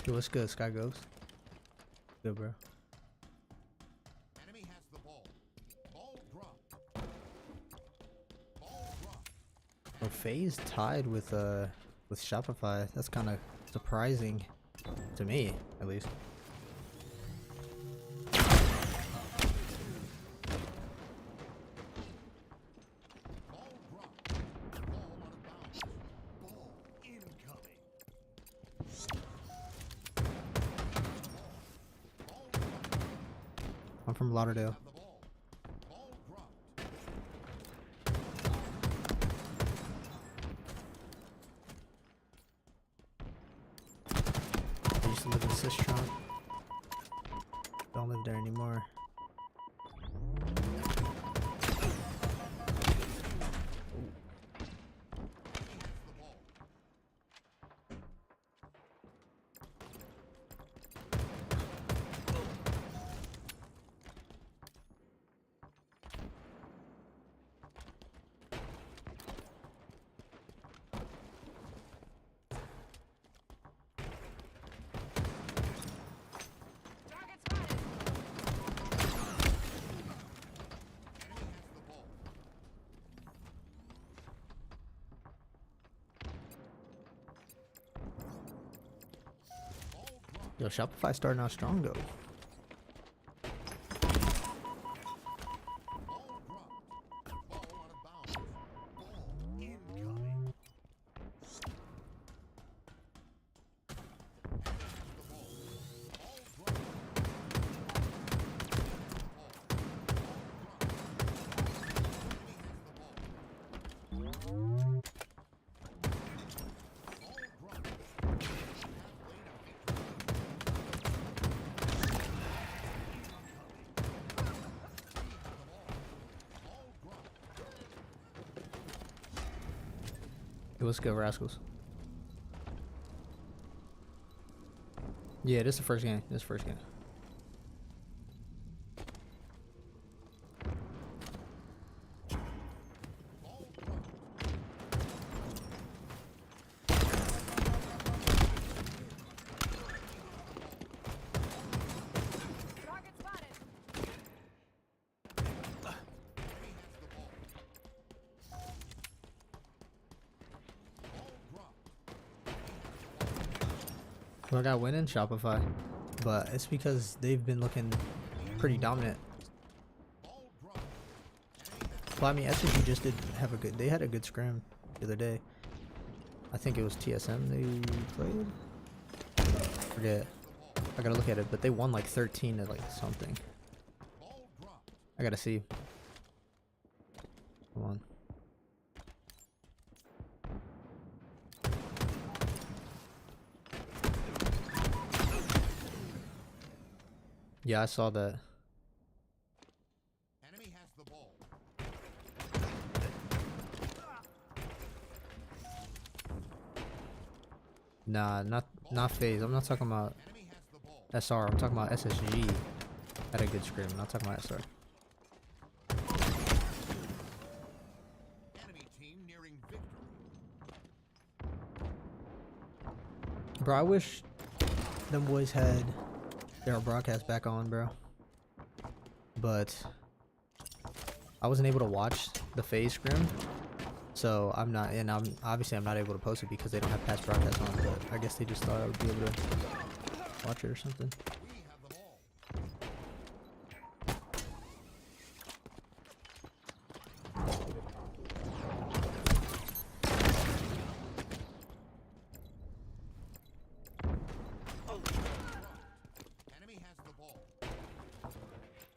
Yo, what's good, Sky Ghost? Good, bro. Enemy has the ball. Ball drop. Ball drop. Well, FaZe tied with Shopify. That's kind of surprising to me, at least. Ball drop. Ball out of bounds. Ball incoming. Ball drop. I'm from Lauderdale. Have the ball. Ball dropped. I used to live in Sistron. Don't live there anymore. Enemy has the ball. Target spotted. Enemy has the ball. Ball dropped. Yo, Shopify starting out strong though. Ball dropped. Ball out of bounds. Ball incoming. Yo, what's good, Rascals? Yeah, this is the first game. This is the first game. Target spotted. Well, I got winning Shopify, but it's because they've been looking pretty dominant. Well, I mean, SSG just did have a good. They had a good scrim the other day. I think it was TSM they played. Forget. I gotta look at it, but they won like 13 to like something. I gotta see. Come on. Yeah, I saw that. Enemy has the ball. Nah, not FaZe. I'm not talking about Enemy has the ball. SR. I'm talking about SSG. Had a good scrim. I'm not talking about SR. Enemy team nearing victory. Bro, I wish them boys had their broadcast back on, bro. But I wasn't able to watch the FaZe scrim, so I'm not able to post it because they don't have past broadcast on. But I guess they just thought I would be able to watch it or something. We have the ball. Enemy has the ball.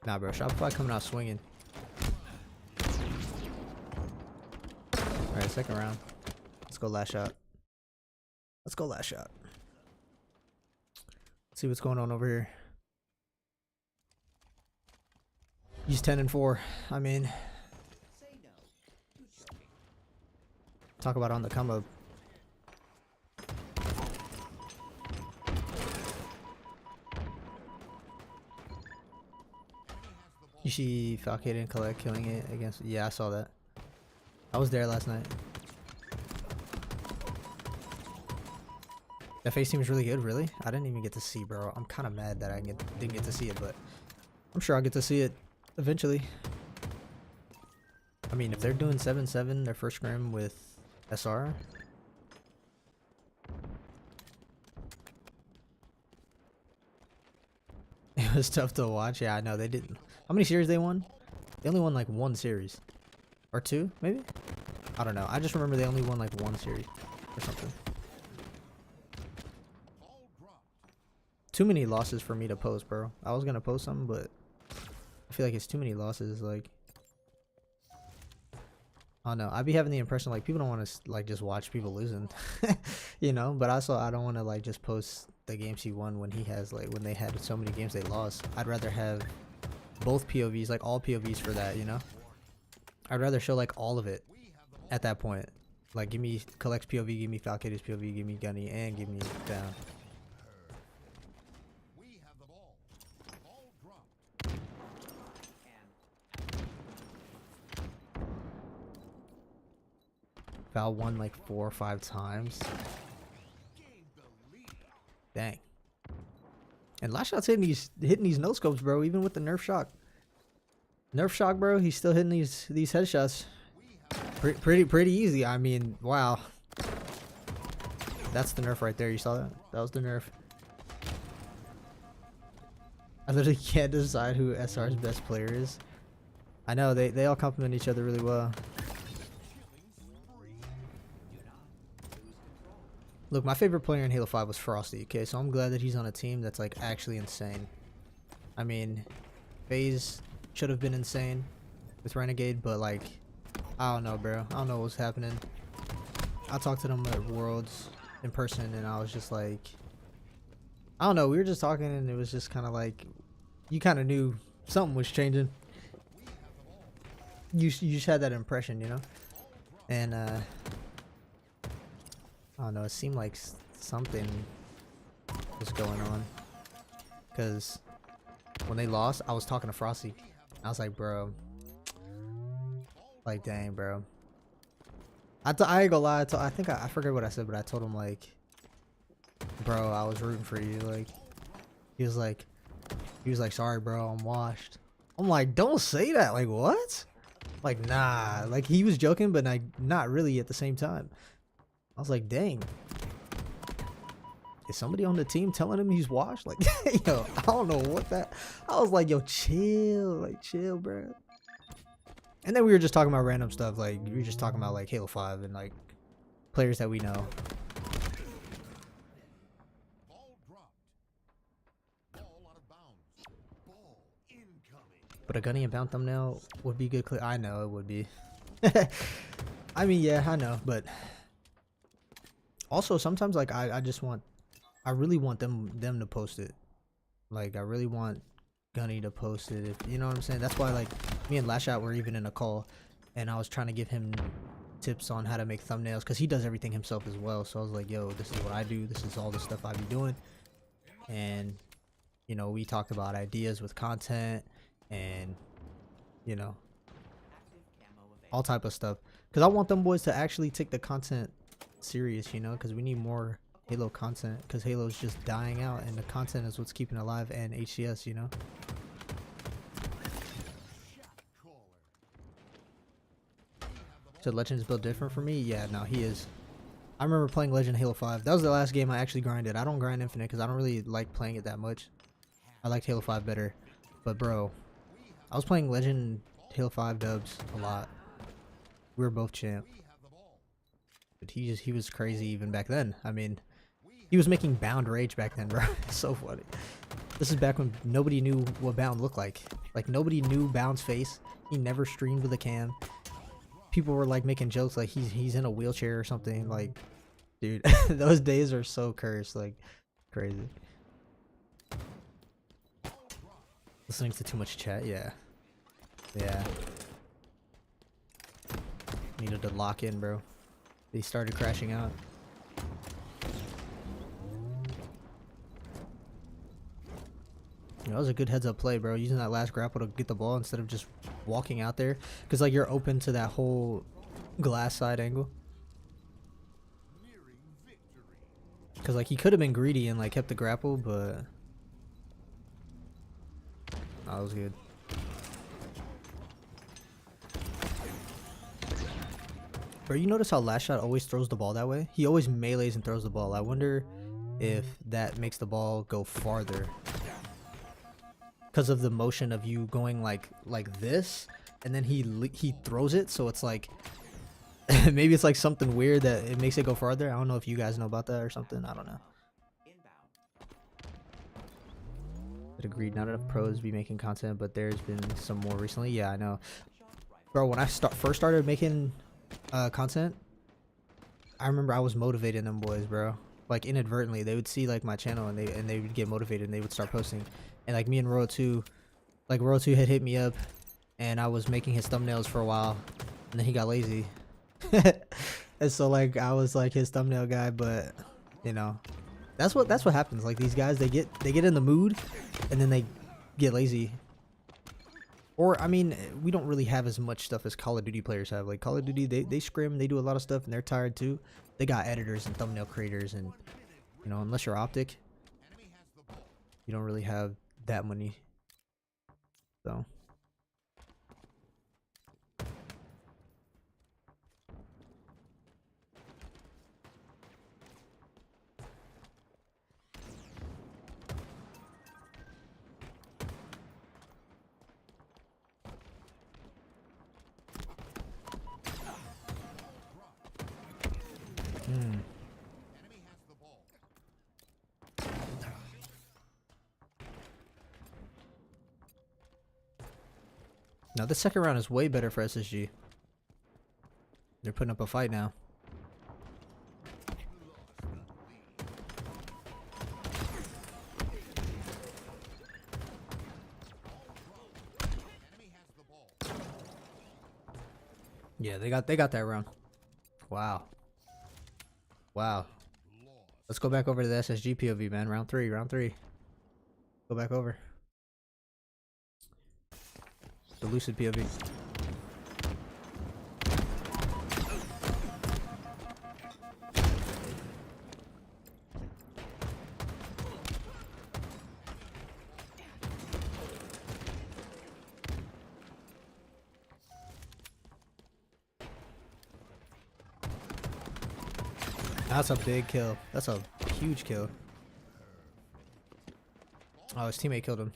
Nah, bro, Shopify coming out swinging. All right, second round. Let's go last shot. Let's go last shot. Let's see what's going on over here. He's 10-4. I mean, talk about on the come up. You see Falcade and Collect killing it against. Yeah, I saw that. I was there last night. That FaZe team is really good, really? I didn't even get to see, bro. I'm kind of mad that I didn't get to see it, but I'm sure I'll get to see it eventually. I mean, if they're doing 7-7, their first scrim with SR. It was tough to watch. Yeah, I know they didn't. How many series they won? They only won like one series. Or two, maybe? I don't know. I just remember they only won like one series or something. Too many losses for me to post, bro. I was gonna post something, but I feel like it's too many losses. Like, I don't know. I'd be having the impression like people don't want to like just watch people losing, you know. But also, I don't want to like just post the games he won when he has like when they had so many games they lost. I'd rather have both POVs, like all POVs for that, you know. I'd rather show like all of it at that point. Like, give me Collect's POV, give me Falcator's POV, give me Gunny, and give me Down. Val won like 4 or 5 times. Dang. And last shot's hitting these no scopes, bro. Even with the nerf shock. Nerf shock, bro. He's still hitting these headshots. Pretty easy. I mean, wow. That's the nerf right there. You saw that? That was the nerf. I literally can't decide who SR's best player is. I know they all complement each other really well. Look, my favorite player in Halo 5 was Frosty, okay? So I'm glad that he's on a team that's, like, actually insane. I mean, FaZe should have been insane with Renegade, but, like, I don't know, bro. I don't know what's happening. I talked to them at Worlds in person, and I was just like... I don't know, we were just talking, and it was just kind of like... You kind of knew something was changing. You just had that impression, you know? And, I don't know, it seemed like something was going on. Because when they lost, I was talking to Frosty. I was like, bro. Like, dang, bro. I ain't gonna lie. I think I forget what I said, but I told him, like, bro, I was rooting for you. Like, he was like, sorry, bro, I'm washed. I'm like, don't say that. Like, what? Like, nah. Like, he was joking, but like, not really at the same time. I was like, dang. Is somebody on the team telling him he's washed? Like, yo, I don't know what that... I was like, yo, chill. Like, chill, bro. And then we were just talking about random stuff. Like, we were just talking about, like, Halo 5 and, like, players that we know. But a Gunny and Bound thumbnail would be good. I know it would be. I mean, yeah, I know, but... Also, sometimes, like, I really want them to post it. Like, I really want Gunny to post it, if you know what I'm saying. That's why, like, me and Lashot were even in a call, and I was trying to give him tips on how to make thumbnails, because he does everything himself as well. So I was like, yo, this is what I do, this is all the stuff I be doing. And, you know, we talked about ideas with content, and, you know, all type of stuff, because I want them boys to actually take the content serious, you know, because we need more Halo content, because Halo's just dying out, and the content is what's keeping it alive, and HCS, you know. So Legend's built different for me? Yeah, no, he is. I remember playing Legend Halo 5. That was the last game I actually grinded. I don't grind Infinite because I don't really like playing it that much. I liked Halo 5 better. But bro, I was playing Legend Halo 5 dubs a lot. We were both champ. But he was crazy even back then. I mean, he was making Bound rage back then, bro. It's so funny. This is back when nobody knew what Bound looked like. Like, nobody knew Bound's face. He never streamed with a cam. People were like making jokes like he's in a wheelchair or something. Like, dude, those days are so cursed. Like, crazy. Listening to too much chat, yeah. Yeah. Needed to lock in, bro. They started crashing out. You know, that was a good heads up play, bro. Using that last grapple to get the ball instead of just walking out there. Because, like, you're open to that whole glass side angle. Cause like he could have been greedy and like kept the grapple, but that was good. Bro, you notice how last shot always throws the ball that way? He always melees and throws the ball. I wonder if that makes the ball go farther. Because of the motion of you going like this, and then he throws it, so it's like maybe it's like something weird that it makes it go farther. I don't know if you guys know about that or something. I don't know. But agreed, not enough pros be making content, but there's been some more recently. Yeah, I know, bro. When I first started making content, I remember I was motivating them boys, bro. Like inadvertently, they would see like my channel and they would get motivated and they would start posting. And like me and Royal 2, like Royal 2 had hit me up, and I was making his thumbnails for a while, and then he got lazy. And so like I was like his thumbnail guy, but you know, that's what happens. Like these guys, they get in the mood, and then they get lazy. Or I mean, we don't really have as much stuff as Call of Duty players have. Like Call of Duty, they scrim, they do a lot of stuff, and they're tired too. They got editors and thumbnail creators, and you know, unless you're Optic, you don't really have that money. So. Now the second round is way better for SSG. They're putting up a fight now. Yeah, they got that round. Wow. Wow. Let's go back over to the SSG POV, man. Round 3. Go back over. The Lucid POV. That's a big kill. That's a huge kill. Oh, his teammate killed him.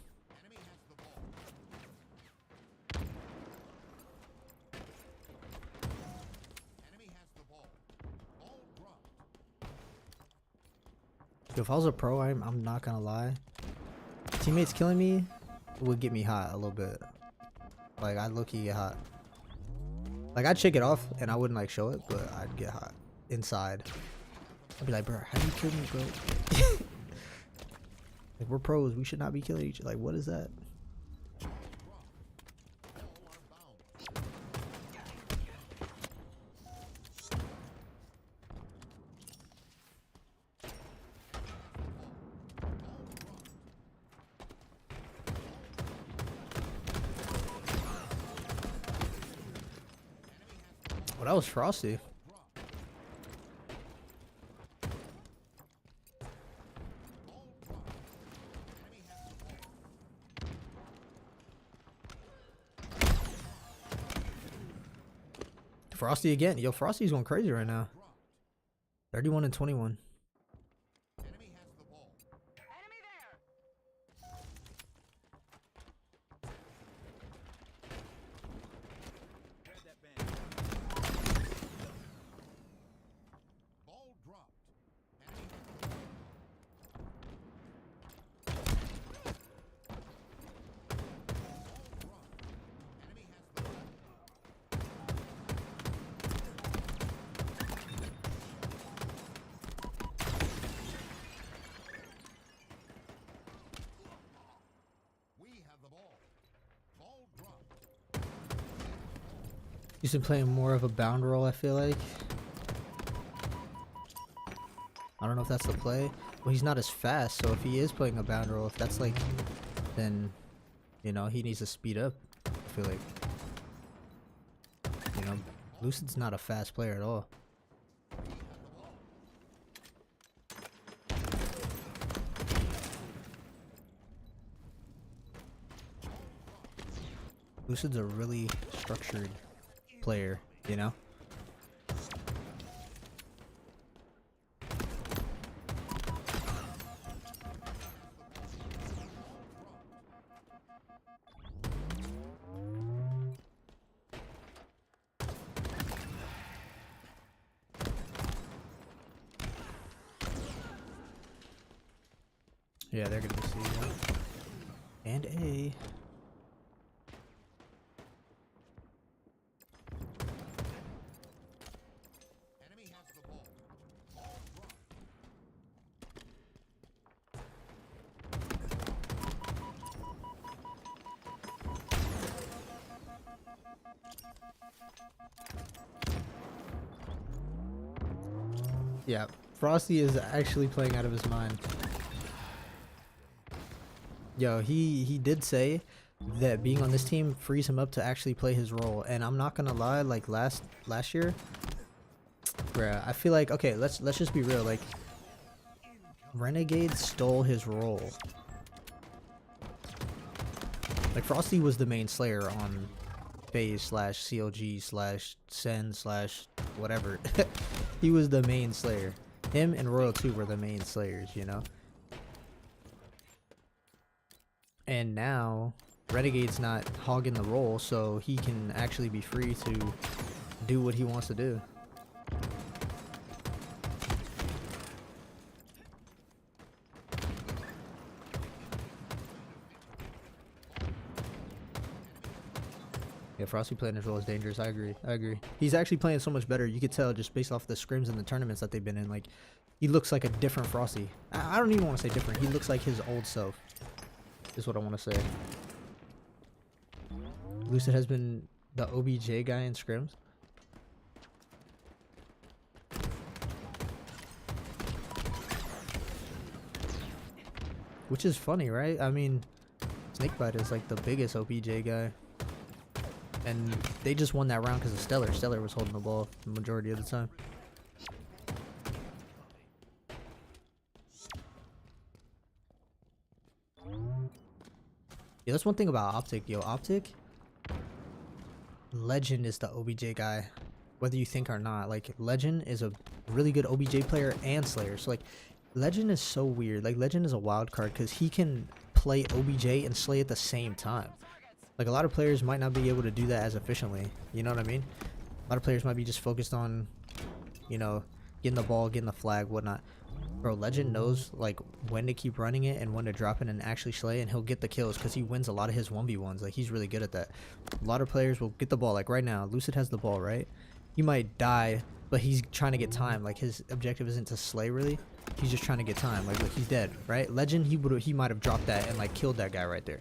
Yo, if I was a pro, I'm not gonna lie. Teammates killing me would get me hot a little bit. Like, I'd low-key get hot. Like, I'd shake it off and I wouldn't like show it, but I'd get hot inside. I'd be like, bro, how do you kill me, bro? Like, we're pros. We should not be killing each other. Like, what is that? Well, that was Frosty. Frosty again. Yo, Frosty's going crazy right now. 31 and 21. He's been playing more of a bound role, I feel like. I don't know if that's the play. Well, he's not as fast, so if he is playing a bound role, if that's like, then, you know, he needs to speed up, I feel like. You know, Lucid's not a fast player at all. Lucid's a really structured player, you know? Yeah, they're gonna see that. And A. Enemy has the ball. Ball drop. Yeah, Frosty is actually playing out of his mind. Yo, he did say that being on this team frees him up to actually play his role, and I'm not gonna lie, like last year, bruh, I feel like, okay, let's just be real, like Renegade stole his role. Like Frosty was the main slayer on FaZe slash CLG slash Sen slash whatever. He was the main slayer. Him and Royal 2 were the main slayers, you know? And now Renegade's not hogging the role, so he can actually be free to do what he wants to do. Yeah, Frosty playing his role is dangerous. I agree. He's actually playing so much better. You could tell just based off the scrims and the tournaments that they've been in. Like, he looks like a different Frosty. I don't even want to say different. He looks like his old self, is what I want to say. Lucid has been the OBJ guy in scrims. Which is funny, right? I mean, Snakebite is like the biggest OBJ guy. And they just won that round because of Stellar. Stellar was holding the ball the majority of the time. Yeah, that's one thing about Optic. Yo, Optic, Legend is the OBJ guy, whether you think or not. Like, Legend is a really good OBJ player and Slayer. So, like, Legend is so weird. Like, Legend is a wild card because he can play OBJ and Slay at the same time. Like, a lot of players might not be able to do that as efficiently. You know what I mean? A lot of players might be just focused on, you know, getting the ball, getting the flag, whatnot. Bro, Legend knows, like, when to keep running it and when to drop it and actually slay, and he'll get the kills because he wins a lot of his 1v1s. Like, he's really good at that. A lot of players will get the ball. Like, right now, Lucid has the ball, right? He might die, but he's trying to get time. Like, his objective isn't to slay, really. He's just trying to get time. Like, look, he's dead, right? Legend, he might have dropped that and, like, killed that guy right there.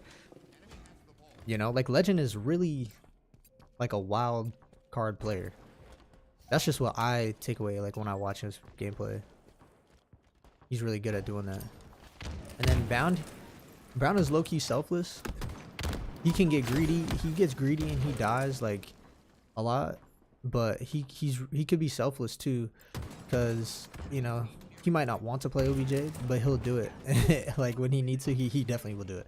You know, like, Legend is really like a wild card player. That's just what I take away, like, when I watch his gameplay. He's really good at doing that. And then Brown is low-key selfless. He can get greedy. He gets greedy and he dies, like, a lot. But he could be selfless too, because, you know, he might not want to play OBJ, but he'll do it. Like, when he needs to, he definitely will do it.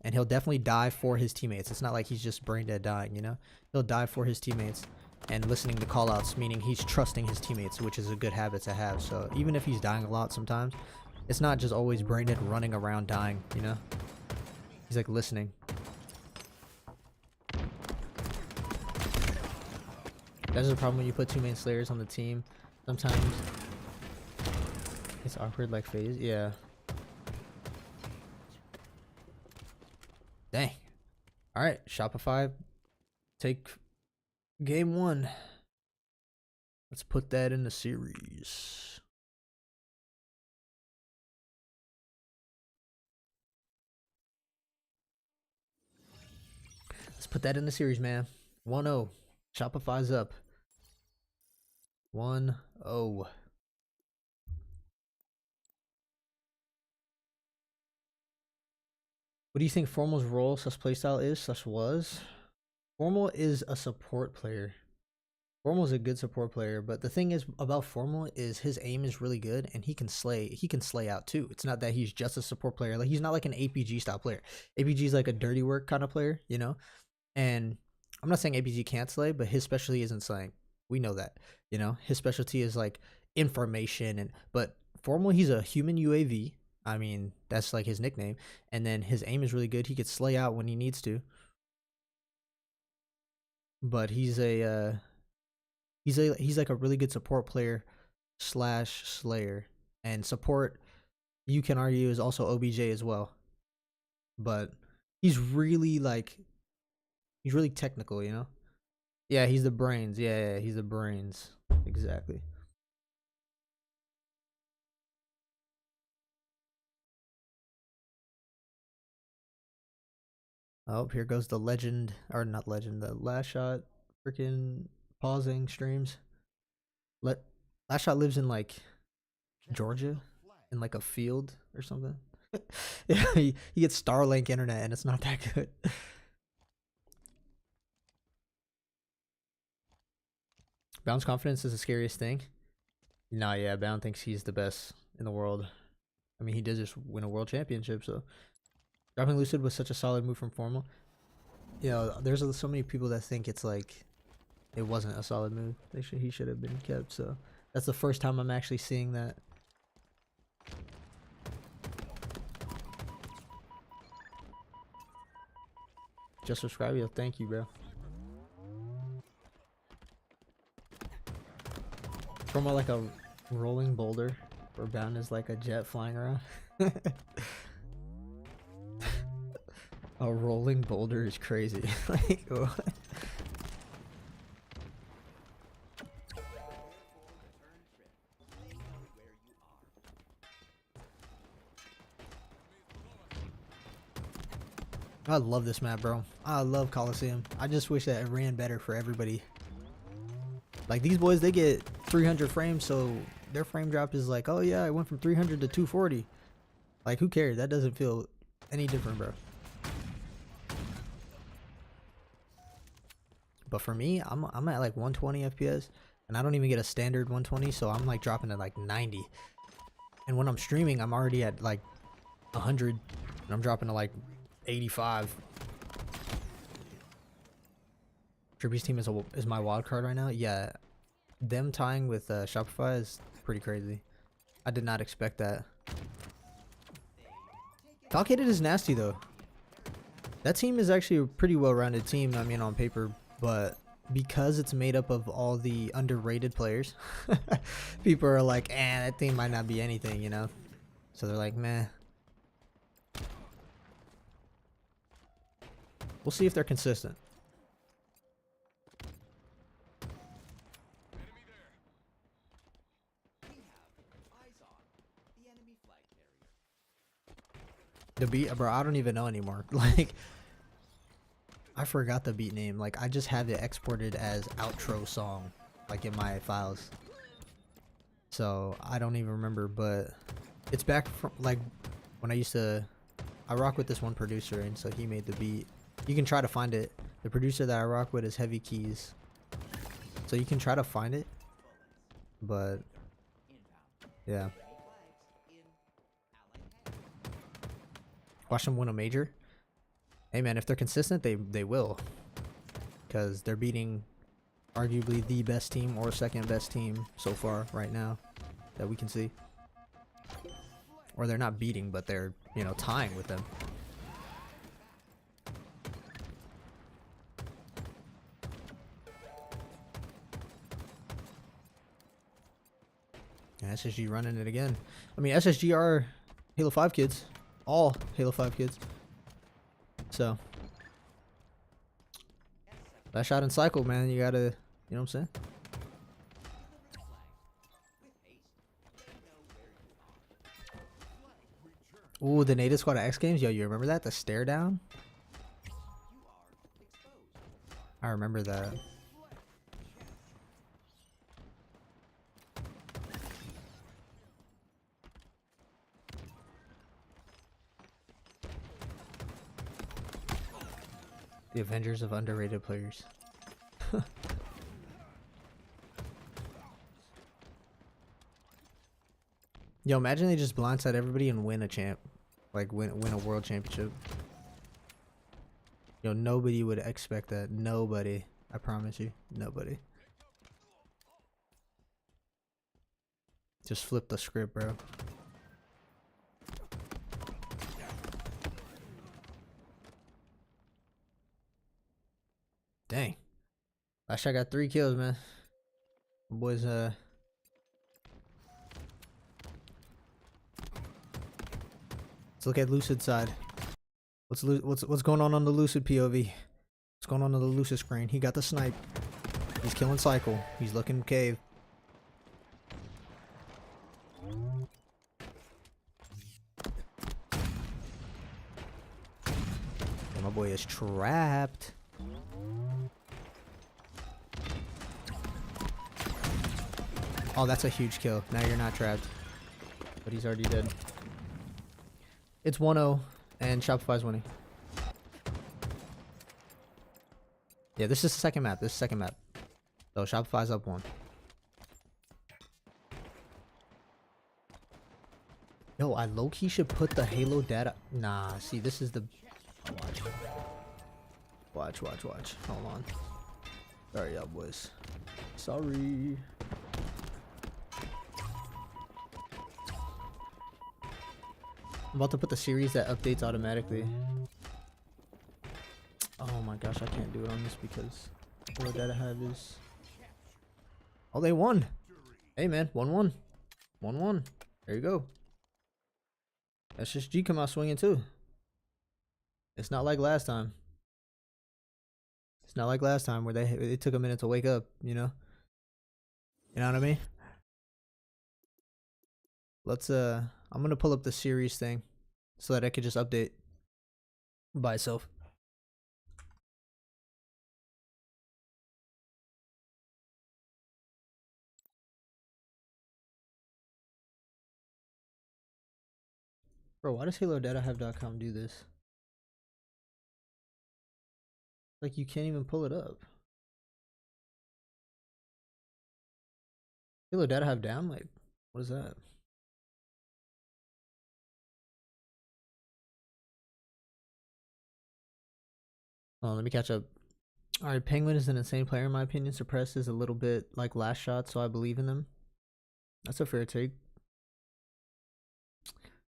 And he'll definitely die for his teammates. It's not like he's just brain dead dying, you know? He'll die for his teammates and listening to callouts, meaning he's trusting his teammates, which is a good habit to have. So even if he's dying a lot sometimes, it's not just always brain dead running around dying, you know? He's like listening. That's the problem when you put two main slayers on the team. Sometimes it's awkward like FaZe. Yeah. Dang. Alright, Shopify. Take game 1. Let's put that in the series. Let's put that in the series, man. 1-0. Shopify's up. 1-0. What do you think Formal's role / playstyle is / was? Formal is a support player. Formal is a good support player, but the thing is about Formal is his aim is really good and he can slay out too. It's not that he's just a support player. Like, he's not like an APG style player. APG is like a dirty work kind of player, you know? And I'm not saying APG can't slay, but his specialty isn't slaying. We know that. You know, his specialty is like information, and but Formal, he's a human UAV. I mean, that's like his nickname. And then his aim is really good. He could slay out when he needs to. But he's like a really good support player slash slayer. And support, you can argue, is also OBJ as well. But he's really technical, you know? Yeah, he's the brains. Yeah, he's the brains. Exactly. Oh, here goes the legend, or not legend, the last shot freaking pausing streams. Last shot lives in like Georgia, in like a field or something. Yeah, he gets Starlink internet and it's not that good. Bound's confidence is the scariest thing. Nah, yeah, Bound thinks he's the best in the world. I mean, he did just win a world championship, so dropping Lucid was such a solid move from Formal. You know, there's so many people that think it's like it wasn't a solid move. He should have been kept. So that's the first time I'm actually seeing that. Just subscribe, yo. Thank you, bro. From like a rolling boulder, where Bound is like a jet flying around. A rolling boulder is crazy. Like, what? I love this map, bro. I love Coliseum. I just wish that it ran better for everybody. Like, these boys, they get 300 frames, so their frame drop is like, oh yeah, I went from 300 to 240. Like, who cares? That doesn't feel any different, bro. But for me, I'm at like 120 FPS, and I don't even get a standard 120, so I'm like dropping to like 90. And when I'm streaming, I'm already at like 100, and I'm dropping to like 85. Trippy's team is my wild card right now. Yeah, them tying with Shopify is pretty crazy. I did not expect that. Falcated is nasty though. That team is actually a pretty well-rounded team. I mean, on paper, but because it's made up of all the underrated players, people are like, that team might not be anything, you know? So they're like, meh. We'll see if they're consistent. The beat, bro, I don't even know anymore. Like, I forgot the beat name. Like, I just have it exported as outro song, like in my files. So I don't even remember, but it's back from like when I rock with this one producer, and so he made the beat. You can try to find it. The producer that I rock with is Heavy Keys, so you can try to find it. But yeah, watch them win a major. Hey man, if they're consistent, they will, because they're beating arguably the best team or second best team so far right now that we can see. Or they're not beating, but they're, you know, tying with them. And SSG running it again. I mean, SSG are Halo 5 kids. All Halo 5 kids. So that shot and cycle, man, you gotta, you know what I'm saying? Ooh, the native squad at X Games. Yo, you remember that? The stare down? I remember that. The Avengers of underrated players. Yo, imagine they just blindside everybody and win a champ. Like, win a world championship. Yo, nobody would expect that. Nobody. I promise you. Nobody. Just flip the script, bro. Dang. Last shot got 3 kills, man. Boys, let's look at Lucid side. What's going on the Lucid POV? What's going on the Lucid screen? He got the snipe. He's killing Cycle. He's looking cave. And my boy is trapped. Oh, that's a huge kill. Now you're not trapped. But he's already dead. It's 1-0 and Shopify's winning. Yeah, this is the second map. This is the second map. So Shopify's up 1. Yo, I low-key should put the Halo data. Nah, see, this is the. Oh, watch. Watch. Hold on. Sorry, y'all boys. Sorry. I'm about to put the series that updates automatically. Oh my gosh, I can't do it on this because all that I have is. Oh, they won. Hey man, 1-1. 1-1. There you go. That's just G come out swinging too. It's not like last time. It's not like last time where it took a minute to wake up, you know? You know what I mean? Let's I'm gonna pull up the series thing so that I could just update by itself. Bro, why does HaloDataHive.com do this? Like, you can't even pull it up. HaloDataHive down? Like, what is that? Oh, let me catch up. Alright, Penguin is an insane player in my opinion. Suppressed is a little bit like last shot, so I believe in them. That's a fair take.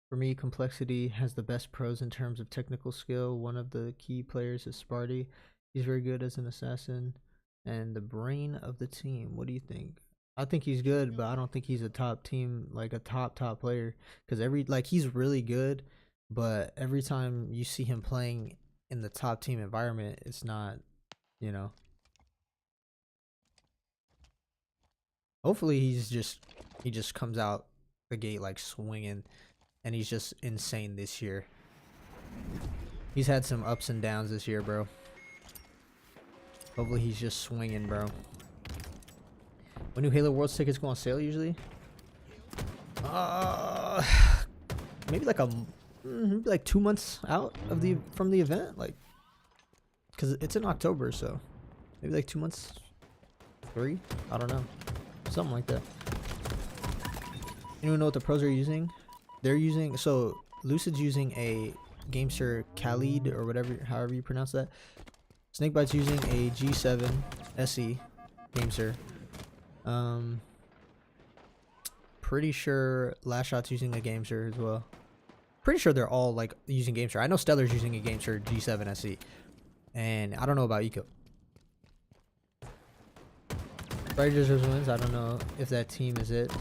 For me, Complexity has the best pros in terms of technical skill. One of the key players is Sparty. He's very good as an assassin and the brain of the team. What do you think? I think he's good, but I don't think he's a top team, like a top player. Because he's really good, but every time you see him playing in the top team environment, it's not, you know. Hopefully he just comes out the gate like swinging. And he's just insane this year. He's had some ups and downs this year, bro. Hopefully he's just swinging, bro. When do Halo Worlds tickets go on sale usually? Maybe like 2 months out of from the event, like, cause it's in October, so maybe like 2 months, 3. I don't know, something like that. Anyone know what the pros are using? They're using, so Lucid's using a Gamester Khalid or whatever, however you pronounce that. Snakebite's using a G7 SE Gamester. Pretty sure Last Shot's using a Gamester as well. Pretty sure they're all like using Gamester. I know Stellar's using a Gamester G7 SE, and I don't know about Eco. Bright Deserves wins. I don't know if that team is it.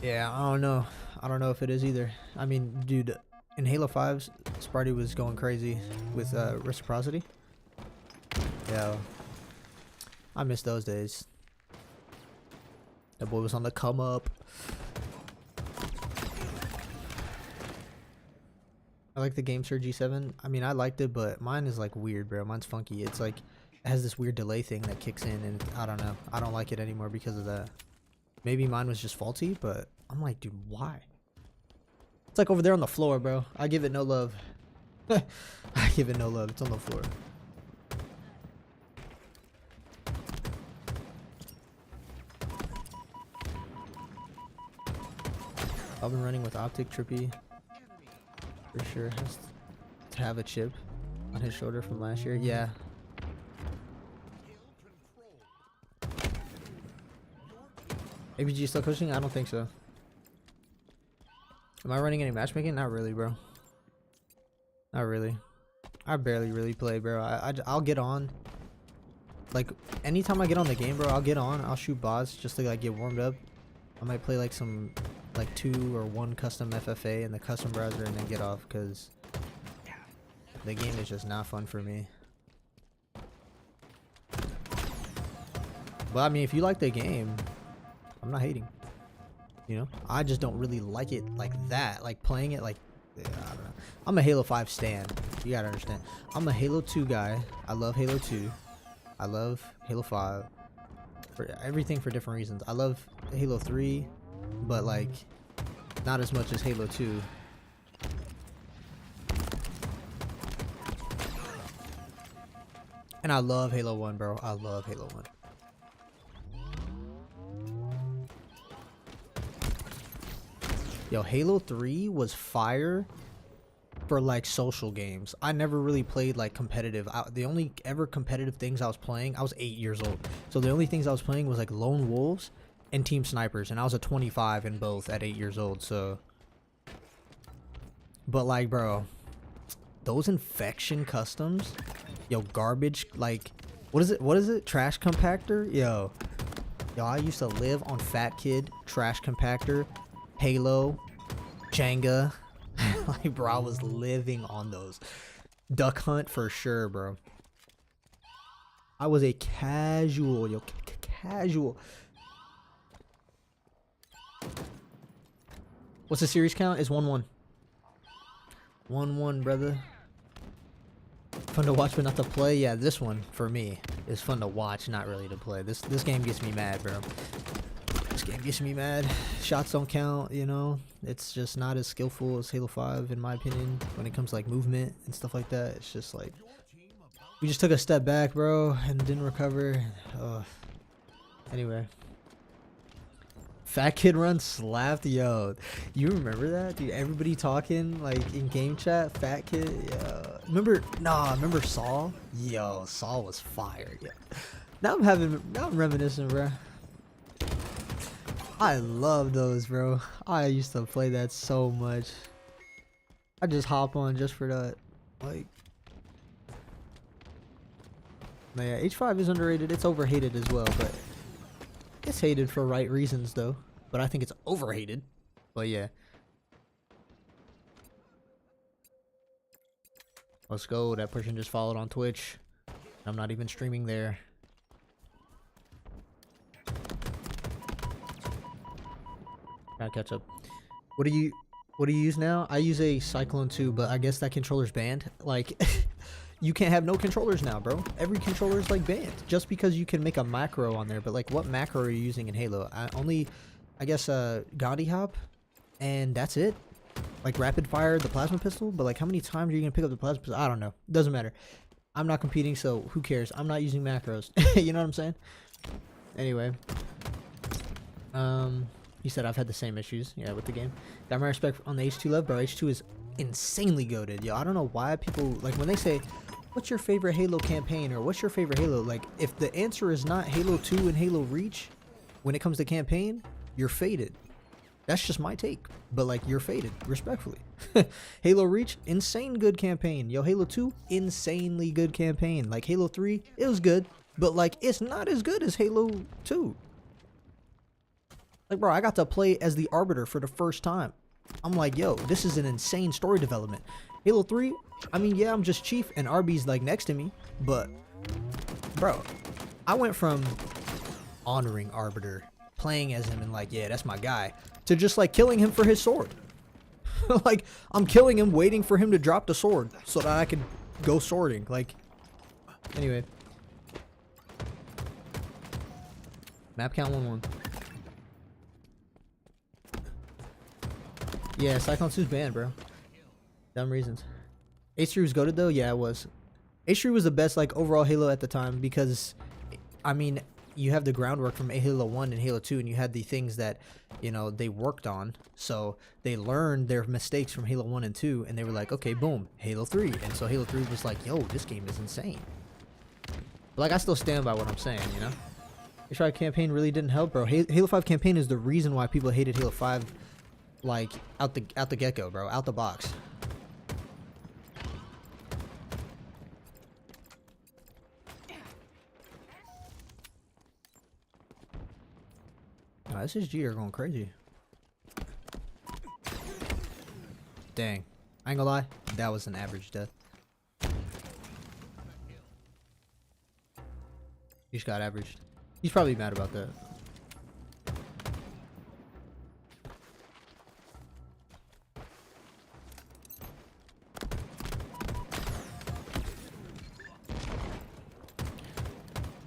Yeah, I don't know. I don't know if it is either. I mean, dude, in Halo 5, Sparty was going crazy with Reciprocity. Yeah, I miss those days. That boy was on the come up. I like the Gamester G7. I mean, I liked it, but mine is like weird, bro. Mine's funky. It's like, it has this weird delay thing that kicks in, and I don't know. I don't like it anymore because of that. Maybe mine was just faulty, but I'm like, dude, why? It's like over there on the floor, bro. I give it no love. I give it no love. It's on the floor. I've been running with Optic Trippy. For sure. Has to have a chip on his shoulder from last year. Yeah. ABG still coaching? I don't think so. Am I running any matchmaking? Not really, bro. Not really. I barely really play, bro. I'll get on. Like, anytime I get on the game, bro, I'll get on. I'll shoot bots just to, like, get warmed up. I might play, like, some, like, 2 or 1 custom FFA in the custom browser and then get off, because the game is just not fun for me. But, I mean, if you like the game, I'm not hating. You know? I just don't really like it like that. Like, playing it, like, yeah, I don't know. I'm a Halo 5 stan. You gotta understand. I'm a Halo 2 guy. I love Halo 2. I love Halo 5. For everything for different reasons. I love Halo 3, but like not as much as Halo 2. And I love Halo 1, bro. I love Halo 1. Yo, Halo 3 was fire for like social games. I never really played like competitive. The only ever competitive things I was playing, I was 8 years old. So the only things I was playing was like Lone Wolves and Team Snipers. And I was a 25 in both at 8 years old. So, but like, bro, those infection customs, yo, garbage, like, what is it? What is it? Trash compactor? Yo, I used to live on Fat Kid, Trash Compactor, Halo, Jenga. Like, bro, I was living on those. Duck Hunt for sure, bro. I was a casual, yo, casual. What's the series count? It's 1-1. 1-1, brother. Fun to watch but not to play. Yeah, this one for me is fun to watch, not really to play. This game gets me mad, bro. This game gets me mad. Shots don't count, you know. It's just not as skillful as Halo 5 in my opinion when it comes to like movement and stuff like that. It's just like we just took a step back, bro, and didn't recover. Anyway, Fat Kid Run slapped. Yo, you remember that, dude? Everybody talking like in game chat, Fat Kid. Yo, remember Saul? Yo, Saul was fire. Yeah. Now I'm reminiscing, bro. I love those, bro. I used to play that so much. I just hop on just for that. Like, yeah, H5 is underrated. It's overhated as well, but it's hated for right reasons, though. But I think it's overhated. But yeah. Let's go. That person just followed on Twitch. I'm not even streaming there. Gotta catch up. What do you use now? I use a Cyclone 2, but I guess that controller's banned. Like, you can't have no controllers now, bro. Every controller's like banned just because you can make a macro on there. But like, what macro are you using in Halo? I guess Gandhi Hop, and that's it. Like rapid fire, the plasma pistol. But like, how many times are you gonna pick up the plasma pistol? I don't know. Doesn't matter. I'm not competing, so who cares? I'm not using macros. You know what I'm saying? Anyway, you said I've had the same issues, yeah, with the game. Got my respect on the H2 love, bro. H2 is insanely goated, yo. I don't know why people, like, when they say, what's your favorite Halo campaign, or what's your favorite Halo, like, if the answer is not Halo 2 and Halo Reach, when it comes to campaign, you're faded. That's just my take, but, like, you're faded, respectfully. Halo Reach, insane good campaign. Yo, Halo 2, insanely good campaign. Like, Halo 3, it was good, but, like, it's not as good as Halo 2. Like, bro, I got to play as the Arbiter for the first time. I'm like, yo, this is an insane story development. Halo 3, I mean, yeah, I'm just Chief and RB's like next to me, but, bro, I went from honoring Arbiter, playing as him and like, yeah, that's my guy, to just like killing him for his sword. Like, I'm killing him, waiting for him to drop the sword so that I could go swording. Like, anyway. Map count 1-1. Yeah, Cyclone 2's banned, bro. Dumb reasons. H3 was goated though? Yeah, it was. H3 was the best, like, overall Halo at the time because, I mean, you have the groundwork from Halo 1 and Halo 2, and you had the things that, you know, they worked on. So they learned their mistakes from Halo 1 and 2, and they were like, okay, boom, Halo 3. And so Halo 3 was like, yo, this game is insane. But like, I still stand by what I'm saying, you know? The Try campaign really didn't help, bro. Halo 5 campaign is the reason why people hated Halo 5, like, out the get-go, bro. Out the box. Nah, SSG are going crazy. Dang. I ain't gonna lie, that was an average death. He just got averaged. He's probably mad about that.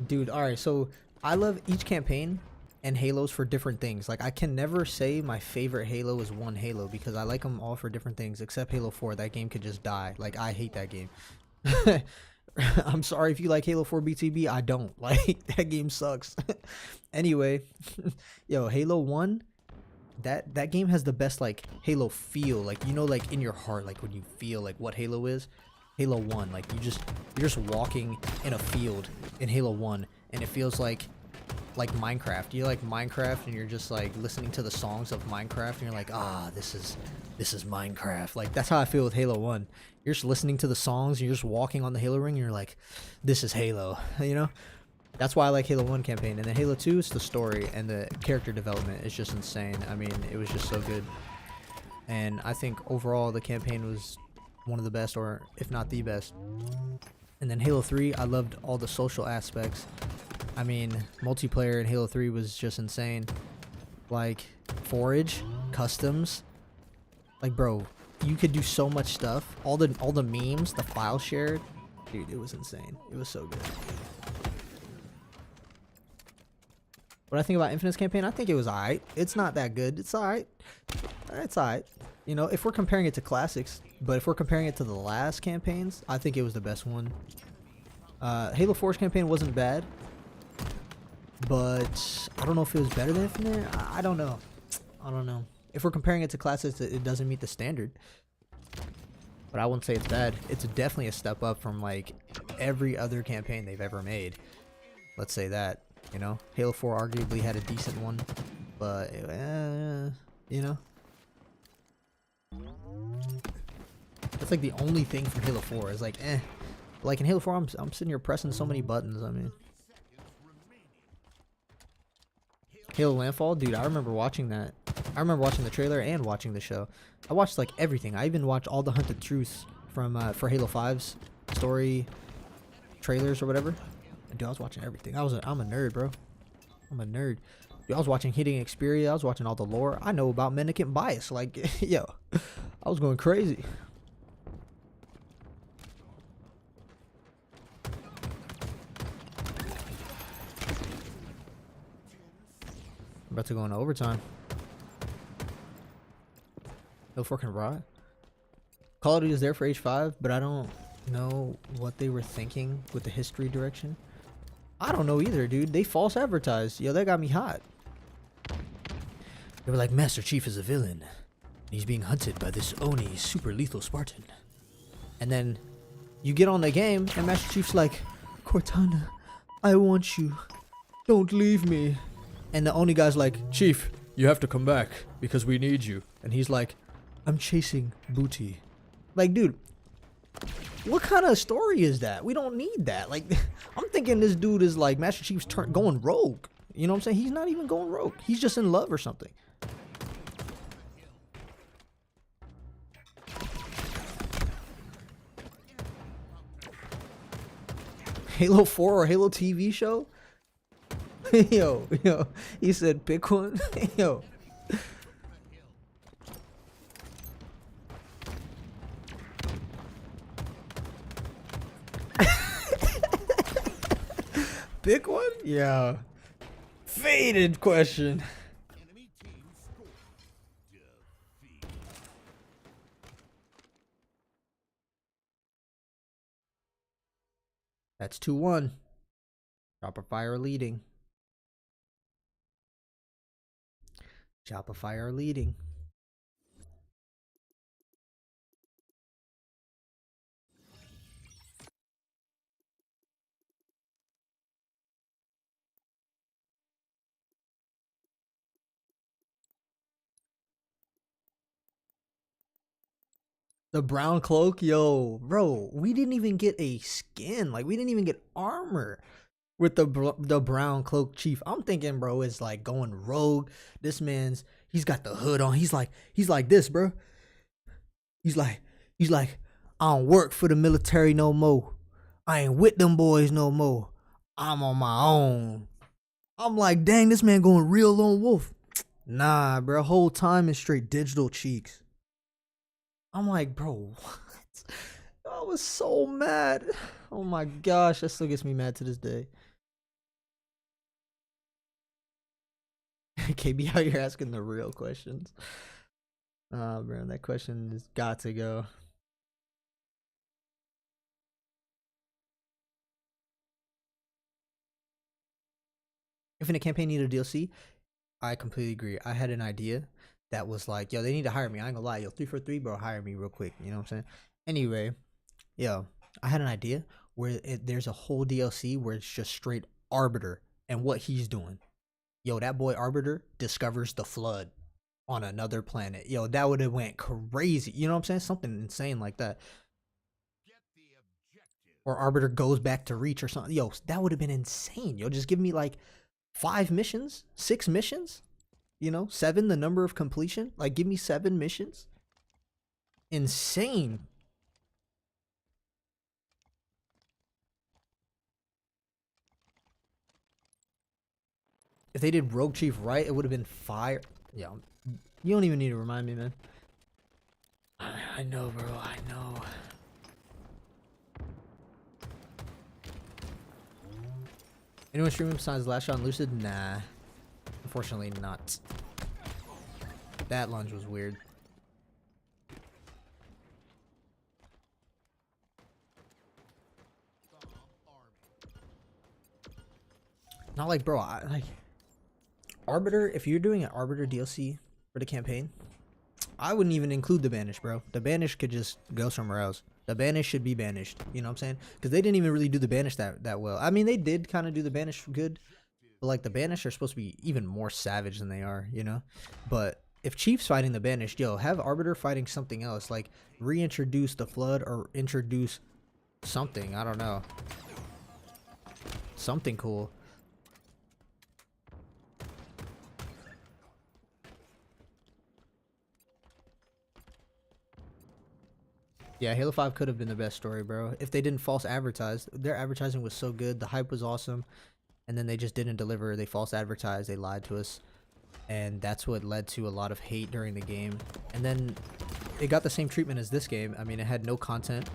Dude, alright, so I love each campaign and Halos for different things. Like, I can never say my favorite Halo is one Halo because I like them all for different things, except Halo 4. That game could just die. Like, I hate that game. I'm sorry if you like Halo 4 BTB. I don't. Like, that game sucks. Anyway, yo, Halo 1, that game has the best, like, Halo feel. Like, you know, like, in your heart, like, when you feel, like, what Halo is. Halo 1, like, you're just walking in a field in Halo 1, and it feels like Minecraft. You like Minecraft and you're just like listening to the songs of Minecraft and you're like, ah, this is Minecraft. Like, that's how I feel with Halo 1. You're just listening to the songs and you're just walking on the Halo ring and you're like, this is Halo, you know? That's why I like Halo 1 campaign. And then Halo 2 is the story and the character development is just insane. I mean, it was just so good. And I think overall the campaign was one of the best, or if not the best. And then Halo 3, I loved all the social aspects. I mean, multiplayer in Halo 3 was just insane. Like, forage, customs. Like, bro, you could do so much stuff. All the memes, the file shared. Dude, it was insane. It was so good. What I think about Infinite's campaign, I think it was alright. It's not that good. It's alright. It's alright. You know, if we're comparing it to classics, but if we're comparing it to the last campaigns, I think it was the best one. Halo 4's campaign wasn't bad. But I don't know if it was better than Infinite. I don't know. I don't know. If we're comparing it to classics, it doesn't meet the standard. But I wouldn't say it's bad. It's definitely a step up from like every other campaign they've ever made. Let's say that. You know, Halo 4 arguably had a decent one, but you know, that's like the only thing from Halo 4 is like, Like in Halo 4, I'm sitting here pressing so many buttons. I mean. Halo Landfall, dude, I remember watching that. I remember watching the trailer and watching the show. I watched like everything. I even watched all the Hunted Truths from for Halo 5's story trailers or whatever. And dude, I was watching everything. I'm a nerd, bro. I'm a nerd. Dude, I was watching Hitting Xperia. I was watching all the lore. I know about Mendicant Bias. Like, yo, I was going crazy. About to go into overtime. No fucking rot. Call of Duty is there for H5, but I don't know what they were thinking with the history direction. I don't know either, dude. They false advertised. Yo, that got me hot. They were like, Master Chief is a villain. He's being hunted by this Oni super lethal Spartan. And then you get on the game and Master Chief's like, Cortana, I want you. Don't leave me. And the Oni guy's like, Chief, you have to come back because we need you. And he's like, I'm chasing booty. Like, dude, what kind of story is that? We don't need that. Like, I'm thinking this dude is like Master Chief's going rogue. You know what I'm saying? He's not even going rogue. He's just in love or something. Halo 4 or Halo TV show? yo, he said pick one. Yo. Pick one? Yeah. Faded question. That's 2-1. Dropper Fire leading. Shopify are leading. The brown cloak, yo, bro, we didn't even get a skin. Like, we didn't even get armor with the brown cloak chief. I'm thinking, bro, is like going rogue. This man's, he's got the hood on. He's like this, bro. He's like, I don't work for the military no more. I ain't with them boys no more. I'm on my own. I'm like, dang, this man going real lone wolf. Nah, bro, whole time is straight digital cheeks. I'm like, bro, what? I was so mad. Oh my gosh, that still gets me mad to this day. KB, how you're asking the real questions? Bro, that question has got to go. Infinite Campaign needed a DLC. I completely agree. I had an idea that was like, yo, they need to hire me. I ain't gonna lie, yo, 343, bro, hire me real quick. You know what I'm saying? Anyway, yo, I had an idea where there's a whole DLC where it's just straight Arbiter and what he's doing. Yo, that boy Arbiter discovers the flood on another planet. Yo, that would have went crazy. You know what I'm saying? Something insane like that. Or Arbiter goes back to Reach or something. Yo, that would have been insane. Yo, just give me like 5 missions, 6 missions. You know, 7, the number of completion. Like, give me 7 missions. Insane. If they did Rogue Chief right, it would have been fire. Yeah, you don't even need to remind me, man. I know, bro. I know. Anyone streaming besides Last Shot and Lucid? Nah. Unfortunately not. That lunge was weird. Not like, bro, like Arbiter, if you're doing an Arbiter DLC for the campaign, I wouldn't even include the Banish, bro. The Banish could just go somewhere else. The Banish should be banished. You know what I'm saying? Because they didn't even really do the Banish that well. I mean, they did kind of do the Banish good. But, like, the Banish are supposed to be even more savage than they are, you know? But if Chief's fighting the Banish, yo, have Arbiter fighting something else. Like, reintroduce the Flood or introduce something. I don't know. Something cool. Yeah, Halo 5 could have been the best story, bro. If they didn't false advertise. Their advertising was so good. The hype was awesome. And then they just didn't deliver. They false advertised. They lied to us. And that's what led to a lot of hate during the game. And then it got the same treatment as this game. I mean, it had no content.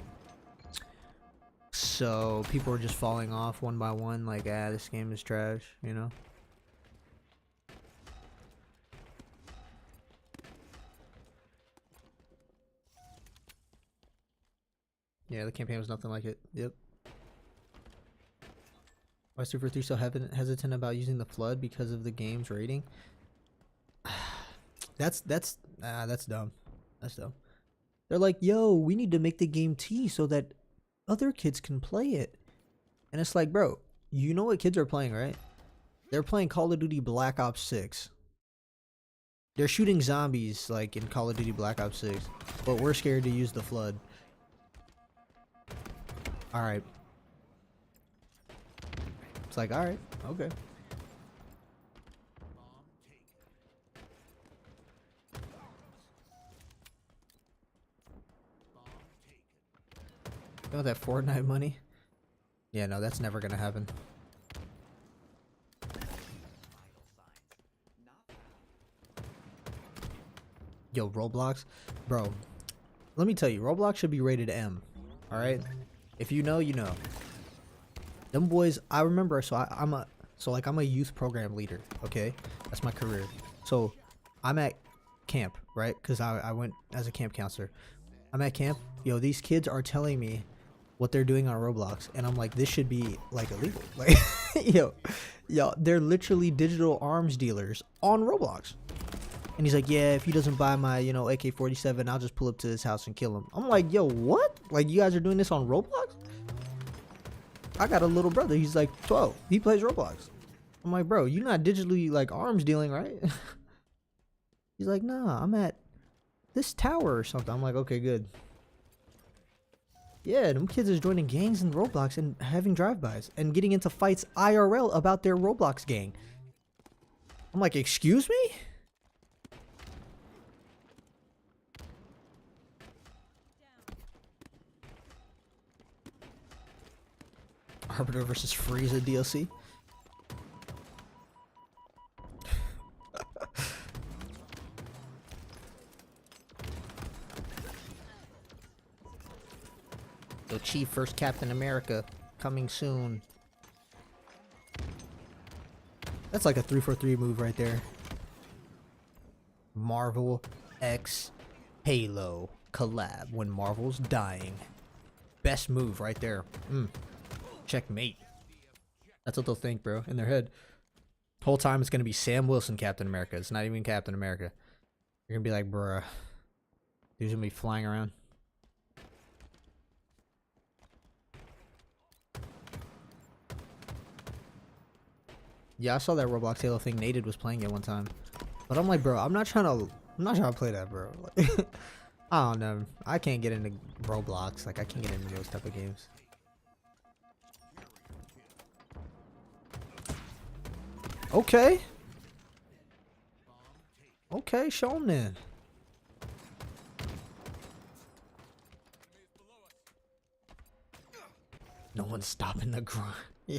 So people were just falling off one by one. Like, this game is trash, you know? Yeah, the campaign was nothing like it. Yep. Why is Super 3 so hesitant about using the Flood because of the game's rating? That's dumb. That's dumb. They're like, yo, we need to make the game T so that other kids can play it. And it's like, bro, you know what kids are playing, right? They're playing Call of Duty Black Ops 6. They're shooting zombies like in Call of Duty Black Ops 6. But we're scared to use the Flood. Alright. It's like, alright, okay. You know that Fortnite money? Yeah, no, that's never gonna happen. Yo, Roblox? Bro, let me tell you, Roblox should be rated M. Alright? If you know, you know. Them boys, I remember, I'm a youth program leader, okay? That's my career. So I'm at camp, right? Because I went as a camp counselor. I'm at camp. Yo, these kids are telling me what they're doing on Roblox, and I'm like, this should be like illegal. Like, yo, they're literally digital arms dealers on Roblox. And he's like, yeah, if he doesn't buy my, you know, AK-47, I'll just pull up to his house and kill him. I'm like, yo, what? Like, you guys are doing this on Roblox? I got a little brother. He's like 12. He plays Roblox. I'm like, bro, you're not digitally, like, arms dealing, right? He's like, nah, I'm at this tower or something. I'm like, okay, good. Yeah, them kids is joining gangs in Roblox and having drive-bys and getting into fights IRL about their Roblox gang. I'm like, excuse me? Arbiter versus Frieza DLC. Yo, Chief, first Captain America, coming soon. That's like a 3-for-3 move right there. Marvel X Halo collab when Marvel's dying. Best move right there. Checkmate. That's what they'll think, bro, in their head. Whole time it's gonna be Sam Wilson Captain America. It's not even Captain America. You're gonna be like, bruh. Dude's gonna be flying around. Yeah, I saw that Roblox Halo thing. Nated was playing it one time, but I'm like, bro, I'm not trying to play that, bro. Like, I don't know. I can't get into Roblox. Like, I can't get into those type of games. Okay. Okay, show him then. No one's stopping the grind. Yeah.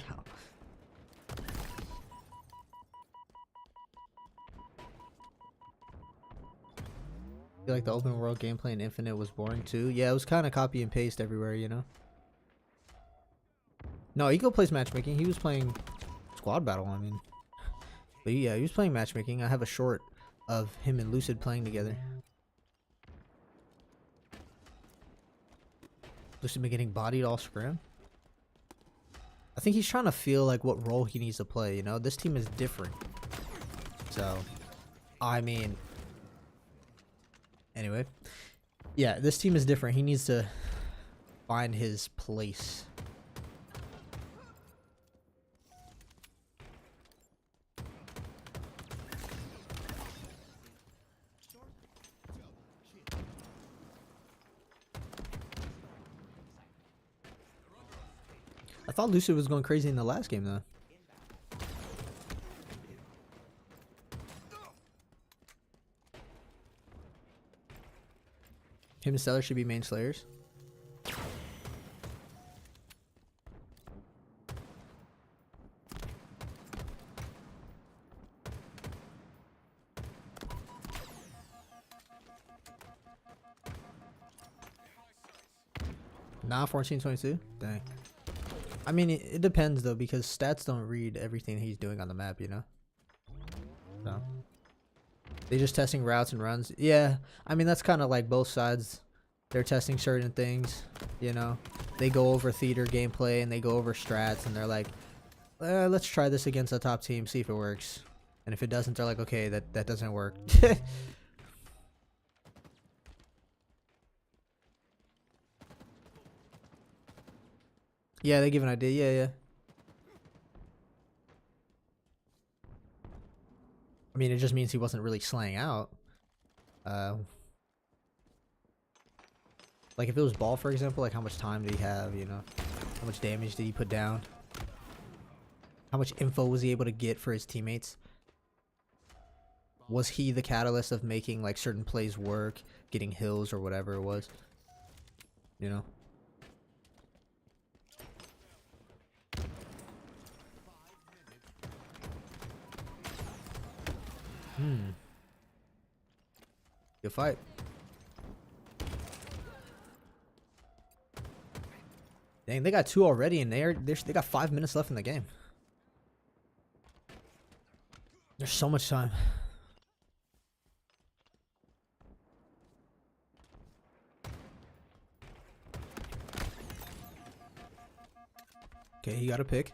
I feel like the open world gameplay in Infinite was boring too. Yeah, it was kind of copy and paste everywhere, you know? No, Eco plays matchmaking. He was playing squad battle, I mean. But yeah, he was playing matchmaking. I have a short of him and Lucid playing together. Lucid been getting bodied all scrim. I think he's trying to feel like what role he needs to play, you know? This team is different. So, I mean... Anyway. Yeah, this team is different. He needs to find his place. I thought Lucid was going crazy in the last game, though. Him and Stellar should be main slayers. Nah, 14-22? Dang. I mean, it depends, though, because stats don't read everything he's doing on the map, you know? So. They're just testing routes and runs. Yeah, I mean, that's kind of like both sides. They're testing certain things, you know? They go over theater gameplay and they go over strats and they're like, let's try this against a top team, see if it works. And if it doesn't, they're like, okay, that doesn't work. Yeah, they give an idea. Yeah. I mean, it just means he wasn't really slaying out. Like if it was Ball, for example, like how much time did he have, you know? How much damage did he put down? How much info was he able to get for his teammates? Was he the catalyst of making like certain plays work, getting hills or whatever it was? You know? Good fight. Dang, they got 2 already, and they got 5 minutes left in the game. There's so much time. Okay, he got a pick.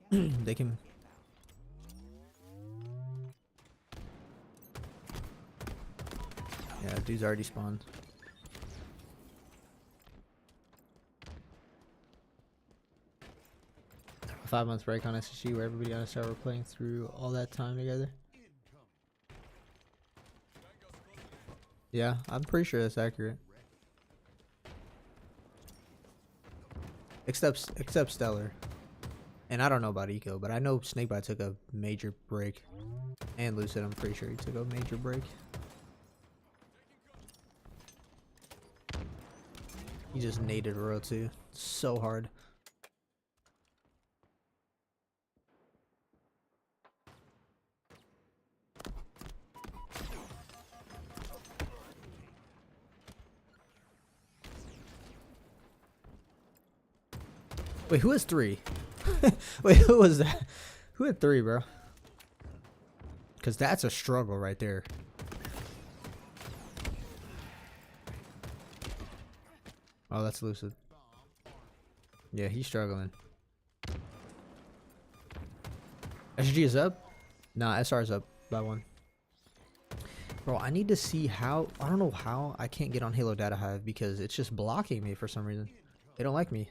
They can. Yeah, dude's already spawned. A 5 month break on SSG where everybody on the server playing through all that time together. Yeah, I'm pretty sure that's accurate. Except Stellar. And I don't know about Eco, but I know Snakebite took a major break. And Lucid, I'm pretty sure he took a major break. He just naded Royal too. So hard. Wait, who has 3? Wait, who was that? Who had 3, bro? Because that's a struggle right there. Oh, that's Lucid. Yeah, he's struggling. SG is up? Nah, SR is up by 1. Bro, I need to see how. I don't know how I can't get on Halo Data Hive because it's just blocking me for some reason. They don't like me.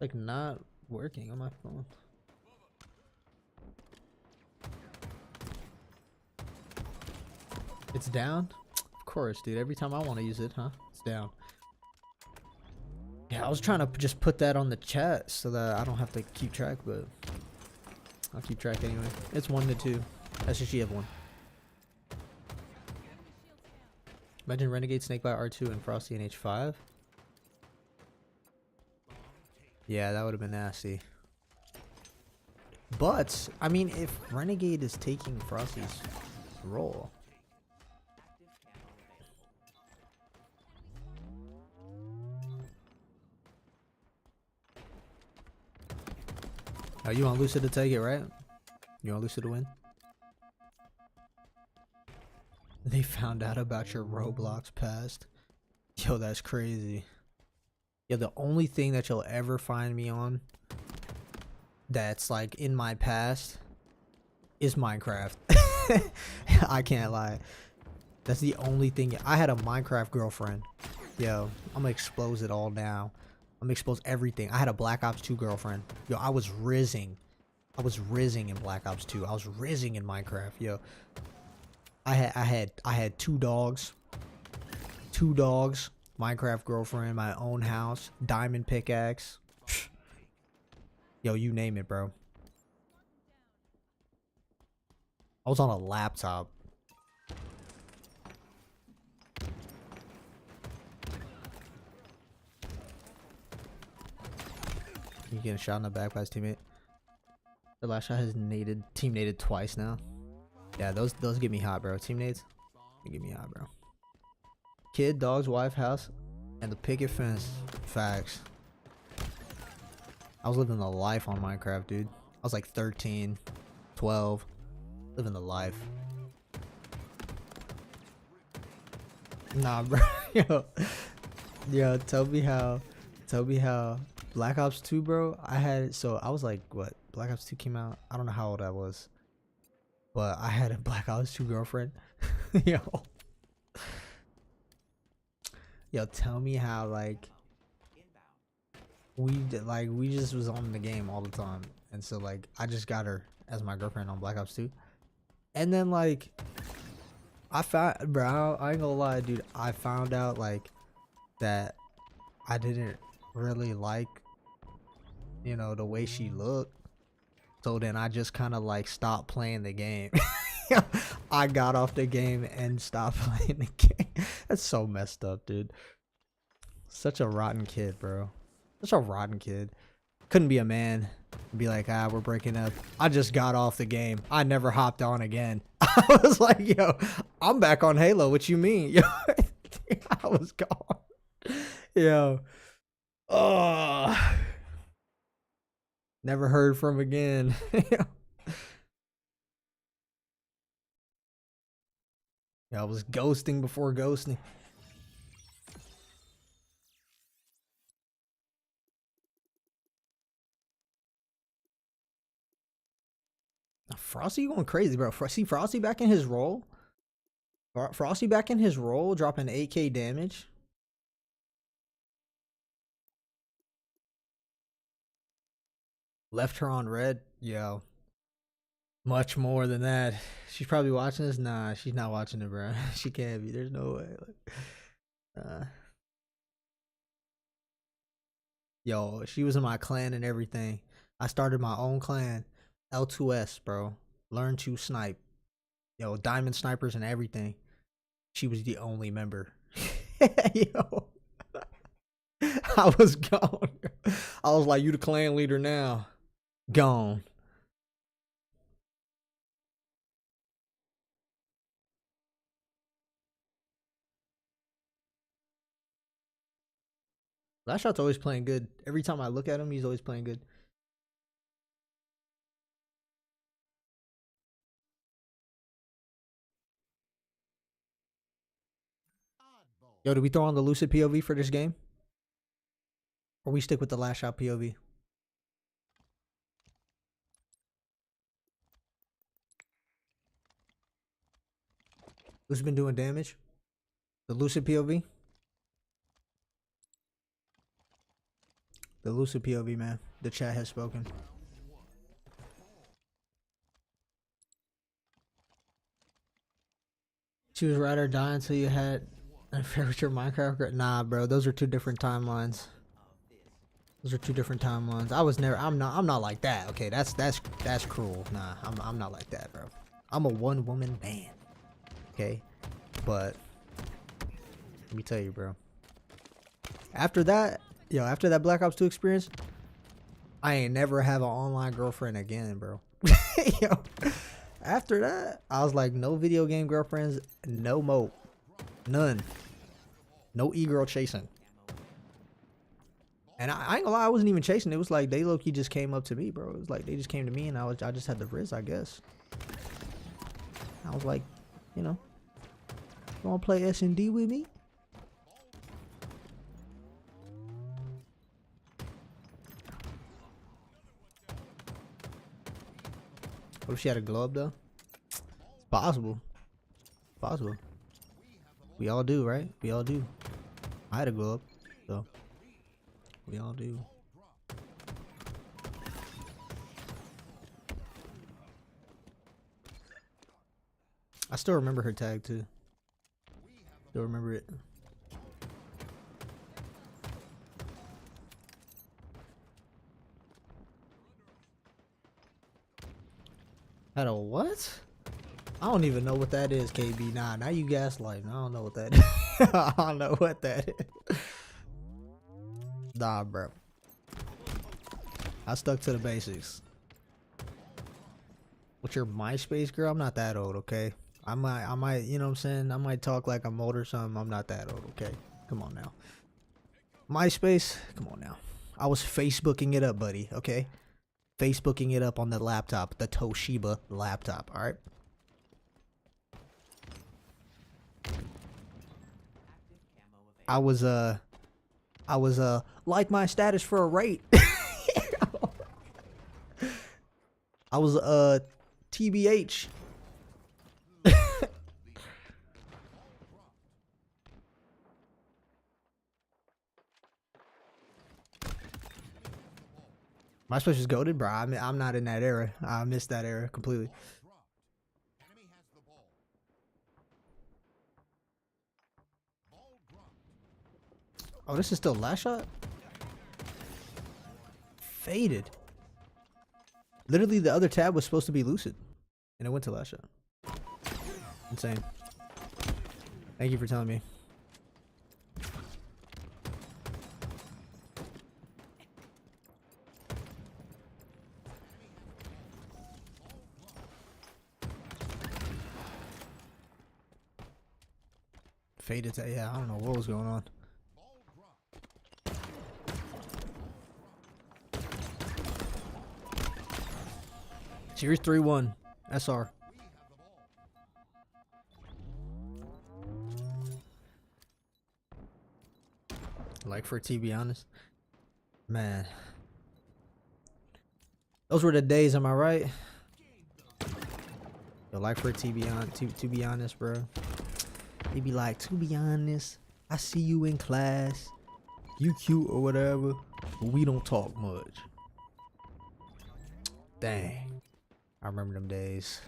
Like, not working on my phone. It's down? Of course, dude. Every time I want to use it, huh? It's down. Yeah, I was trying to just put that on the chat so that I don't have to keep track, but I'll keep track anyway. It's 1-2. SSG have 1. Imagine Renegade, Snakebite, R2, and Frosty in H5. Yeah, that would have been nasty. But, I mean, if Renegade is taking Frosty's role. Oh, you want Lucid to take it, right? You want Lucid to win? They found out about your Roblox past. Yo, that's crazy. Yo, the only thing that you'll ever find me on that's like in my past is Minecraft. I can't lie. That's the only thing. I had a Minecraft girlfriend. Yo, I'm gonna expose it all now. I'm gonna expose everything. I had a Black Ops 2 girlfriend. Yo, I was rizzing. I was rizzing in Black Ops 2. I was rizzing in Minecraft. Yo, I had 2 dogs. 2 dogs. Minecraft girlfriend. My own house. Diamond pickaxe. Yo, you name it, bro. I was on a laptop. You getting shot in the back by his teammate. The last shot has team naded twice now. Yeah, those get me hot, bro. Team nades, they get me hot, bro. Kid, dogs, wife, house, and the picket fence. Facts. I was living the life on Minecraft, dude. I was like 13, 12, living the life. Nah, bro. Yo, tell me how Black Ops 2, bro. I was like, what? Black Ops 2 came out. I don't know how old I was, but I had a Black Ops 2 girlfriend. Yo, tell me how we just was on the game all the time, and so like I just got her as my girlfriend on Black Ops 2, and then like I found, bro. I ain't gonna lie, dude. I found out like that I didn't really like, the way she looked. So then I just kind of like stopped playing the game. I got off the game and stopped playing the game. That's so messed up, dude. Such a rotten kid, bro. Such a rotten kid. Couldn't be a man. Be like, we're breaking up. I just got off the game. I never hopped on again. I was like, yo, I'm back on Halo. What you mean? Yo, I was gone. Yo. Oh. Never heard from again. Yeah, I was ghosting before ghosting. Frosty going crazy, bro. See Frosty back in his role. Frosty back in his role, dropping 8K damage. Left her on red. Yo. Much more than that. She's probably watching this. Nah, she's not watching it, bro. She can't be. There's no way. Like, yo, she was in my clan and everything. I started my own clan. L2S, bro. Learn to snipe. Yo, diamond snipers and everything. She was the only member. Yo. I was gone. I was like, you the clan leader now. Gone. Last shot's always playing good. Every time I look at him, he's always playing good. Yo, do we throw on the Lucid POV for this game? Or we stick with the last shot POV? Who's been doing damage? The Lucid POV? The Lucid POV, man. The chat has spoken. She was ride or die until you had a favorite your Minecraft. Nah, bro, those are two different timelines. Those are two different timelines. I'm not like that. Okay, that's cruel. Nah, I'm not like that, bro. I'm a one-woman band. Okay, but let me tell you, bro. After that Black Ops 2 experience, I ain't never have an online girlfriend again, bro. Yo, after that, I was like, no video game girlfriends, no mo, none, no e-girl chasing. And I ain't gonna lie, I wasn't even chasing. It was like they low-key just came up to me, bro. It was like they just came to me, and I just had the riz, I guess. I was like, you know, you wanna play S&D with me? What if she had a glove though? It's possible. It's possible. We all do, right? We all do. I had a glove, so we all do. I still remember her tag too. Still remember it. Had a what? I don't even know what that is, KB. Nah, now you gaslighting. I don't know what that is. I don't know what that is. Nah, bro. I stuck to the basics. What's your MySpace, girl? I'm not that old, okay? I might, you know what I'm saying? I might talk like I'm old or something. I'm not that old, okay? Come on now. MySpace? Come on now. I was Facebooking it up, buddy, okay? Facebooking it up on the laptop, the Toshiba laptop, alright? I was like my status for a rate. I was TBH. MySpace was goated, bro. I mean, I'm not in that era. I missed that era completely. Oh, this is still last shot? Faded. Literally, the other tab was supposed to be Lucid, and it went to last shot. Insane. Thank you for telling me. Faded to, yeah, I don't know what was going on. Series 3-1 SR. Like for to be honest, man, those were the days. Am I right? Yo, like for to be honest, bro. They be like, to be honest, I see you in class. You cute or whatever, but we don't talk much. Dang. I remember them days.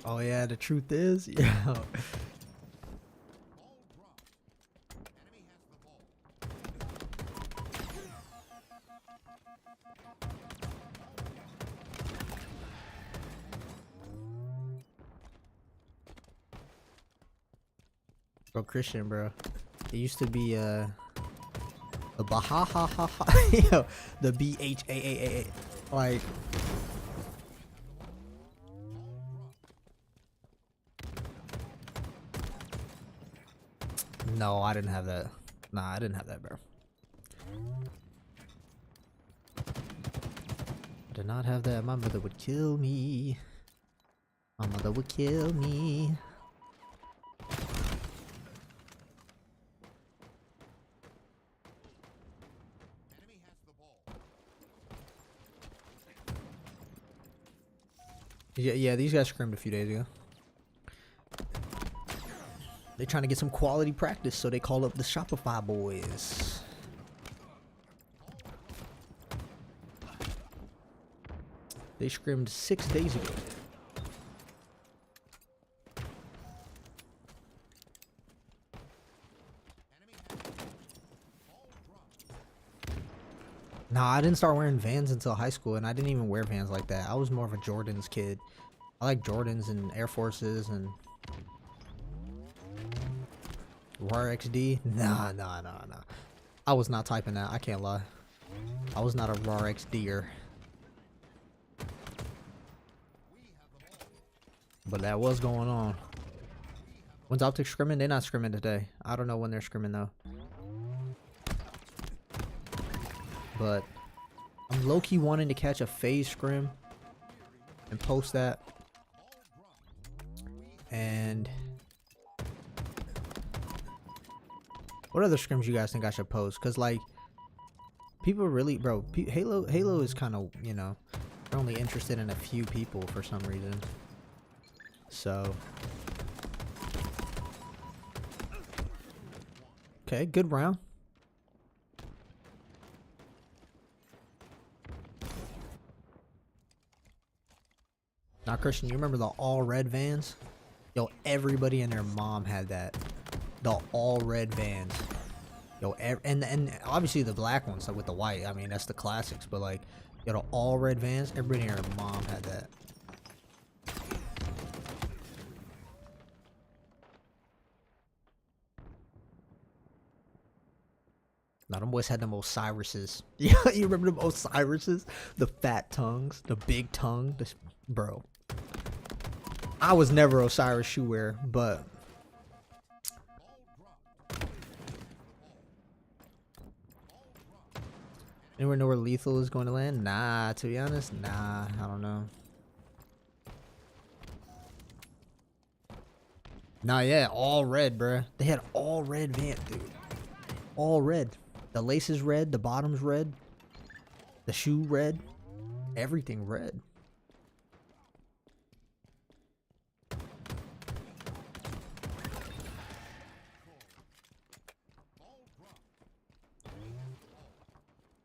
Oh yeah, the truth is, yeah. Bro, Christian, bro. It used to be the Baha ha ha ha, yo, the BHAAA, like. No, I didn't have that. Nah, I didn't have that, bro. I did not have that. My mother would kill me. My mother would kill me. Yeah, these guys scrimmed a few days ago. They're trying to get some quality practice, so they call up the Shopify boys. They scrimmed 6 days ago. Nah, I didn't start wearing Vans until high school, and I didn't even wear Vans like that. I was more of a Jordans kid. I like Jordans and Air Forces and RXD. Nah. I was not typing that. I can't lie. I was not a RXDer. But that was going on. When's Optic scrimming? They're not scrimming today. I don't know when they're scrimming though. But I'm low-key wanting to catch a FaZe scrim and post that. And what other scrims you guys think I should post? Cause like people really, bro, Halo is kind of, you know, they're only interested in a few people for some reason. So okay, good round. Now, Christian, you remember the all red Vans? Yo, everybody and their mom had that. The all red Vans. Yo, and obviously the black ones like with the white. I mean, that's the classics. But like, yo, the all red Vans. Everybody and their mom had that. Now, them boys had them Osiris's. Yeah, you remember them Osiris's? The fat tongues, the big tongue, bro. I was never Osiris shoe wearer, but anyone know where Lethal is going to land? Nah, to be honest, nah, I don't know. Nah, yeah, all red, bruh. They had all red Vans, dude. All red. The laces red, the bottoms red, the shoe red, everything red.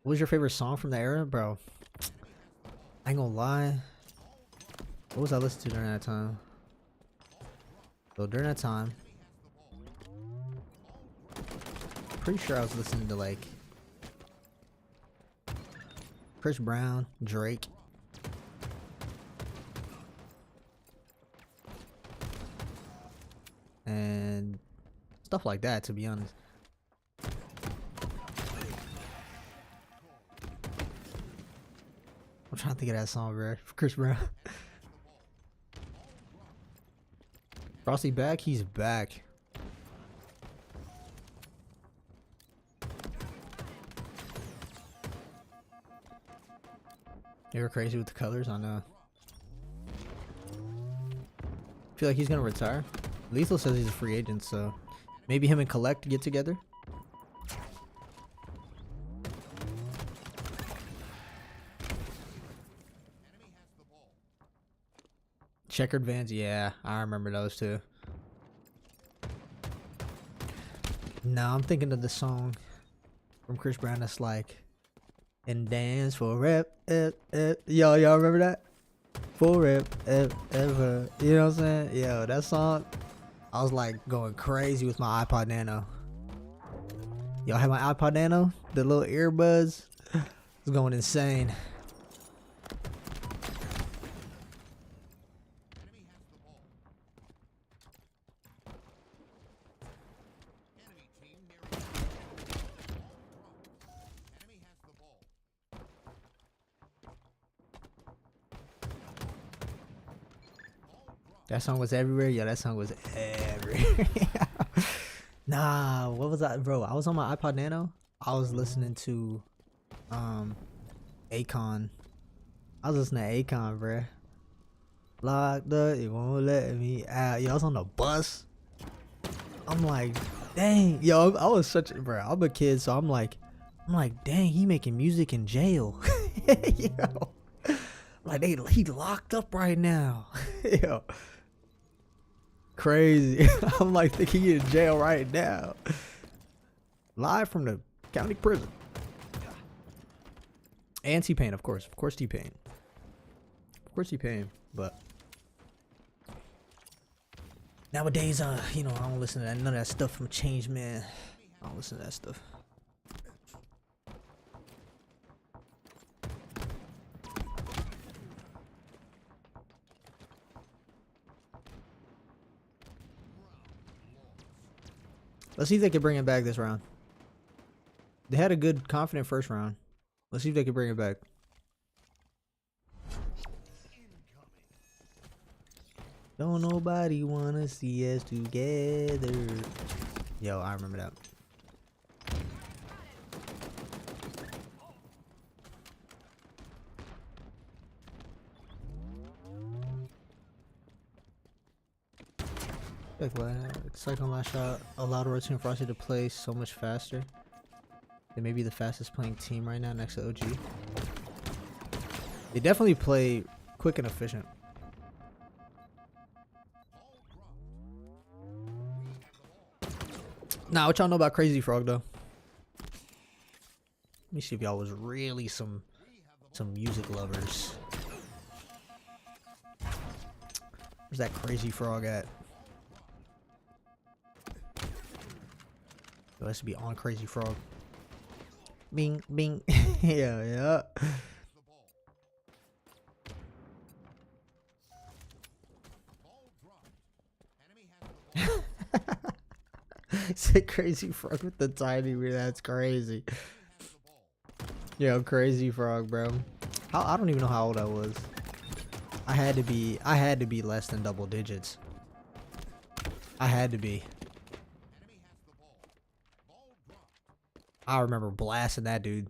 What was your favorite song from the era, bro? I ain't gonna lie. What was I listening to during that time? So during that time, pretty sure I was listening to like Chris Brown, Drake. And stuff like that, to be honest. I'm trying to think of that song, bro. Chris Brown. Frosty back? He's back. They were crazy with the colors. I know. Feel like he's gonna retire. Lethal says he's a free agent, so maybe him and Collect get together. Checkered Vans, yeah, I remember those too. No, I'm thinking of the song from Chris Brown that's like, and dance for rep, y'all remember that? For rep, ever, you know what I'm saying? Yo, that song, I was like going crazy with my iPod Nano. Y'all have my iPod Nano? The little earbuds? Was going insane. That song was everywhere. Yeah, that song was everywhere. Nah, what was that, bro? I was on my iPod Nano. I was listening to Akon. I was listening to Akon, bruh. Locked up, it won't let me out. Yo, I was on the bus. I'm like, dang, yo, I was such a, bro. I'm a kid, so I'm like, dang, he making music in jail. Yo, like he locked up right now. Yo, crazy. I'm like, think he in jail right now, live from the county prison. And T-Pain, of course T-Pain, but nowadays, you know, I don't listen to that, none of that stuff from Change Man. I don't listen to that stuff. Let's see if they can bring it back this round. They had a good, confident first round. Let's see if they can bring it back. Don't nobody wanna see us together. Yo, I remember that. Like what? It's like on last shot, allowed Rotating Frosty to play so much faster. They may be the fastest playing team right now next to OG. They definitely play quick and efficient. Nah, what y'all know about Crazy Frog though? Let me see if y'all was really some music lovers. Where's that Crazy Frog at? Yo, that should be on Crazy Frog. Bing, bing. Yeah. Say Crazy Frog with the tiny weird. That's crazy. Yo, Crazy Frog, bro. I don't even know how old I was. I had to be less than double digits. I had to be. I remember blasting that dude.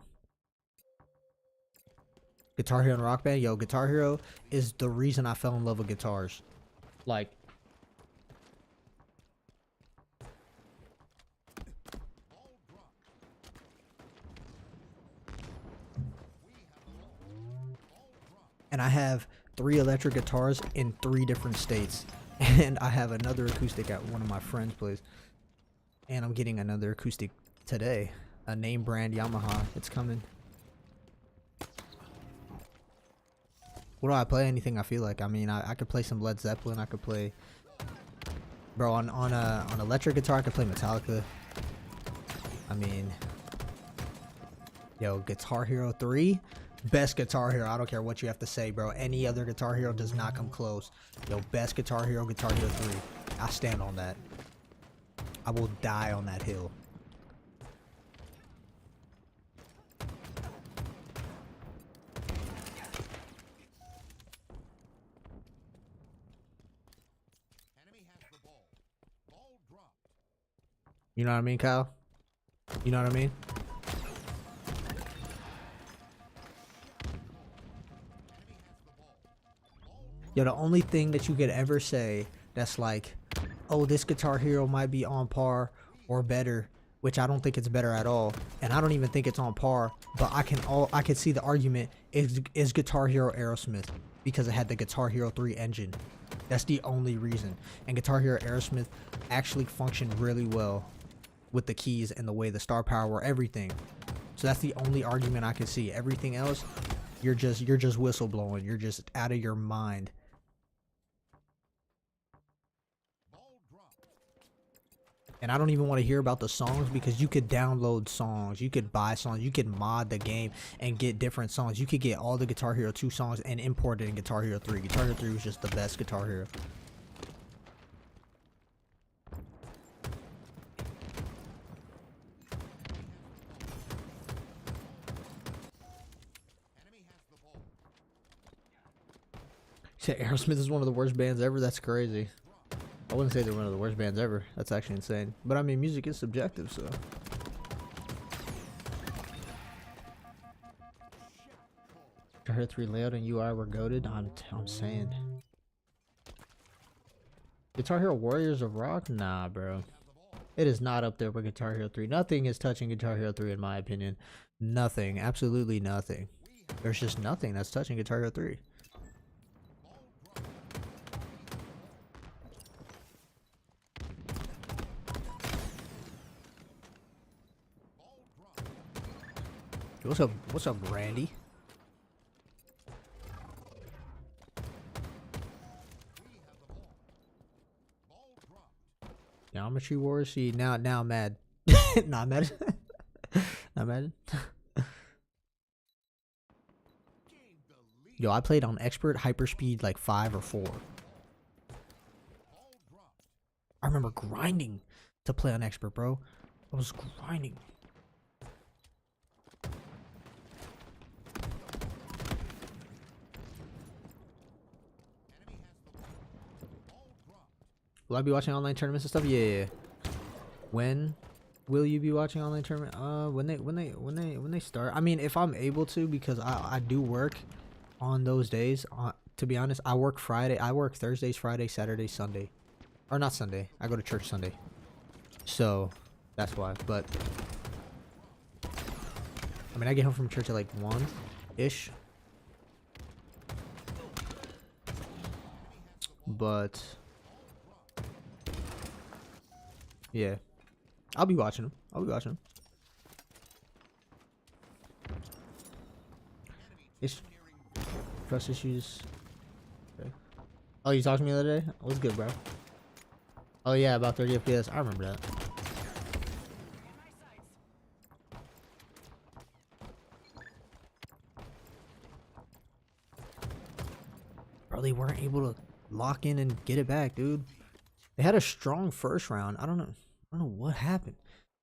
Guitar Hero and Rock Band. Yo, Guitar Hero is the reason I fell in love with guitars. Like, and I have 3 electric guitars in 3 different states. And I have another acoustic at one of my friends' place. And I'm getting another acoustic today. A name brand Yamaha. It's coming. What do I play? Anything I feel like. I mean, I could play some Led Zeppelin. I could play, bro, on electric guitar. I could play Metallica. I mean, yo, Guitar Hero 3, best Guitar Hero. I don't care what you have to say, bro. Any other Guitar Hero does not come close. Yo, best Guitar Hero 3. I stand on that. I will die on that hill. You know what I mean, Kyle? You know what I mean? Yo, the only thing that you could ever say that's like, oh, this Guitar Hero might be on par or better, which I don't think it's better at all, and I don't even think it's on par, but I can see the argument is Guitar Hero Aerosmith because it had the Guitar Hero 3 engine. That's the only reason. And Guitar Hero Aerosmith actually functioned really well with the keys and the way the star power, everything. So that's the only argument I can see. Everything else, you're just whistleblowing. You're just out of your mind. And I don't even want to hear about the songs because you could download songs, you could buy songs, you could mod the game and get different songs. You could get all the Guitar Hero 2 songs and import it in Guitar Hero 3. Guitar Hero 3 was just the best Guitar Hero. Yeah, Aerosmith is one of the worst bands ever. That's crazy. I wouldn't say they're one of the worst bands ever. That's actually insane. But I mean, music is subjective, so. Guitar Hero 3 layout and UI were goated. I'm saying. Guitar Hero Warriors of Rock? Nah, bro. It is not up there with Guitar Hero 3. Nothing is touching Guitar Hero 3 in my opinion. Nothing. Absolutely nothing. There's just nothing that's touching Guitar Hero 3. What's up? What's up, Randy? Geometry Wars. See now I'm mad. Not mad. Not mad. Yo, I played on expert hyperspeed like 5 or 4. I remember grinding to play on expert, bro. I was grinding. Will I be watching online tournaments and stuff? Yeah. When will you be watching online tournament? When they start. I mean, if I'm able to, because I do work on those days. To be honest, I work Friday. I work Thursdays, Fridays, Saturdays, Sunday, or not Sunday. I go to church Sunday, so that's why. But I mean, I get home from church at like 1-ish. But yeah, I'll be watching them. I'll be watching them. It's trust issues. Okay. Oh, you talked to me the other day? What's good, bro? Oh yeah, about 30 FPS. I remember that. Bro, they weren't able to lock in and get it back, dude. They had a strong first round. I don't know what happened.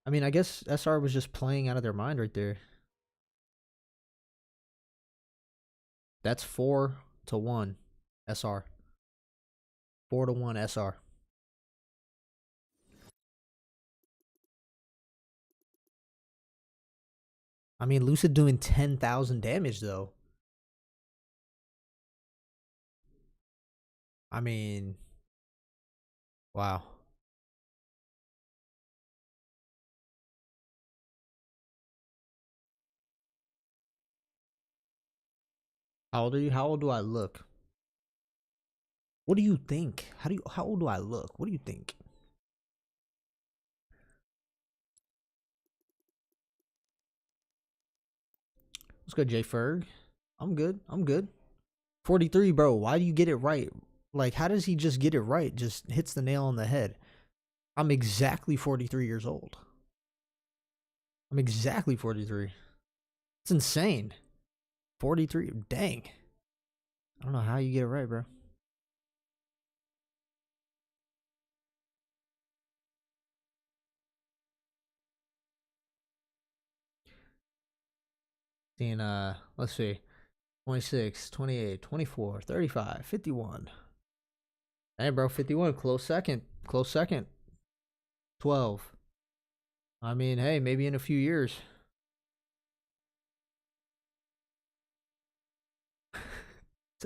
I mean, I guess SR was just playing out of their mind right there. That's 4-1 SR. 4-1 SR. I mean, Lucid doing 10,000 damage though. I mean, wow. How old are you? How old do I look? What do you think? How old do I look? What do you think? Let's go, J Ferg. I'm good. I'm good. 43, bro. Why do you get it right? Like, how does he just get it right? Just hits the nail on the head. I'm exactly 43 years old. I'm exactly 43. It's insane. 43. Dang. I don't know how you get it right, bro. Seeing, let's see. 26, 28, 24, 35, 51. Hey, bro, 51. Close second. Close second. 12. I mean, hey, maybe in a few years.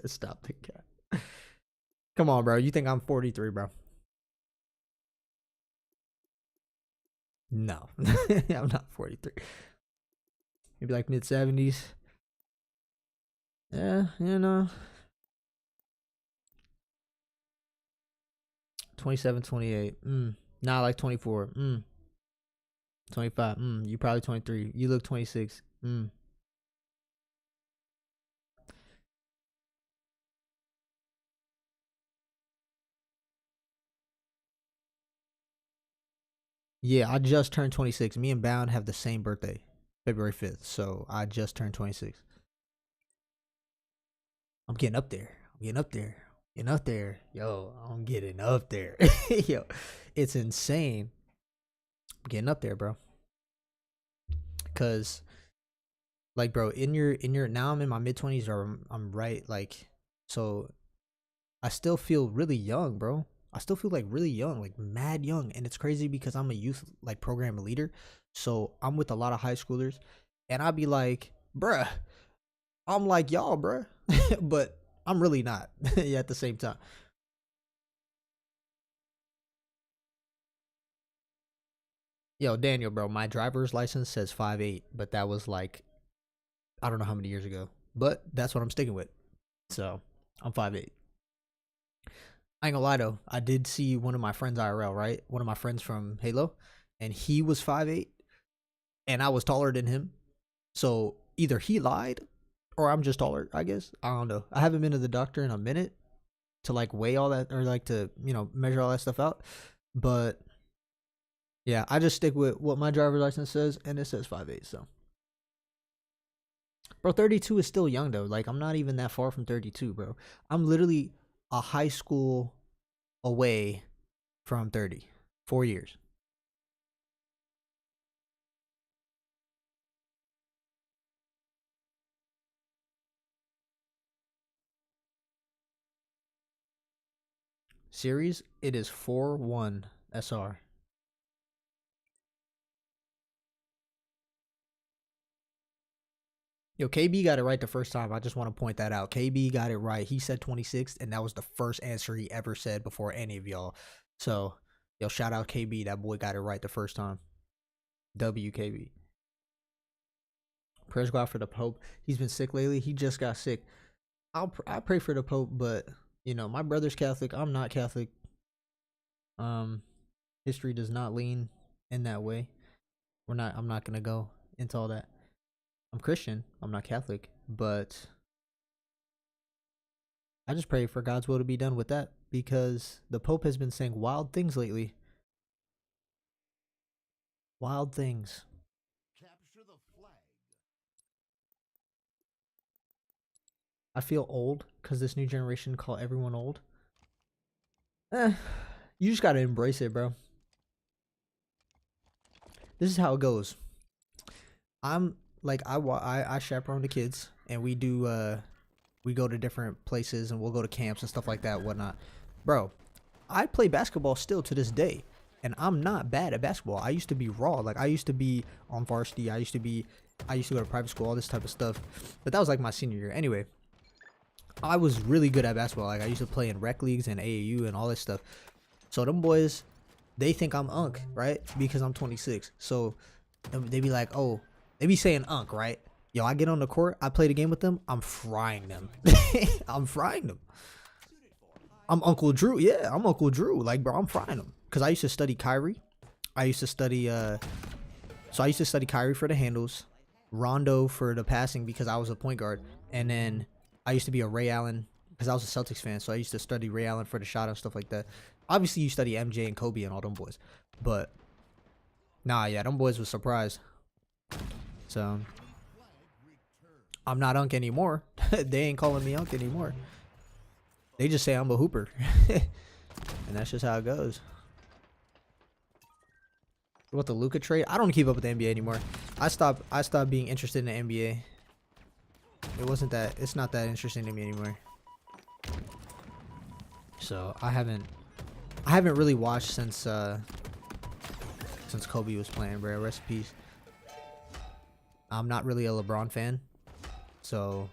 Stop the cat. Come on, bro. You think I'm 43, bro? No, I'm not 43. Maybe like mid 70s. Yeah, 27, 28. Nah, like 24. 25. You probably 23. You look 26. Yeah, I just turned 26. Me and Bound have the same birthday, February 5th. So I just turned 26. I'm getting up there. I'm getting up there. Getting up there. Yo, I'm getting up there. Yo, it's insane. I'm getting up there, bro. Cause like, bro, in your now I'm in my mid 20s, or I'm right, like, so I still feel really young, bro. I still feel like really young, like mad young. And it's crazy because I'm a youth like program leader. So I'm with a lot of high schoolers, and I'd be like, bruh, I'm like y'all, bruh. But I'm really not. Yeah, at the same time. Yo, Daniel, bro, my driver's license says 5'8", but that was like, I don't know how many years ago. But that's what I'm sticking with. So I'm 5'8". I ain't gonna lie though, I did see one of my friends IRL, right? One of my friends from Halo, and he was 5'8", and I was taller than him. So either he lied, or I'm just taller, I guess. I don't know. I haven't been to the doctor in a minute to like weigh all that, or like to, measure all that stuff out. But yeah, I just stick with what my driver's license says, and it says 5'8". So, bro, 32 is still young though. Like, I'm not even that far from 32, bro. I'm literally a high school away from 30. 4 years. Series, it is 4-1 SR. Yo, KB got it right the first time. I just want to point that out. KB got it right. He said 26, and that was the first answer he ever said before any of y'all. So, yo, shout out KB. That boy got it right the first time. WKB. Praise God for the Pope. He's been sick lately. He just got sick. I pray for the Pope, but my brother's Catholic. I'm not Catholic. History does not lean in that way. I'm not gonna go into all that. I'm Christian. I'm not Catholic, but I just pray for God's will to be done with that, because the Pope has been saying wild things lately. Wild things. Capture the flag. I feel old because this new generation call everyone old. You just gotta embrace it, bro. This is how it goes. I'm like, I chaperone the kids, and we go to different places, and we'll go to camps and stuff like that, whatnot. Bro, I play basketball still to this day, and I'm not bad at basketball. I used to be raw. Like, I used to be on varsity. I used to go to private school, all this type of stuff. But that was like my senior year. Anyway, I was really good at basketball. Like, I used to play in rec leagues and AAU and all this stuff. So them boys, they think I'm unk, right? Because I'm 26. So they be like, oh, they be saying unk, right? Yo, I get on the court, I play the game with them, I'm frying them. I'm frying them. I'm Uncle Drew. Yeah, I'm Uncle Drew. Like, bro, I'm frying them. Because I used to study Kyrie. I used to study, so I used to study Kyrie for the handles, Rondo for the passing because I was a point guard. And then I used to be a Ray Allen because I was a Celtics fan. So I used to study Ray Allen for the shot and stuff like that. Obviously, you study MJ and Kobe and all them boys. But, nah, yeah, them boys was surprised. So, I'm not Unk anymore. They ain't calling me Unk anymore. They just say I'm a hooper. And that's just how it goes. What, the Luka trade? I don't keep up with the NBA anymore. I stopped being interested in the NBA. It's not that interesting to me anymore. So I haven't really watched since Kobe was playing, bro. Rest in peace. I'm not really a LeBron fan. So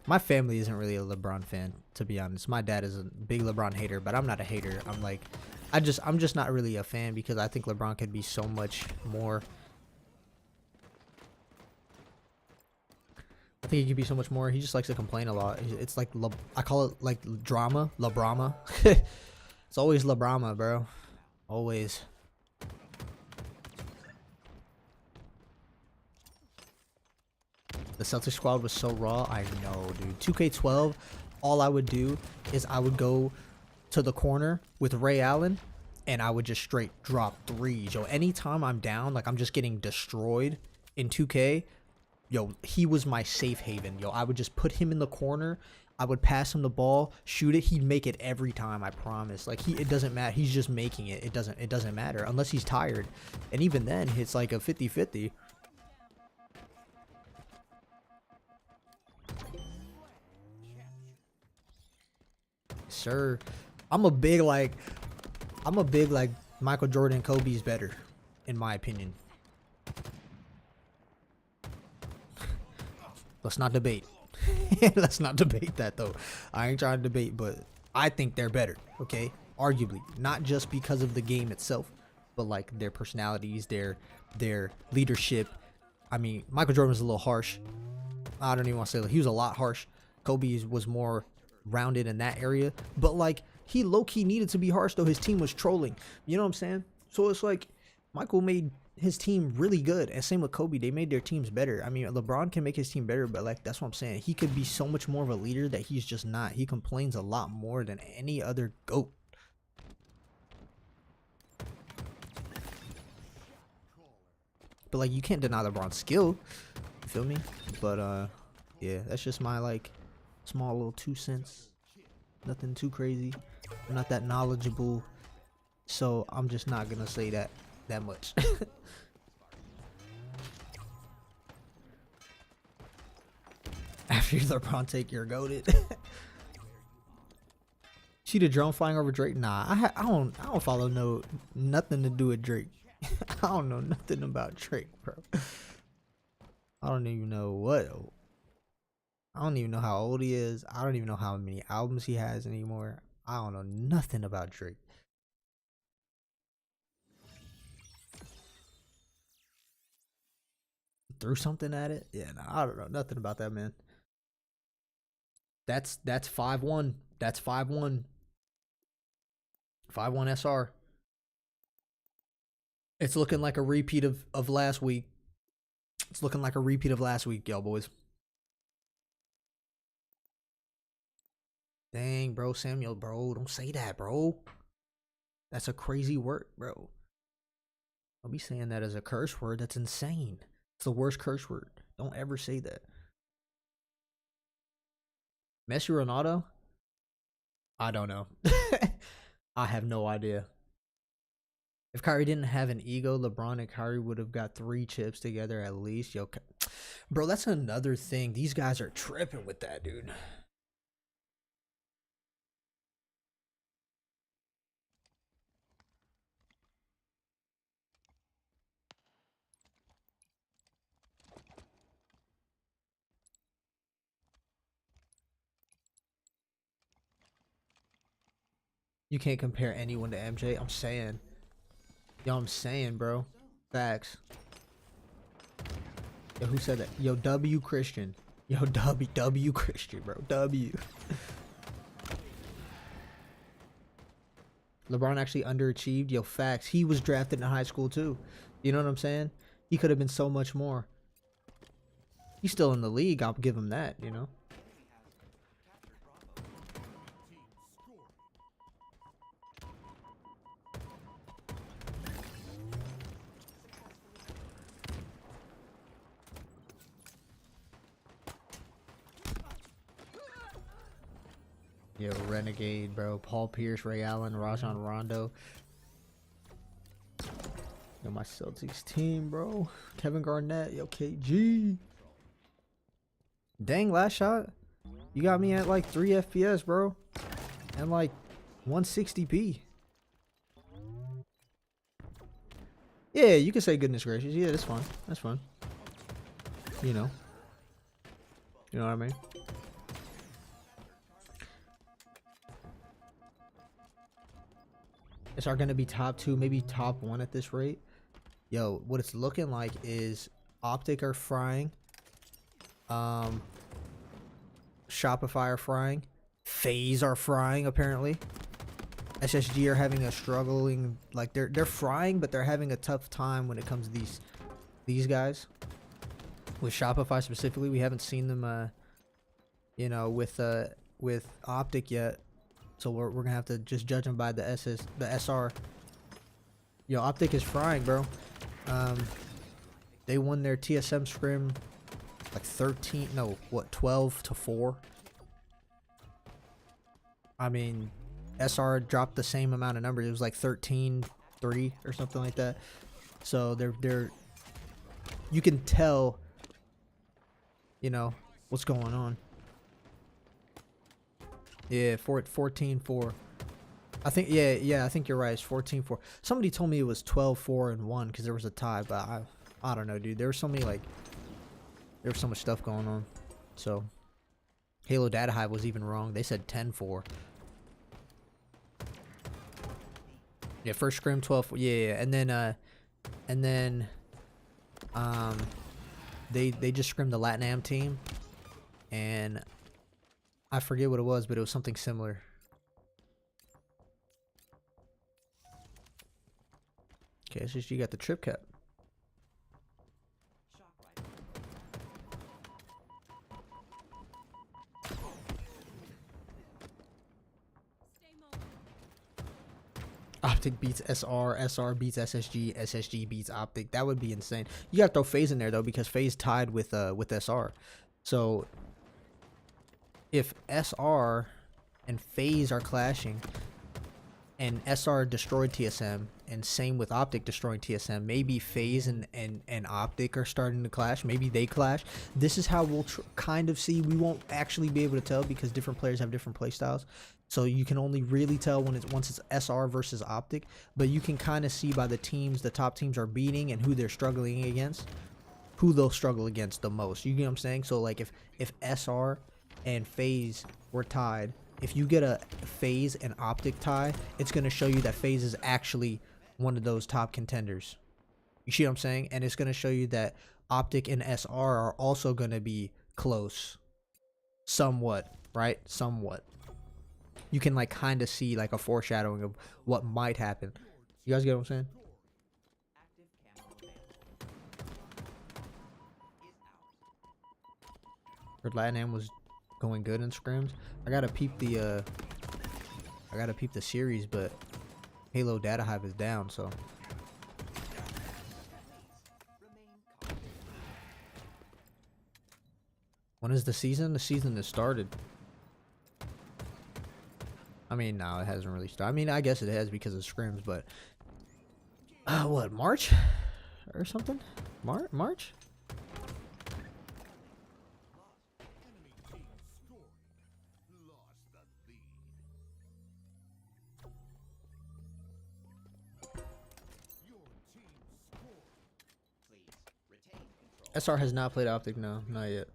My family isn't really a LeBron fan, to be honest. My dad is a big LeBron hater, but I'm not a hater. I'm like, I'm just not really a fan because I think LeBron could be so much more. I think he could be so much more. He just likes to complain a lot. It's like I call it like drama, LeBrama. It's always LeBrama, bro. Always. The Celtics squad was so raw. I know, dude. 2K12, all I would do is I would go to the corner with Ray Allen and I would just straight drop threes. Yo, anytime I'm down, like I'm just getting destroyed in 2K, yo, he was my safe haven. Yo, I would just put him in the corner. I would pass him the ball, shoot it. He'd make it every time, I promise. Like it doesn't matter. He's just making it. It doesn't matter unless he's tired. And even then, it's like a 50-50. Sir, I'm a big like Michael Jordan, Kobe's better, in my opinion. Let's not debate. Let's not debate that though. I ain't trying to debate, but I think they're better. Okay, arguably, not just because of the game itself, but like their personalities, their leadership. I mean, Michael Jordan was a little harsh. I don't even want to say he was a lot harsh. Kobe was more rounded in that area, but like he low-key needed to be harsh though. His team was trolling, you know what I'm saying? So it's like Michael made his team really good, and same with Kobe. They made their teams better. I mean, LeBron can make his team better, but like that's what I'm saying. He could be so much more of a leader that he's just not. He complains a lot more than any other GOAT. But like you can't deny LeBron's skill, you feel me? But yeah, that's just my like small little 2 cents. Nothing too crazy. I'm not that knowledgeable, so I'm just not gonna say that much. After LeBron take, you're goated. See the drone flying over Drake? Nah, I don't follow nothing to do with Drake. I don't know nothing about Drake, bro. I don't even know what. I don't even know how old he is. I don't even know how many albums he has anymore. I don't know nothing about Drake. Threw something at it? Yeah, no, I don't know nothing about that, man. That's 5-1. That's 5-1. 5-1 SR. It's looking like a repeat of last week. It's looking like a repeat of last week, y'all boys. Dang, bro, Samuel, bro. Don't say that, bro. That's a crazy word, bro. Don't be saying that as a curse word. That's insane. It's the worst curse word. Don't ever say that. Messi, Ronaldo? I don't know. I have no idea. If Kyrie didn't have an ego, LeBron and Kyrie would have got 3 chips together at least. Yo, bro, that's another thing. These guys are tripping with that, dude. You can't compare anyone to MJ. I'm saying. Yo, I'm saying, bro. Facts. Yo, who said that? Yo, W Christian. Yo, W Christian, bro. W. LeBron actually underachieved. Yo, facts. He was drafted in high school too. You know what I'm saying? He could have been so much more. He's still in the league. I'll give him that, you know? Yo, Renegade, bro. Paul Pierce, Ray Allen, Rajon Rondo. Yo, my Celtics team, bro. Kevin Garnett. Yo, KG. Dang, last shot. You got me at like 3 FPS, bro. And like 160p. Yeah, you can say goodness gracious. Yeah, that's fine. That's fine. You know. You know what I mean? SR gonna be top 2, maybe top 1 at this rate. Yo, what it's looking like is Optic are frying. Shopify are frying. FaZe are frying apparently. SSG are having a struggling, like they're frying, but they're having a tough time when it comes to these guys. With Shopify specifically, we haven't seen them you know, with Optic yet. So we're gonna have to just judge them by the SR. Yo, Optic is frying, bro. They won their TSM scrim like 12-4. I mean, SR dropped the same amount of numbers. It was like 13-3 or something like that. So they're you can tell, you know, what's going on. Yeah, 14-4. I think yeah, I think you're right. It's 14-4. Somebody told me it was 12-4-1 because there was a tie, but I don't know, dude. There was so many there was so much stuff going on. So Halo Data Hive was even wrong. They said 10-4. Yeah, first scrim 12. Yeah, and then they just scrimmed the LatAm team, and I forget what it was, but it was something similar. Okay, it's just you got the trip cap. Optic beats SR, SR beats SSG, SSG beats Optic. That would be insane. You gotta throw FaZe in there though, because FaZe tied with SR. So if SR and FaZe are clashing, and SR destroyed TSM, and same with Optic destroying TSM, maybe FaZe and Optic are starting to clash. Maybe they clash. This is how we'll kind of see. We won't actually be able to tell because different players have different play styles. So you can only really tell when once it's SR versus Optic. But you can kind of see by the teams the top teams are beating and who they're struggling against, who they'll struggle against the most. You get what I'm saying? So like if SR and FaZe were tied, if you get a FaZe and Optic tie, it's going to show you that FaZe is actually one of those top contenders. You see what I'm saying? And it's going to show you that Optic and SR are also going to be close. Somewhat, right? Somewhat. You can like kind of see like a foreshadowing of what might happen. You guys get what I'm saying? Heard LatAm was going good in scrims. I gotta peep the series, but Halo Data Hive is down, so when is the season? The season has started. I mean, no, it hasn't really started. I mean, I guess it has because of scrims, but what, March or something? March? SR has not played Optic, no, not yet.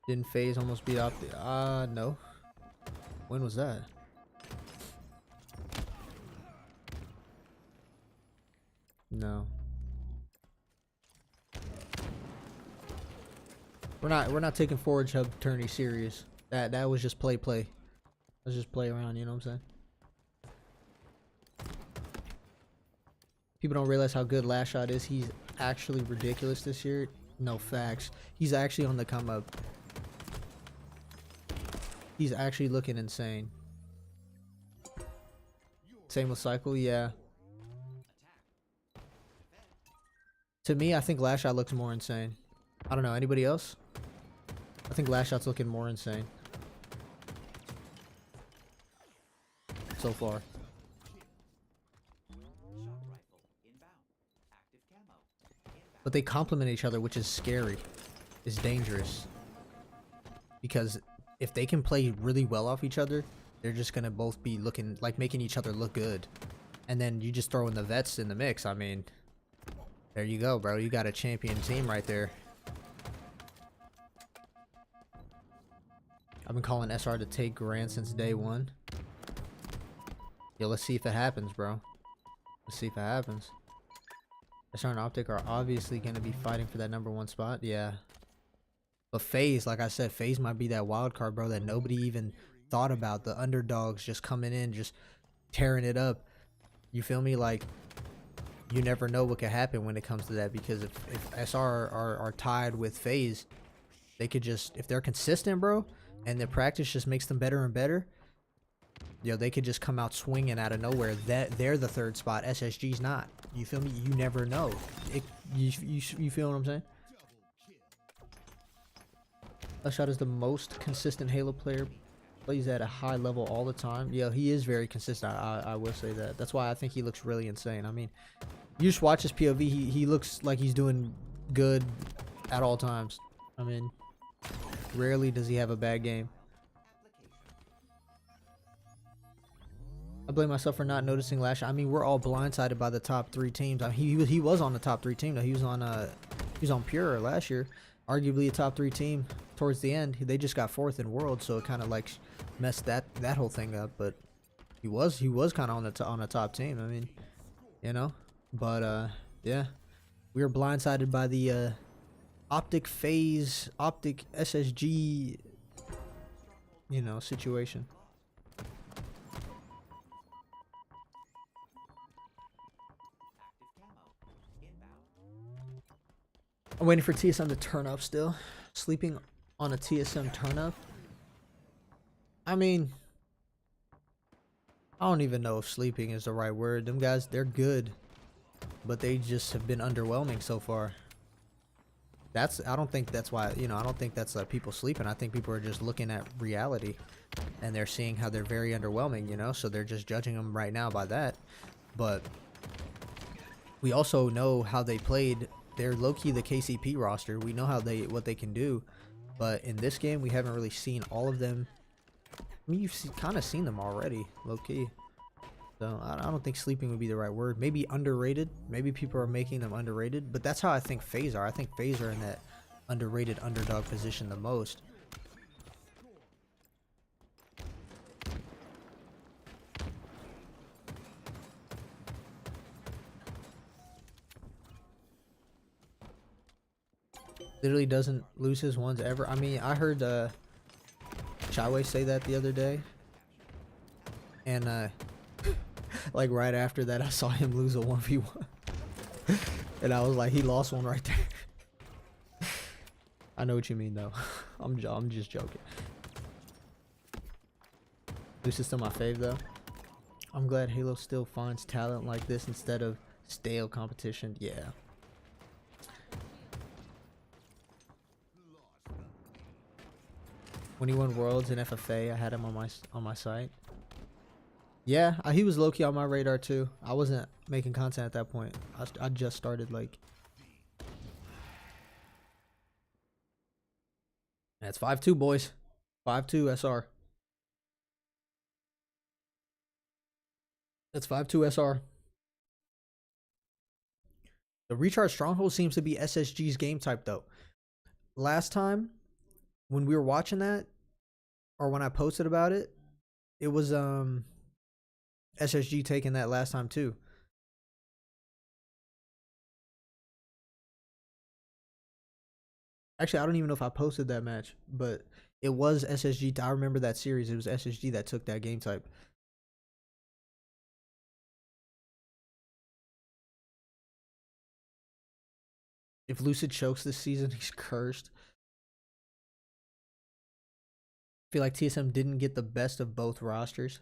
Didn't FaZe almost beat Optic? No. When was that? No. We're not taking Forge Hub tourney serious. That was just play. Let's just play around, you know what I'm saying? People don't realize how good Last Shot is. He's actually ridiculous this year. No facts. He's actually on the come up. He's actually looking insane. Same with Cycle, yeah. To me, I think Last Shot looks more insane. I don't know, anybody else? I think Last Shot's looking more insane. So far. But they complement each other, which is scary. It's dangerous. Because if they can play really well off each other, they're just gonna both be looking like making each other look good. And then you just throw in the vets in the mix. I mean, there you go, bro. You got a champion team right there. I mean, been calling SR to take Grand since day one. Yo, let's see if it happens, bro. Let's see if it happens. SR and Optic are obviously going to be fighting for that #1 spot. Yeah. But FaZe, like I said, FaZe might be that wild card, bro, that nobody even thought about. The underdogs just coming in, just tearing it up. You feel me? Like, you never know what could happen when it comes to that, because if SR are tied with FaZe, they could just, if they're consistent, bro, and the practice just makes them better and better, yo, they could just come out swinging out of nowhere. That they're the 3rd spot, SSG's not. You feel me? You never know. You feel what I'm saying? Shot is the most consistent Halo player. Plays at a high level all the time. Yeah, he is very consistent. I will say that. That's why I think he looks really insane. I mean, you just watch his POV. He looks like he's doing good at all times. I mean, rarely does he have a bad game. I blame myself for not noticing last year. I mean, we're all blindsided by the top 3 teams. I mean, he was on the top 3 team. Though. He was on Pure last year, arguably a top 3 team. Towards the end, they just got 4th in World, so it kind of like messed that whole thing up. But he was kind of on the top team. I mean, you know. But yeah, we were blindsided by the Optic FaZe, Optic SSG, you know, situation. I'm waiting for TSM to turn up still. Sleeping on a TSM turn up. I mean, I don't even know if sleeping is the right word. Them guys, they're good, but they just have been underwhelming so far. I don't think that's why, you know, I don't think that's people sleeping. I think people are just looking at reality and they're seeing how they're very underwhelming, you know, so they're just judging them right now by that. But we also know how they played. They're low-key the KCP roster. We know what they can do. But in this game, we haven't really seen all of them. I mean, you've kind of seen them already, low-key. So I don't think sleeping would be the right word. Maybe underrated. Maybe people are making them underrated. But that's how I think FaZe are. I think FaZe are in that underrated underdog position the most. Literally doesn't lose his ones ever. I mean, I heard Chaiwei say that the other day. And like right after that, I saw him lose a 1v1. And I was like, he lost one right there. I know what you mean though. I'm just joking. This is still my fave though. I'm glad Halo still finds talent like this instead of stale competition. Yeah. When he won Worlds in FFA, I had him on my site. Yeah, he was low-key on my radar too. I wasn't making content at that point. I just started like. That's 5-2, boys. 5-2 SR. That's 5-2 SR. The Recharge Stronghold seems to be SSG's game type though. Last time when we were watching that, or when I posted about it, it was SSG taking that last time too. Actually, I don't even know if I posted that match, but it was SSG. I remember that series. It was SSG that took that game type. If Lucid chokes this season, he's cursed. I feel like TSM didn't get the best of both rosters.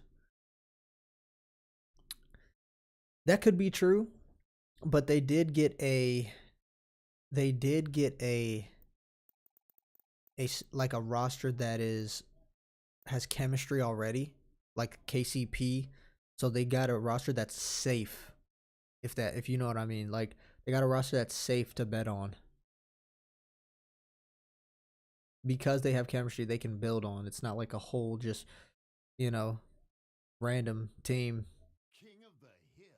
That could be true, but they did get a like a roster that has chemistry already, like KCP. So they got a roster that's safe. If you know what I mean, like they got a roster that's safe to bet on. Because they have chemistry they can build on. It's not like a whole just, you know, random team. King of the hill.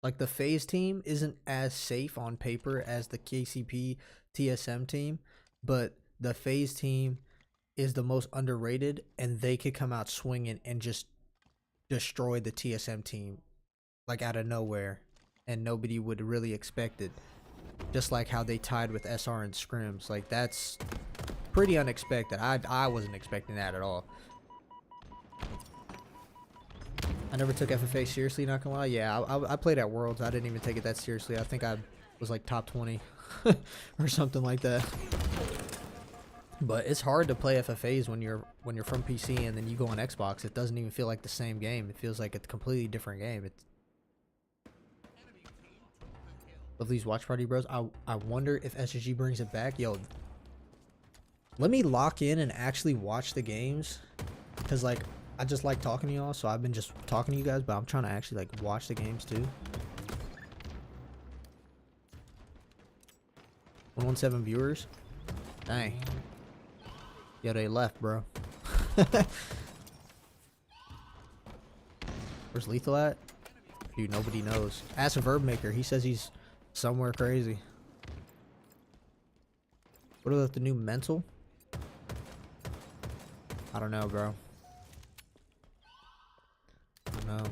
Like the FaZe team isn't as safe on paper as the KCP TSM team, but the FaZe team is the most underrated, and they could come out swinging and just destroy the TSM team like out of nowhere, and nobody would really expect it. Just like how they tied with SR and Scrims, like that's pretty unexpected. I wasn't expecting that at all. I never took FFA seriously, not gonna lie. Yeah, I played at Worlds. I didn't even take it that seriously. I think I was like top 20 or something like that. But it's hard to play FFAs when you're from PC and then you go on Xbox. It doesn't even feel like the same game. It feels like a completely different game. It's of these watch party bros. I wonder if SSG brings it back. Yo, let me lock in and actually watch the games, because like I just like talking to y'all, so I've been just talking to you guys, but I'm trying to actually like watch the games too. 117 viewers. Dang. Yeah, they left, bro. Where's Lethal at? Dude, nobody knows. Ask a Verb Maker. He says he's somewhere crazy. What about the new Mental? I don't know, bro. I don't know.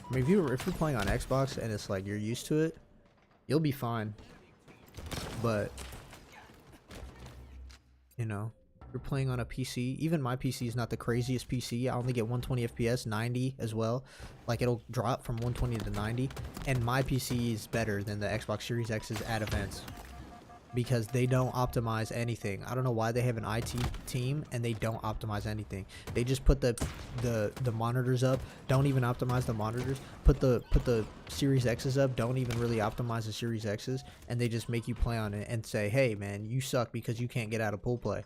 I mean, if you're playing on Xbox and it's like you're used to it, you'll be fine. But you know, if you're playing on a PC, even my PC is not the craziest PC. I only get 120 FPS, 90 as well. Like it'll drop from 120 to 90, and my PC is better than the Xbox Series X's at events, because they don't optimize anything. I don't know why they have an IT team and they don't optimize anything. They just put the monitors up, don't even optimize the monitors. Put the Series X's up, don't even really optimize the Series X's, and they just make you play on it and say, "Hey man, you suck because you can't get out of pool play."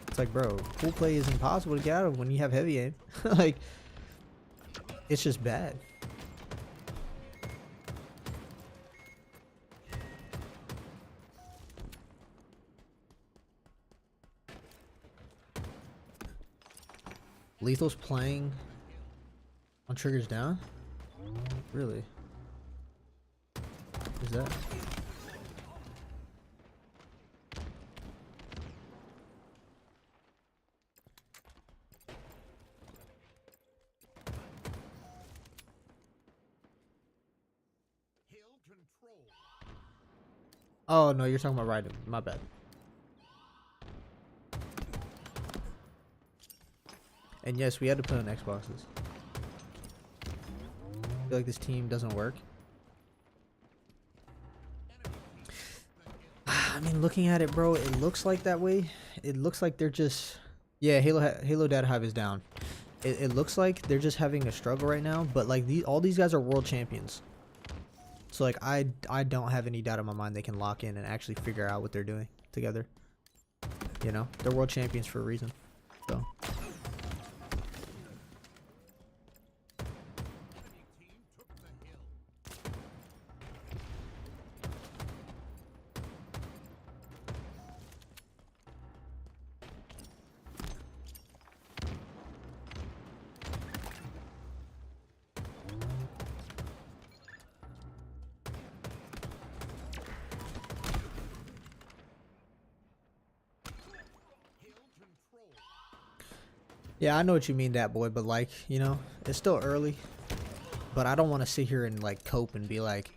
It's like, bro, pool play is impossible to get out of when you have heavy aim. Like, it's just bad. Lethal's playing on triggers down? Really? Who's that? Oh no, you're talking about Raiden. My bad. And yes, we had to put on Xboxes. I feel like this team doesn't work. I mean, looking at it, bro, it looks like that way. It looks like they're just... Yeah, Halo Data Hive is down. It looks like they're just having a struggle right now, but like all these guys are world champions. So like I don't have any doubt in my mind they can lock in and actually figure out what they're doing together. You know, they're world champions for a reason. So... Yeah, I know what you mean, that boy, but like, you know, it's still early. But I don't want to sit here and like cope and be like,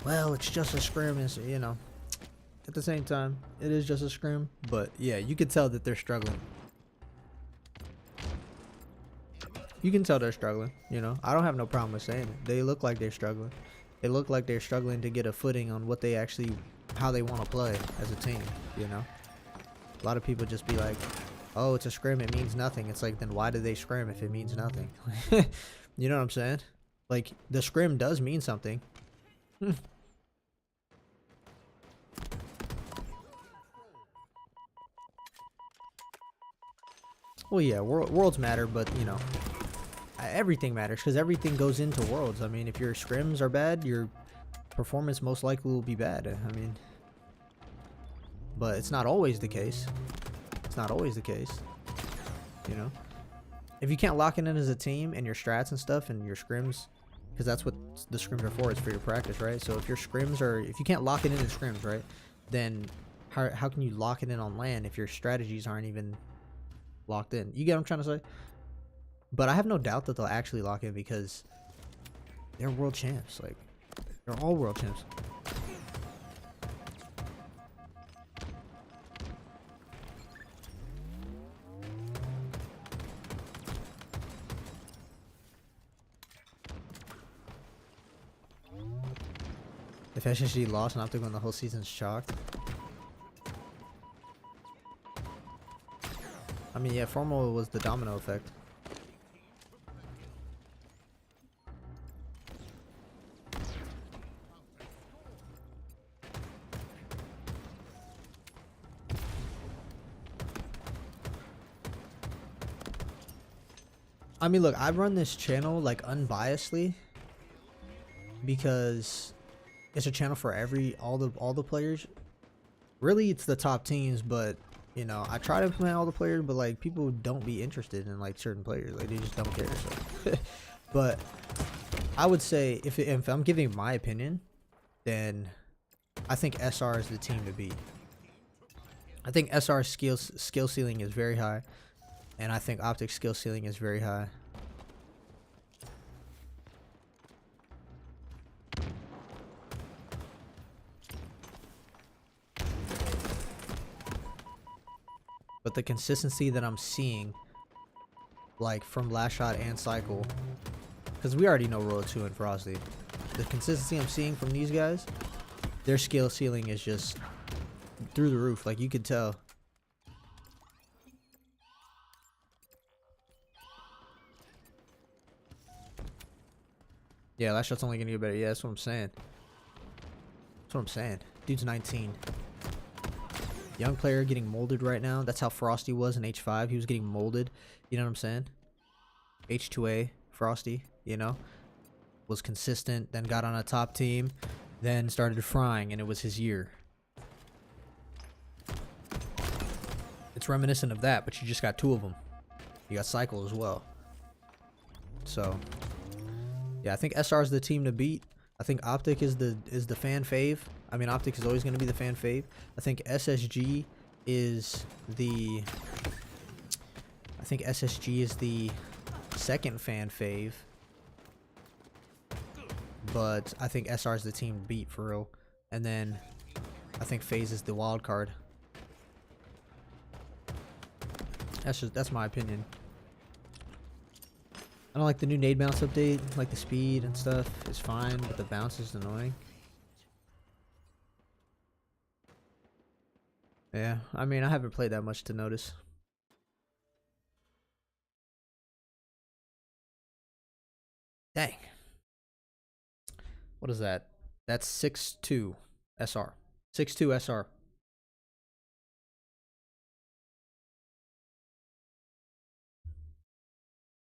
well, it's just a scrim, and you know, at the same time, it is just a scrim. But yeah, you can tell that they're struggling. You can tell they're struggling, you know. I don't have no problem with saying it. They look like they're struggling. They look like they're struggling to get a footing on what they actually, how they want to play as a team, you know. A lot of people just be like, oh, it's a scrim, it means nothing. It's like, then why do they scrim if it means nothing? You know what I'm saying? Like, the scrim does mean something. Well, yeah, worlds matter, but, you know, everything matters because everything goes into worlds. I mean, if your scrims are bad, your performance most likely will be bad. I mean, but it's not always the case. It's not always the case, you know. If you can't lock it in as a team and your strats and stuff and your scrims, because that's what the scrims are for. It's for your practice, right? So if your scrims are, if you can't lock it in scrims, right, then how can you lock it in on LAN if your strategies aren't even locked in? You get what I'm trying to say? But I have no doubt that they'll actually lock in because they're world champs. Like, they're all world champs. If SSG lost and Optic won, the whole season's chalked. I mean, yeah, Formal was the domino effect. I mean, look, I run this channel like unbiasedly because it's a channel for all the players. Really, it's the top teams, but you know, I try to implement all the players, but like people don't be interested in like certain players, like they just don't care. So, but I would say if I'm giving my opinion, then I think SR is the team to beat. I think SR's skill ceiling is very high, and I think Optic's skill ceiling is very high. But the consistency that I'm seeing, like from last shot and cycle, because we already know Royal 2 and Frosty, the consistency I'm seeing from these guys, their skill ceiling is just through the roof. Like you could tell. Yeah, last shot's only gonna get better. Yeah, that's what I'm saying. That's what I'm saying. Dude's 19. Young player getting molded right now. That's how Frosty was in H5. He was getting molded. You know what I'm saying? H2A Frosty, you know, was consistent, then got on a top team, then started frying, and it was his year. It's reminiscent of that, but you just got two of them. You got Cycle as well. So, yeah, I think SR is the team to beat. I think Optic is the fan fave. I mean, Optic is always going to be the fan fave. I think SSG is the second fan fave. But I think SR is the team to beat for real. And then I think FaZe is the wild card. That's my opinion. I don't like the new nade bounce update. Like the speed and stuff is fine, but the bounce is annoying. Yeah, I mean, I haven't played that much to notice. Dang. What is that? That's 6'2 SR. 6'2 SR.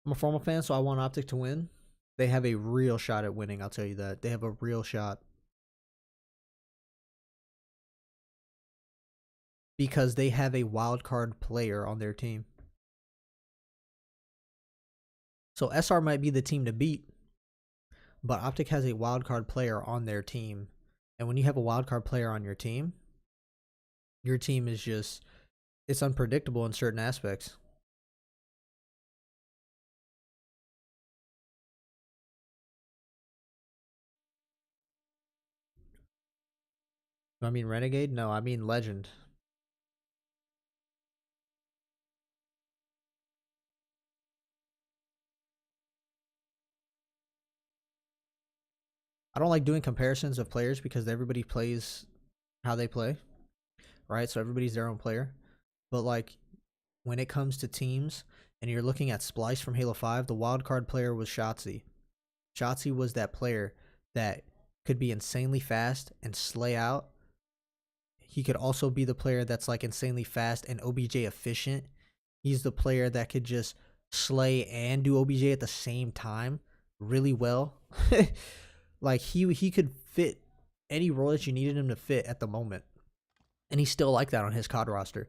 I'm a Formal fan, so I want Optic to win. They have a real shot at winning, I'll tell you that. They have a real shot. Because they have a wild card player on their team. So SR might be the team to beat, but Optic has a wild card player on their team. And when you have a wild card player on your team is just, it's unpredictable in certain aspects. I mean Renegade? No, I mean Legend. I don't like doing comparisons of players because everybody plays how they play, right? So everybody's their own player. But like when it comes to teams and you're looking at Splice from Halo 5, the wildcard player was Shotzzy. Shotzzy was that player that could be insanely fast and slay out. He could also be the player that's like insanely fast and OBJ efficient. He's the player that could just slay and do OBJ at the same time really well. Like he could fit any role that you needed him to fit at the moment. And he's still like that on his COD roster.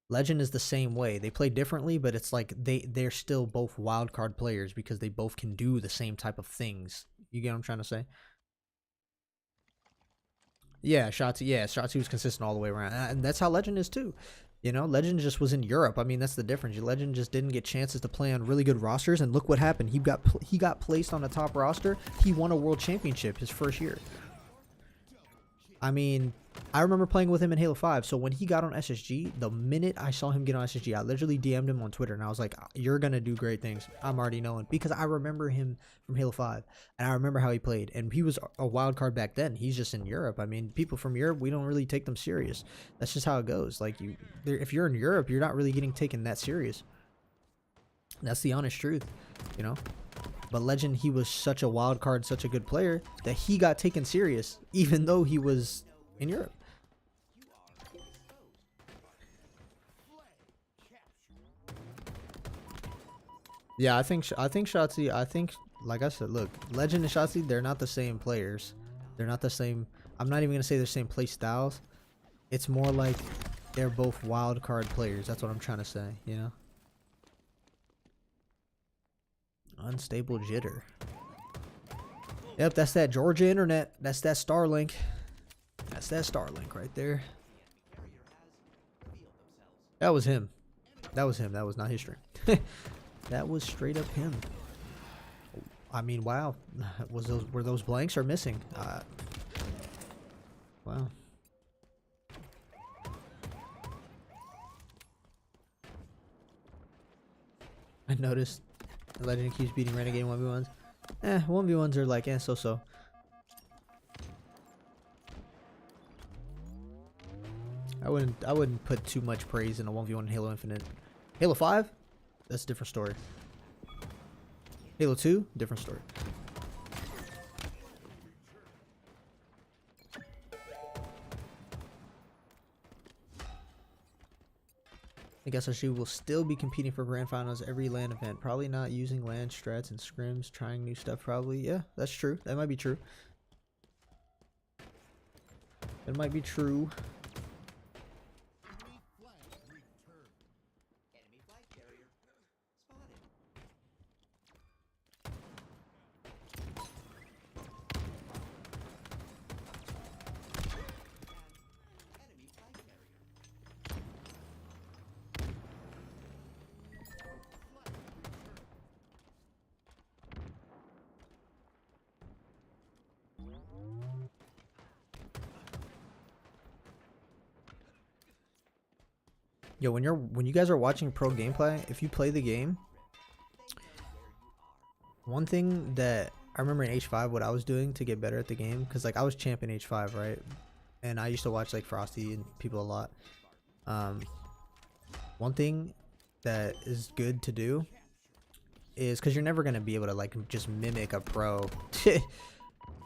Legend is the same way. They play differently, but it's like they're still both wild card players because they both can do the same type of things. You get what I'm trying to say? Yeah, Shotzi was consistent all the way around. And that's how Legend is too. You know, Legend just was in Europe. I mean, that's the difference. Legend just didn't get chances to play on really good rosters, and look what happened. He got placed on the top roster. He won a world championship his first year. I mean, I remember playing with him in Halo 5. So when he got on SSG, the minute I saw him get on SSG, I literally DM'd him on Twitter, and I was like, "You're gonna do great things." I'm already knowing because I remember him from Halo 5, and I remember how he played. And he was a wild card back then. He's just in Europe. I mean, people from Europe, we don't really take them serious. That's just how it goes. Like if you're in Europe, you're not really getting taken that serious. That's the honest truth, you know. But Legend, he was such a wild card, such a good player that he got taken serious, even though he was in Europe. Yeah, I think Shotzi. I think, like I said, look, Legend and Shotzi, they're not the same players. They're not the same. I'm not even gonna say they're the same play styles. It's more like they're both wild card players. That's what I'm trying to say. You know. Unstable jitter. Yep, that's that Georgia internet. That's that Starlink. That's that Starlink right there. That was him. That was him. That was not his stream. That was straight up him. I mean, wow. Were those blanks or missing? Wow. I noticed Legend keeps beating Renegade 1v1s. 1v1s are like, so-so. I wouldn't put too much praise in a 1v1 in Halo Infinite. Halo 5? That's a different story. Halo 2? Different story. I guess SSG will still be competing for grand finals every LAN event. Probably not using LAN strats and scrims, trying new stuff probably. Yeah, that's true. That might be true. That might be true. Yo, when you guys are watching pro gameplay, if you play the game, one thing that I remember in H5 what I was doing to get better at the game, because like I was champion H5, right? And I used to watch like Frosty and people a lot. One thing that is good to do is, because you're never gonna be able to like just mimic a pro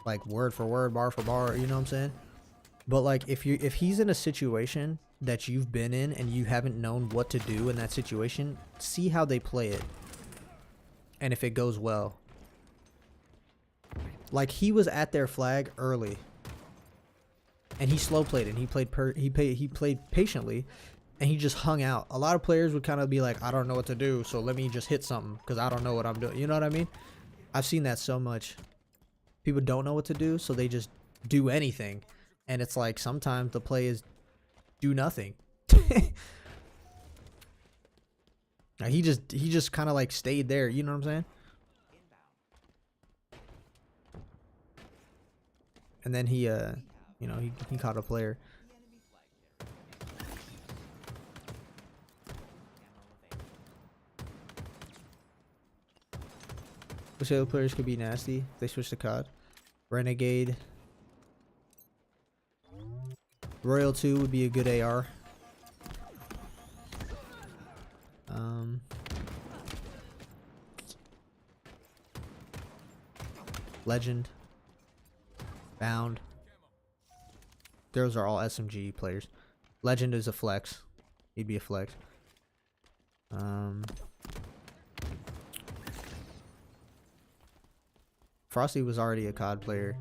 like word for word, bar for bar, you know what I'm saying? But like if he's in a situation that you've been in and you haven't known what to do in that situation, see how they play it and if it goes well. Like he was at their flag early and he slow played it, and he played patiently, and he just hung out. A lot of players would kind of be like, I don't know what to do, so let me just hit something because I don't know what I'm doing. You know what I mean? I've seen that so much. People don't know what to do, so they just do anything. And it's like sometimes the play is do nothing. He just kind of like stayed there, you know what I'm saying? And then he you know, he caught a player. Which other players could be nasty if they switch to COD? Renegade. Royal 2 would be a good AR. Legend. Bound. Those are all SMG players. Legend is a flex. He'd be a flex. Frosty was already a COD player.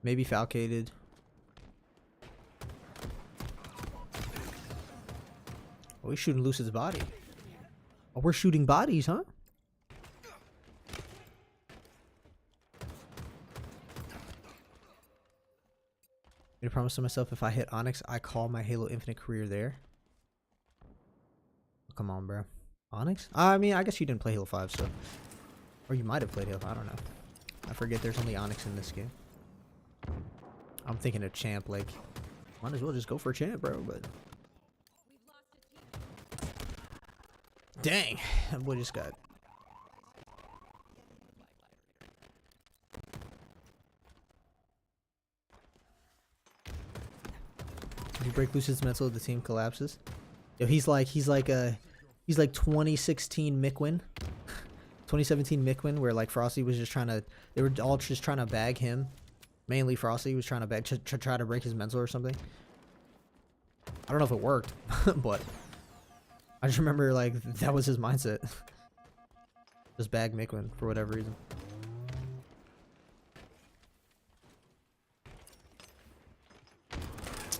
Maybe falcated. Oh, he's shooting Lucid's body. Oh, we're shooting bodies, huh? I promise to myself if I hit Onyx, I call my Halo Infinite career there. Oh, come on, bro. Onyx? I mean, I guess you didn't play Halo 5, so. Or you might have played Halo, I don't know. I forget there's only Onyx in this game. I'm thinking of Champ, like, might as well just go for Champ, bro, but. Dang, that boy just got. If you break Lucid's mental, the team collapses. Yo, he's like 2016 Miquin, 2017 Miquin, where like Frosty was just trying to, they were all just trying to bag him. Mainly Frosty was trying to bag, try to break his mental or something. I don't know if it worked, but I just remember like that was his mindset. Just bag Miquin for whatever reason.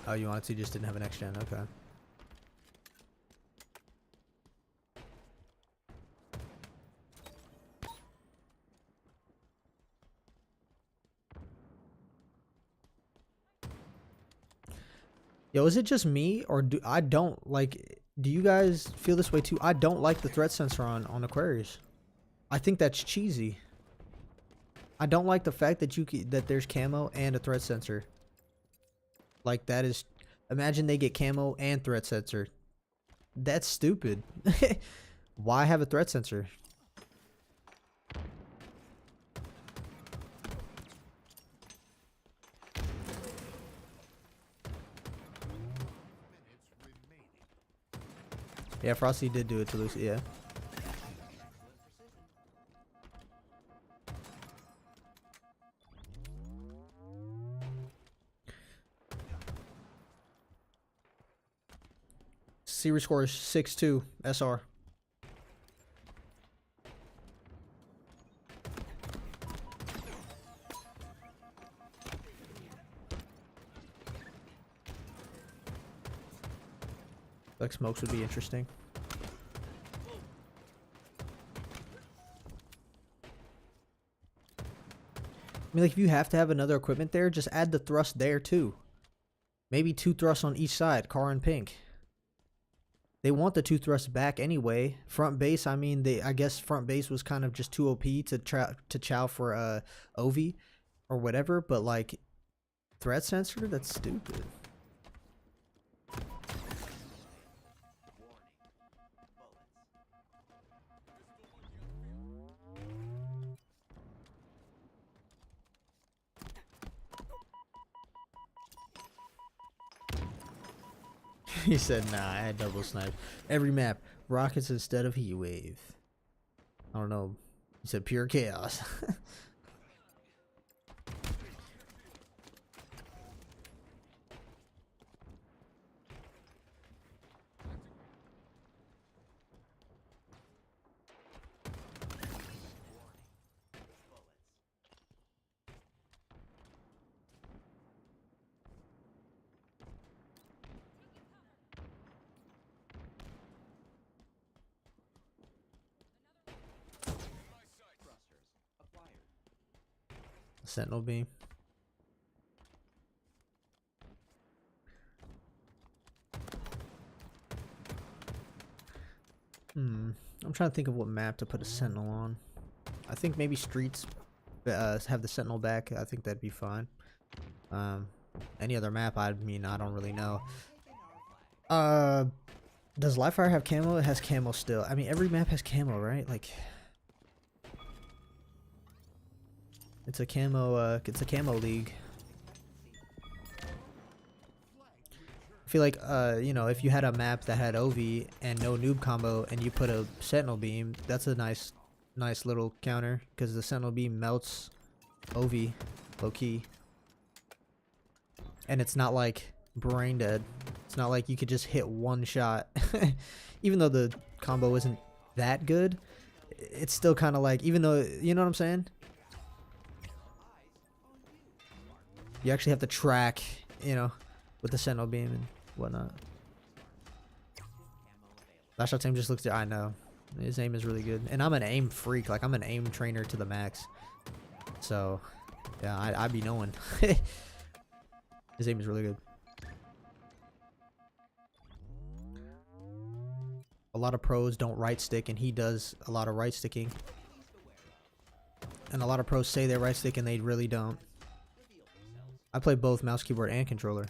Oh, you wanted to, just didn't have an next gen, okay. Yo, is it just me, or do I don't like, do you guys feel this way too? I don't like the threat sensor on Aquarius. I think that's cheesy. I don't like the fact that that there's camo and a threat sensor. Like that is, imagine they get camo and threat sensor. That's stupid. Why have a threat sensor? Yeah, Frosty did do it to Lucy, yeah. Series score is 6-2 SR. Like smokes would be interesting. I mean, like if you have to have another equipment there, just add the thrust there too. Maybe 2 thrusts on each side, Car and Pink. They want the 2 thrusts back anyway. Front base, I mean, I guess front base was kind of just too OP to chow for Ovi or whatever, but like threat sensor, that's stupid. He said, nah, I had double snipe. Every map, rockets instead of heat wave. I don't know. He said pure chaos. Sentinel beam. I'm trying to think of what map to put a sentinel on. I think maybe streets have the sentinel back. I think that'd be fine. Any other map, I mean, I don't really know. Does Livefire have camo? It has camo still. I mean, every map has camo, right? Like, it's a camo league. I feel like, you know, if you had a map that had OV and no noob combo and you put a sentinel beam, that's a nice little counter because the sentinel beam melts OV low key. And it's not like brain dead. It's not like you could just hit one shot. Even though the combo isn't that good, it's still kind of like, even though, you know what I'm saying? You actually have to track, you know, with the sentinel beam and whatnot. Last shot team just looks at. I know. His aim is really good. And I'm an aim freak. Like, I'm an aim trainer to the max. So, yeah, I be knowing. His aim is really good. A lot of pros don't right stick, and he does a lot of right sticking. And a lot of pros say they right stick, and they really don't. I play both mouse, keyboard, and controller.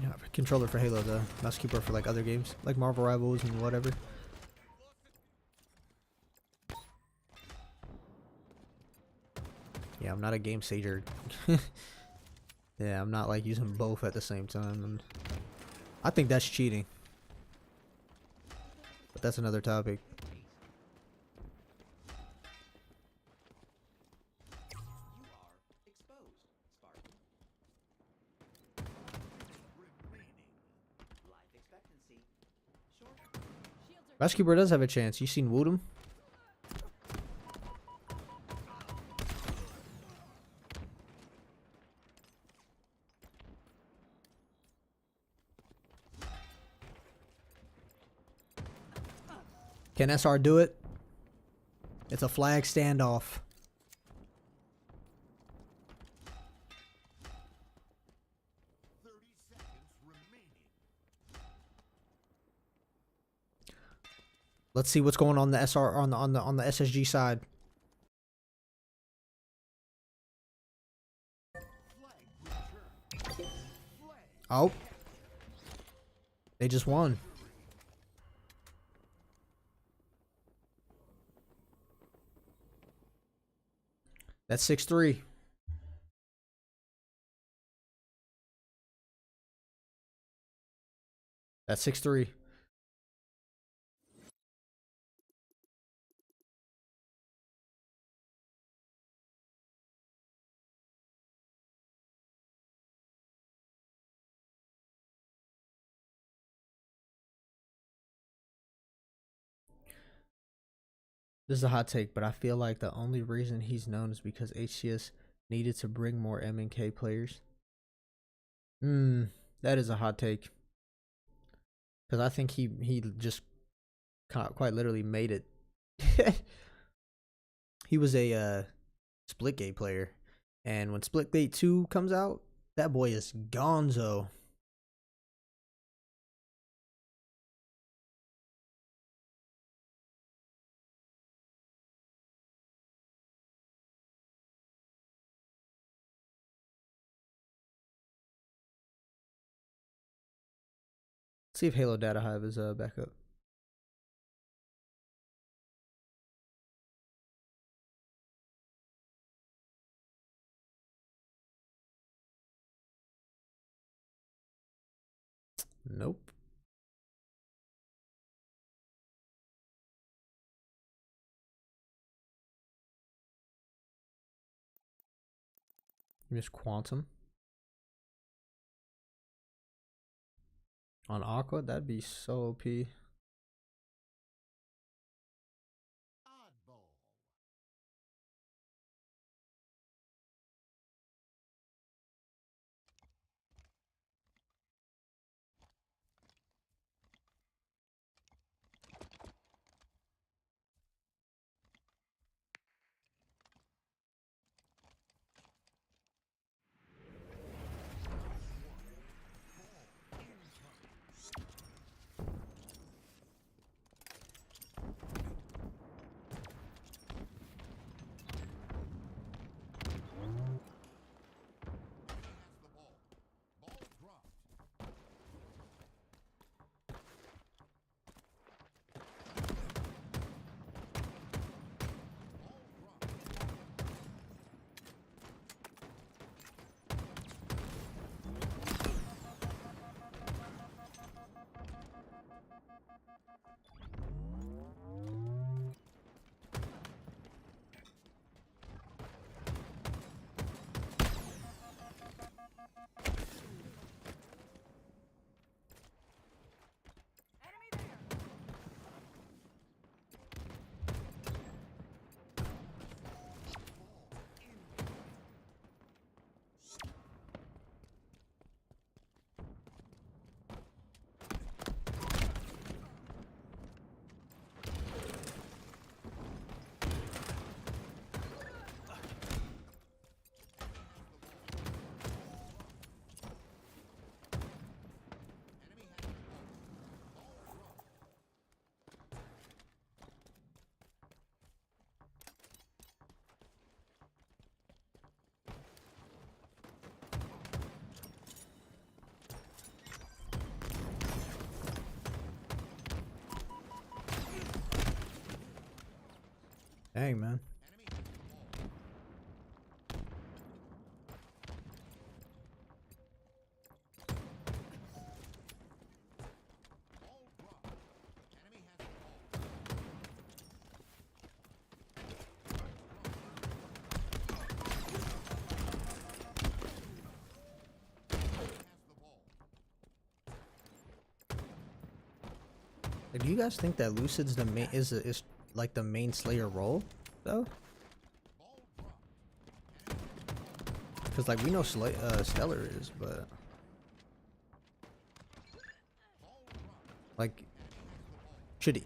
Yeah, controller for Halo, though. Mouse, keyboard for like other games, like Marvel Rivals and whatever. Yeah, I'm not a game sager. Yeah, I'm not like using both at the same time. And I think that's cheating. But that's another topic. Mouse keyboard does have a chance. You seen Woodham? Can SR do it? It's a flag standoff. Let's see what's going on the SR on the SSG side. Oh. They just won. That's 6-3. That's 6-3. This is a hot take, but I feel like the only reason he's known is because HCS needed to bring more M&K players. That is a hot take. Because I think he just quite literally made it. He was a Splitgate player. And when Splitgate 2 comes out, that boy is gonzo. Let's see if Halo Data Hive is back up. Nope. Miss Quantum. On Aqua, that'd be so OP. Dang, man. Do you guys think that Lucid's the main is like the main Slayer role though? Because like we know Stellar is, but like should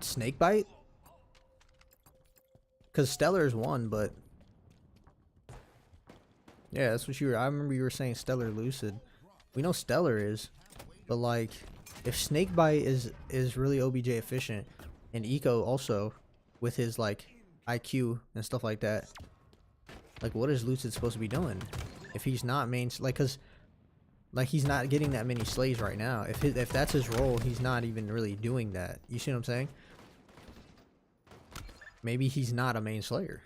Snakebite? Because Stellar is one, but yeah, that's what you were. I remember you were saying Stellar Lucid. We know Stellar is, but like if Snakebite is really OBJ efficient and Eco also with his like IQ and stuff like that, like what is Lucid supposed to be doing if he's not main, like, cause like he's not getting that many slays right now. If that's his role, he's not even really doing that. You see what I'm saying? Maybe he's not a main Slayer.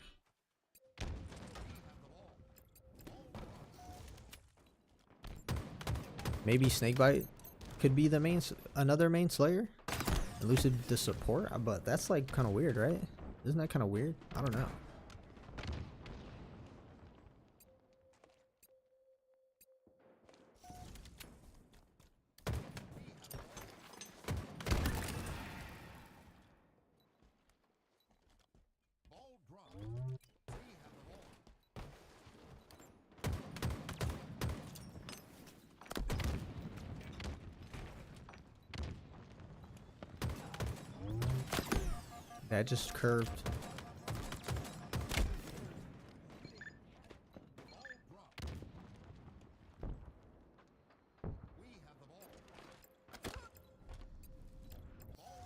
Maybe Snakebite could be the another main Slayer, and Lucid the support. But that's like kind of weird, right? Isn't that kind of weird? I don't know. That just curved.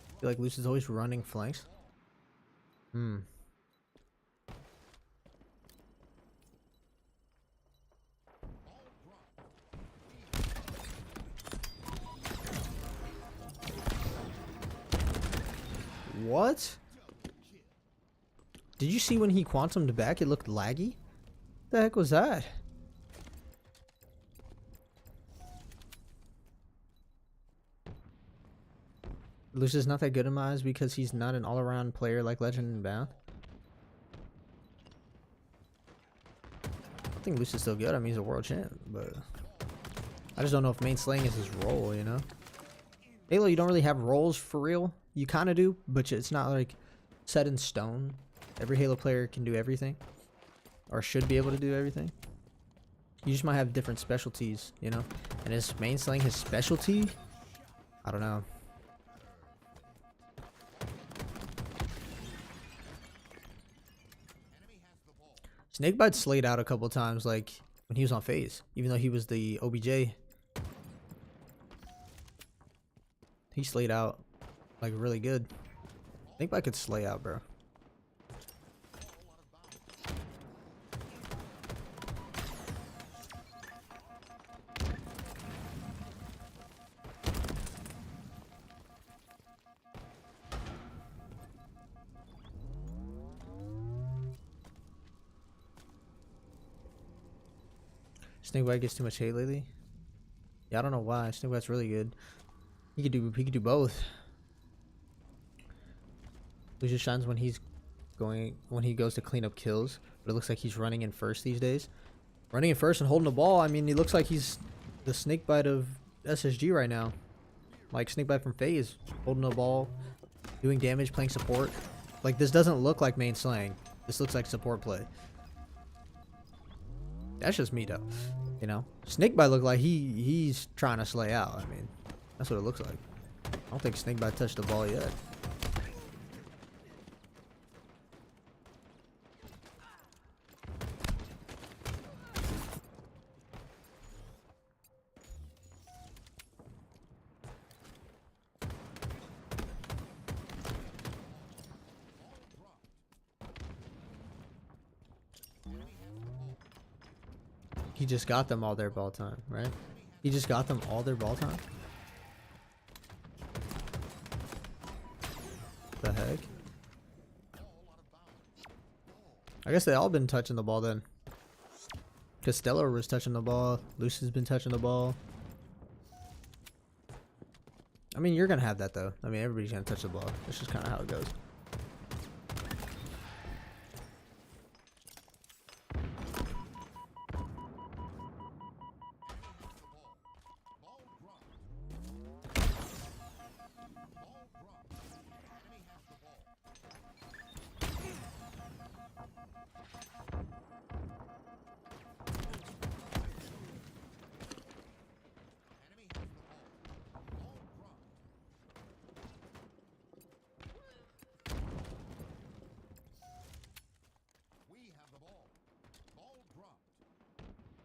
I feel like Lucid's always running flanks. What? Did you see when he quantumed back it looked laggy? The heck was that? Lucid's not that good in my eyes because he's not an all-around player like Legend and Bound. I think Lucid's still good. I mean, he's a world champ, but I just don't know if main slaying is his role, you know? Halo, you don't really have roles for real. You kind of do, but it's not like set in stone. Every Halo player can do everything, or should be able to do everything. You just might have different specialties, you know? And is main slaying his specialty? I don't know. Snakebite slayed out a couple times, like when he was on FaZe, even though he was the OBJ. He slayed out like really good. Snakebite could slay out, bro. Snakebite gets too much hate lately. Yeah, I don't know why. Snakebite's really good. He could do both. He just shines when he goes to clean up kills, but it looks like he's running in first these days. Running in first and holding the ball. I mean, he looks like he's the Snakebite of SSG right now. Like Snakebite from FaZe, holding the ball, doing damage, playing support. Like this doesn't look like main slaying. This looks like support play. That's just me though, you know. Snakebite look like he's trying to slay out. I mean, that's what it looks like. I don't think Snakebite touched the ball yet. He just got them all their ball time, right? He just got them all their ball time? The heck? I guess they all been touching the ball then. Because Stellar was touching the ball. Lucid's been touching the ball. I mean, you're going to have that though. I mean, everybody's going to touch the ball. That's just kind of how it goes.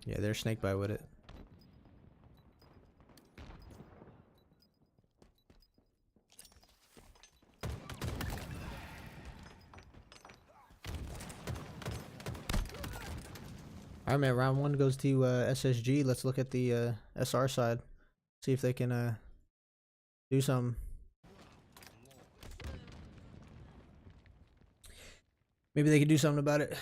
Yeah, they're snakebite with it. Alright, man. Round 1 goes to SSG. Let's look at the SR side. See if they can do some. Maybe they can do something about it.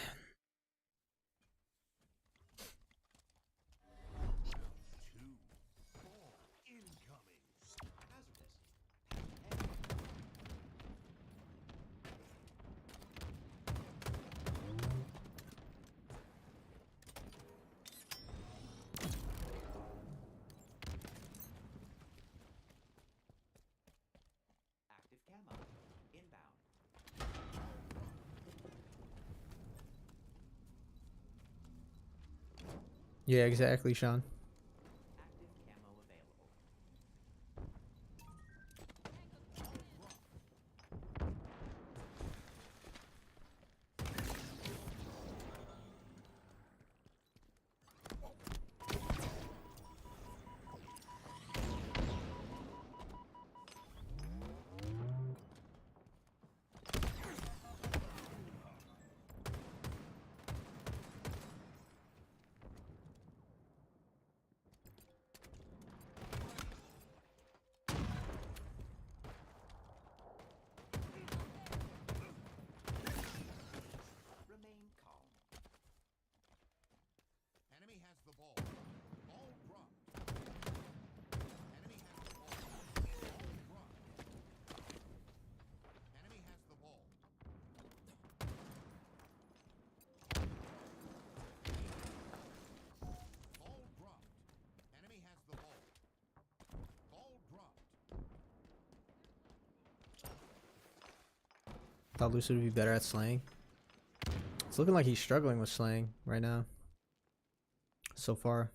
Yeah, exactly, Sean. Thought Lucid would be better at slaying. It's looking like he's struggling with slaying right now. So far.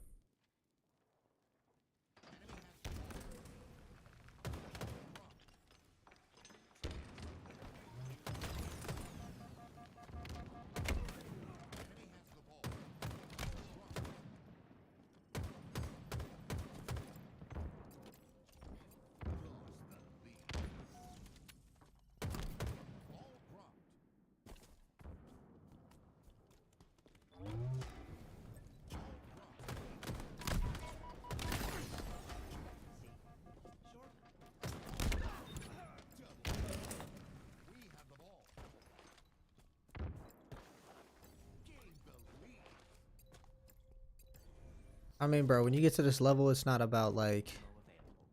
I mean, bro, when you get to this level, it's not about like,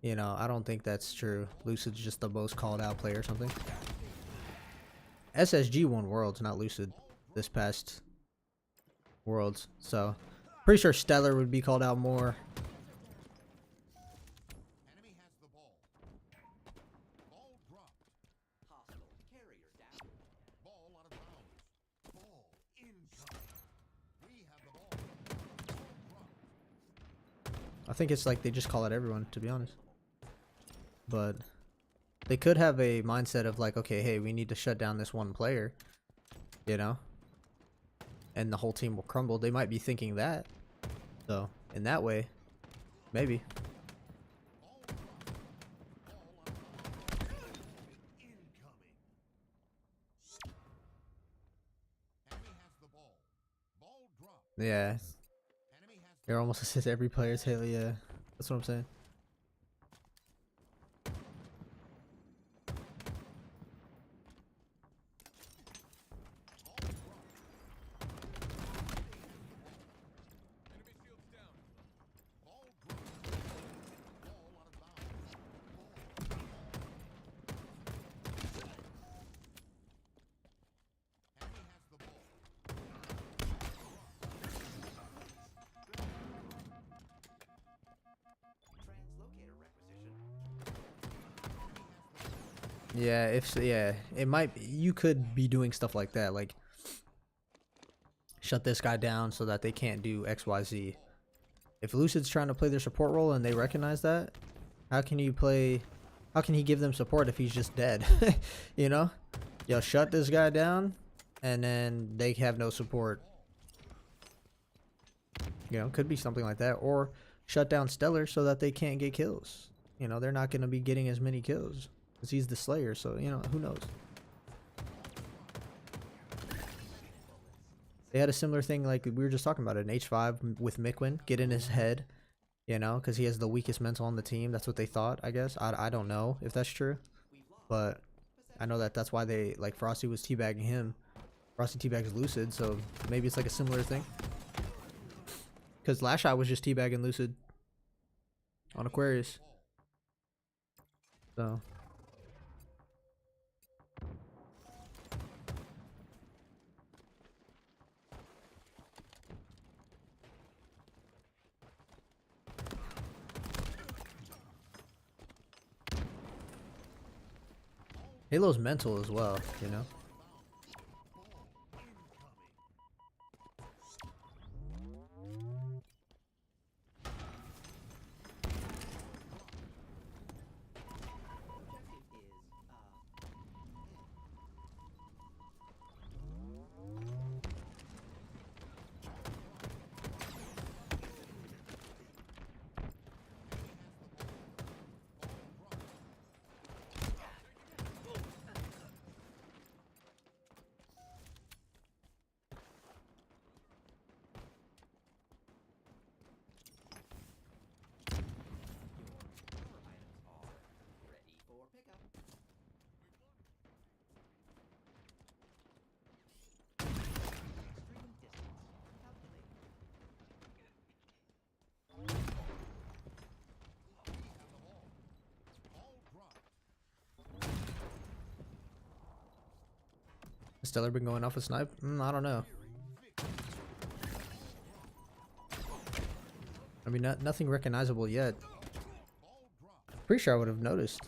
you know, I don't think that's true. Lucid's just the most called out player or something. SSG won Worlds, not Lucid, this past Worlds. So, pretty sure Stellar would be called out more. I think it's like they just call out everyone, to be honest. But they could have a mindset of like, okay, hey, we need to shut down this one player, you know? And the whole team will crumble. They might be thinking that. So, in that way, maybe. Yeah. You're almost assist every player's Haley, yeah. That's what I'm saying. Yeah, yeah, it might. You could be doing stuff like that, like shut this guy down so that they can't do X, Y, Z. If Lucid's trying to play their support role and they recognize that, how can you play? How can he give them support if he's just dead? You know, yo, shut this guy down, and then they have no support. You know, could be something like that, or shut down Stellar so that they can't get kills. You know, they're not going to be getting as many kills because he's the Slayer. So you know, who knows? They had a similar thing like we were just talking about it in H5 with Miquin. Get in his head, you know, because he has the weakest mental on the team. That's what they thought, I guess. I don't know if that's true, but I know that that's why they, like, Frosty was teabagging him. Frosty teabags Lucid, so maybe it's like a similar thing. Because Last Shot was just teabagging Lucid on Aquarius. So. Halo's mental as well, you know? Has Stellar been going off a snipe? I don't know. I mean, nothing recognizable yet. Pretty sure I would have noticed.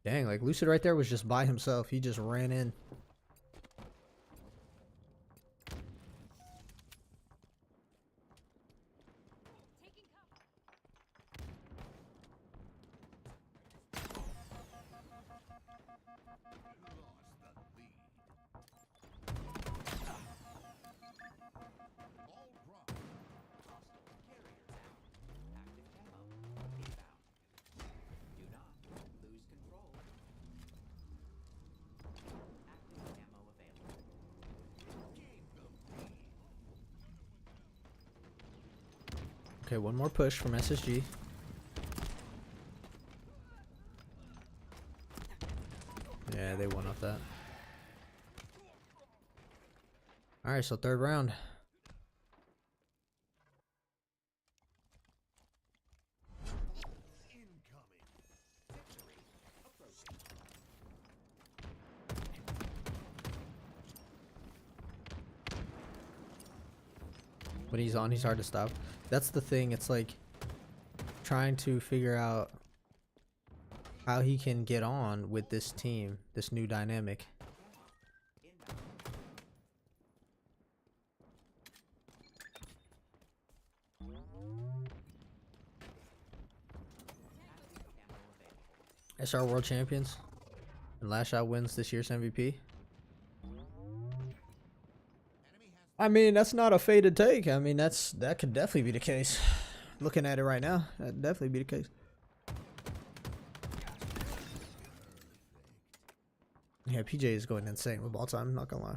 Dang, like Lucid right there was just by himself. He just ran in. Okay, one more push from SSG. Yeah, they won off that. Alright, so third round. When he's on, he's hard to stop. That's the thing. It's like trying to figure out how he can get on with this team, this new dynamic. SR World Champions, and Last Shot wins this year's MVP. I mean, that's not a faded take. I mean, that could definitely be the case. Looking at it right now, that'd definitely be the case. Yeah, PJ is going insane with ball time, not gonna lie.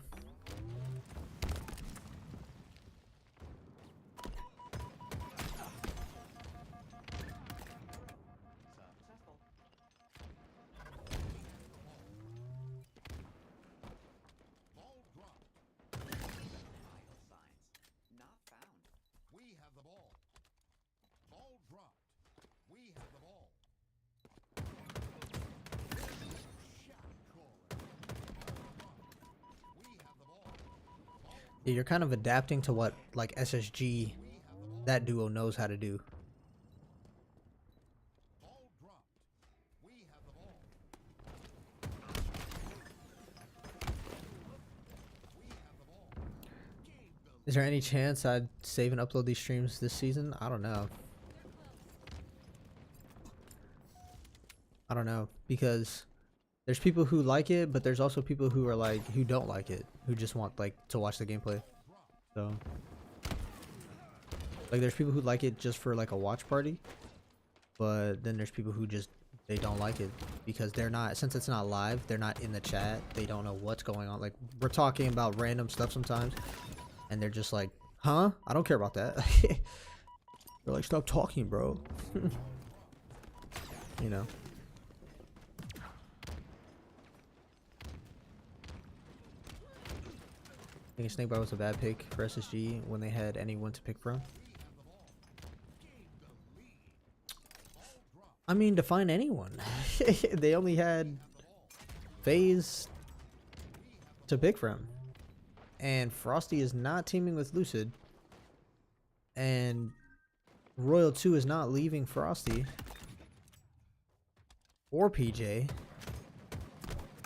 Yeah, you're kind of adapting to what like SSG, that duo knows how to do. Ball dropped. We have the ball. We have the ball. Game the Is there any chance I'd save and upload these streams this season? I don't know. I don't know, because there's people who like it, but there's also people who are like, who don't like it, who just want like to watch the gameplay. So like there's people who like it just for like a watch party, but then there's people who just, they don't like it because they're not, since it's not live, they're not in the chat, they don't know what's going on. Like we're talking about random stuff sometimes and they're just like, huh, I don't care about that. They're like, stop talking, bro. You know. I think Snakebite was a bad pick for SSG when they had anyone to pick from. I mean, to find anyone. They only had FaZe to pick from. And Frosty is not teaming with Lucid. And Royal 2 is not leaving Frosty. Or PJ.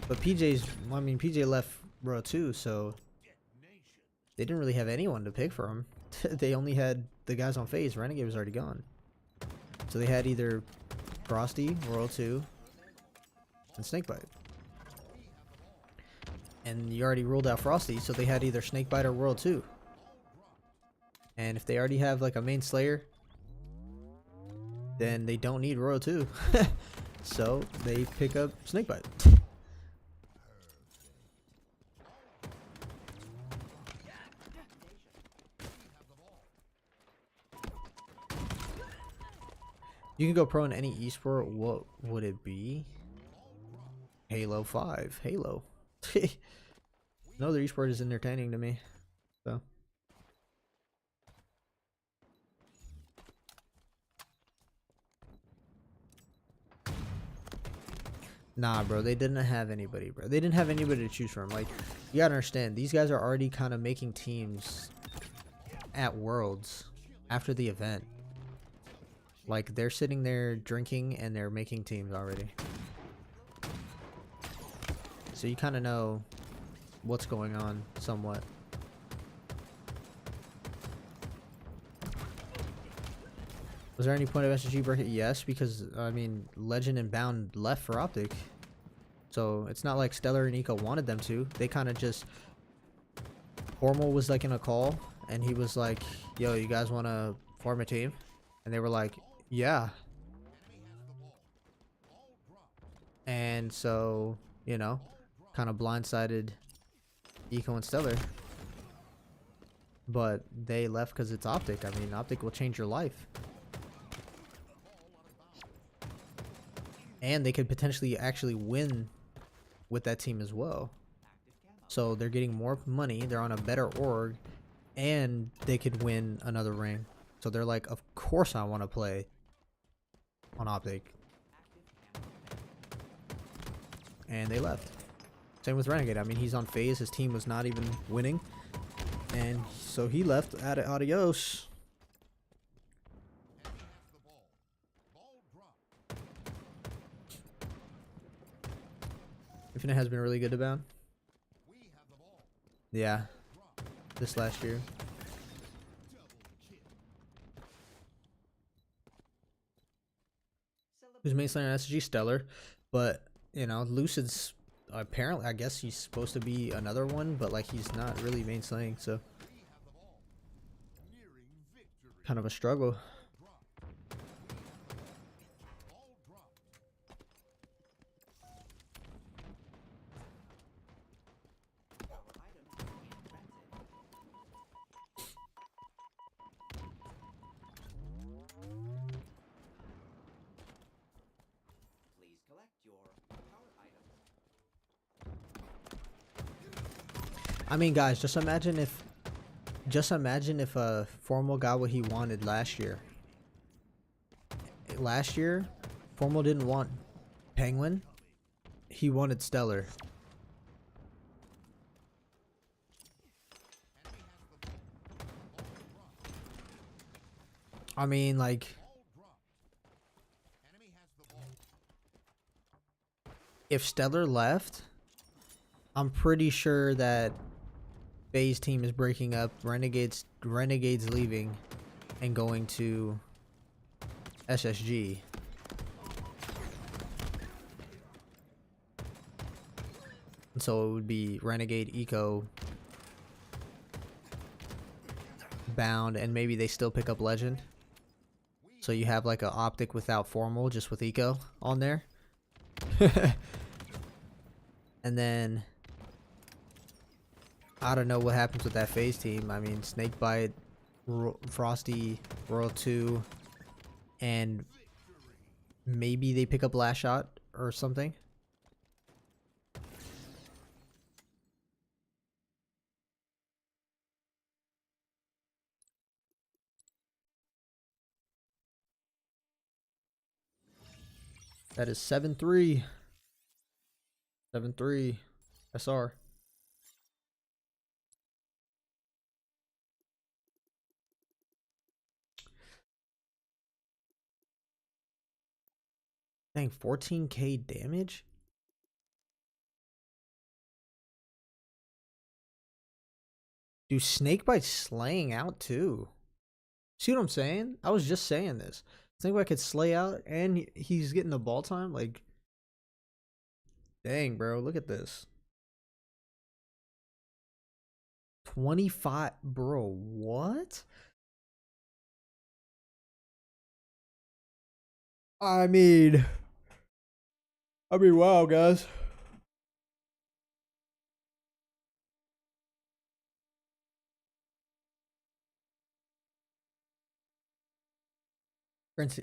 But PJ's, I mean, PJ left Royal 2, so they didn't really have anyone to pick from. They only had the guys on FaZe. Renegade was already gone. So they had either Frosty, Royal 2, and Snakebite. And you already ruled out Frosty, so they had either Snakebite or Royal 2. And if they already have like a main Slayer, then they don't need Royal 2. So they pick up Snakebite. You can go pro in any esport. What would it be? Halo 5. Halo. No other esport is entertaining to me. So. Nah, bro. They didn't have anybody, bro. They didn't have anybody to choose from. Like, you gotta understand. These guys are already kind of making teams at Worlds after the event. Like, they're sitting there drinking and they're making teams already. So you kind of know what's going on somewhat. Was there any point of SSG break it? Yes, because, I mean, Legend and Bound left for Optic. So it's not like Stellar and Eco wanted them to. They kind of just... Formal was like in a call and he was like, yo, you guys want to form a team? And they were like, yeah. And so, you know, kind of blindsided Eco and Stellar. But they left because it's Optic. I mean, Optic will change your life. And they could potentially actually win with that team as well. So they're getting more money, they're on a better org, and they could win another ring. So they're like, of course I want to play on Optic. And they left. Same with Renegade. I mean, he's on FaZe, his team was not even winning. And so he left at adios. Infinite has been really good to Bound. Yeah. This last year. Who's main slayer on SG? Stellar. But, you know, Lucid's apparently, I guess he's supposed to be another one, but like he's not really main slaying, so kind of a struggle. I mean, guys, just imagine if Formal got what he wanted last year. Last year, Formal didn't want Penguin. He wanted Stellar. I mean, like, Ball dropped. Enemy has the ball. if Stellar left, I'm pretty sure that FaZe team is breaking up. Renegades leaving and going to SSG. And so it would be Renegade Eco bound, and maybe they still pick up Legend. So you have like a optic without formal, just with Eco on there. And then I don't know what happens with that FaZe team. I mean, Snakebite, Frosty, Royal 2, and maybe they pick up Last Shot or something. That is 7-3. 7-3. SR. Dang, 14k damage? Dude, Snakebite slaying out too. See what I'm saying? I was just saying this. Snakebite could slay out and he's getting the ball time. Like, dang, bro, look at this. 25, bro, what? I mean, wow, guys.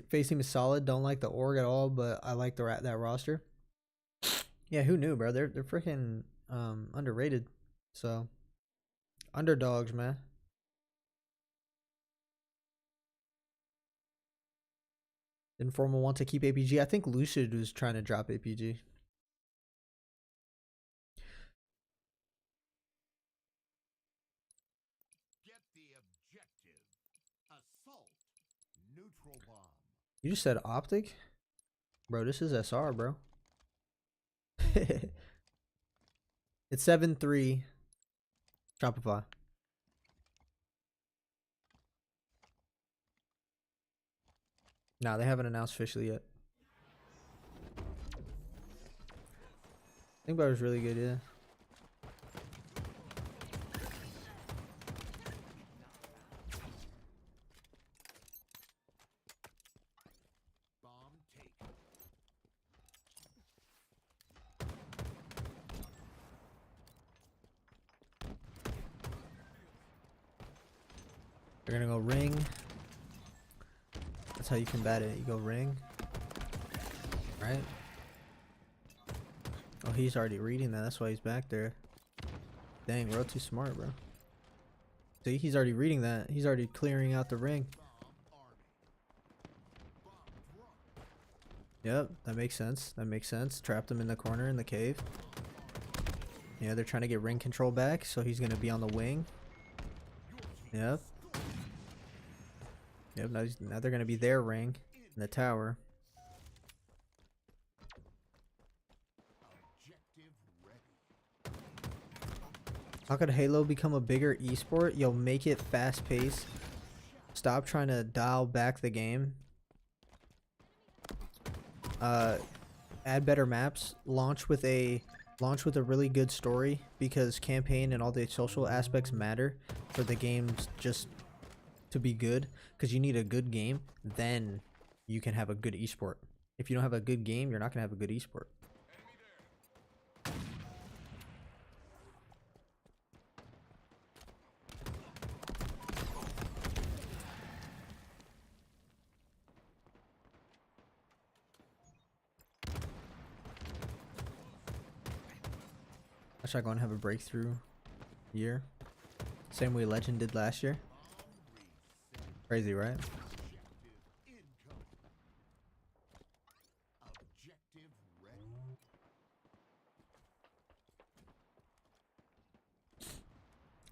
FaZe team is solid. Don't like the org at all, but I like that roster. Yeah, who knew, bro? They're freaking underrated. So underdogs, man. Informal want to keep APG. I think Lucid was trying to drop APG. Get the objective. Assault. Neutral bomb. You just said optic? Bro, this is SR, bro. It's 7-3. Shopify. Nah, they haven't announced officially yet. I think that was really good, yeah. Bomb taken. They're gonna go ring. That's how you combat it. You go ring. Right? Oh, he's already reading that. That's why he's back there. Dang, we're all too smart, bro. See, he's already reading that. He's already clearing out the ring. Bomb army. Bomb drop. Yep, that makes sense. That makes sense. Trapped him in the corner in the cave. Yeah, they're trying to get ring control back, so he's gonna be on the wing. Yep. Yep, now they're gonna be their ring in the tower. Objective ready. How could Halo become a bigger esport? Yo, make it fast paced. Stop trying to dial back the game. Add better maps. Launch with a really good story, because campaign and all the social aspects matter for the games just to be good, because you need a good game, then you can have a good esport. If you don't have a good game, you're not gonna have a good esport. I should go and have a breakthrough year, same way Legend did last year. Crazy, right? Objective incoming. Objective ready.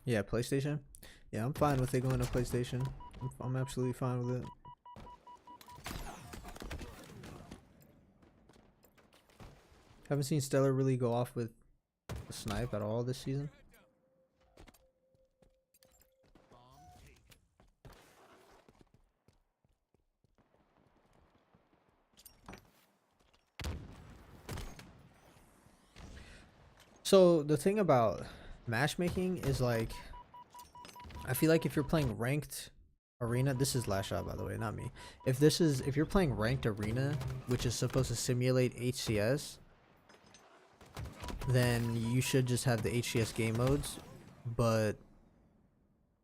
Yeah, PlayStation. Yeah, I'm fine with it going to PlayStation. I'm absolutely fine with it. Haven't seen Stellar really go off with a snipe at all this season. So the thing about matchmaking is like, I feel like if you're playing ranked arena, this is last shot by the way, not me. If you're playing ranked arena, which is supposed to simulate HCS, then you should just have the HCS game modes. But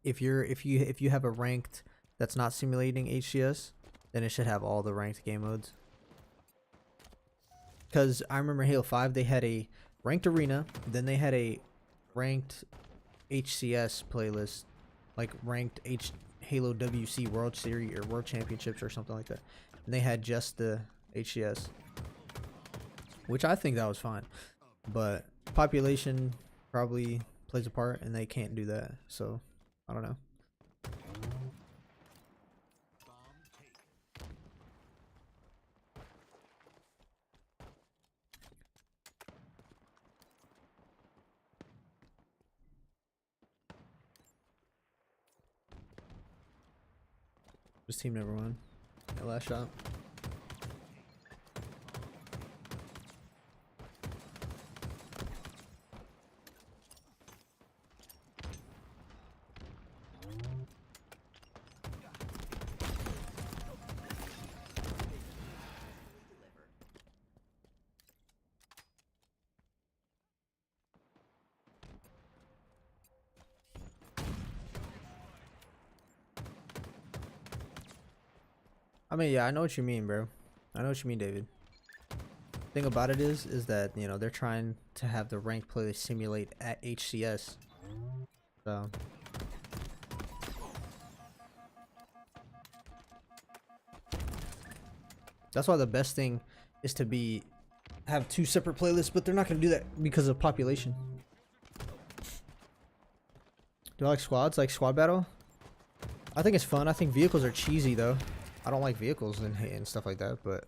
if you have a ranked that's not simulating HCS, then it should have all the ranked game modes. Because I remember Halo 5, they had a ranked arena, then they had a ranked HCS playlist, like ranked Halo WC World Series or World Championships or something like that. And they had just the HCS, which I think that was fine. But population probably plays a part, and they can't do that. So I don't know. This team never won. That last shot. I mean, yeah, I know what you mean, bro. I know what you mean, David. Thing about it is that, you know, they're trying to have the ranked playlist simulate at HCS. So that's why the best thing is to have two separate playlists, but they're not gonna do that because of population. Do I like squads? Like squad battle? I think it's fun. I think vehicles are cheesy though. I don't like vehicles and stuff like that, but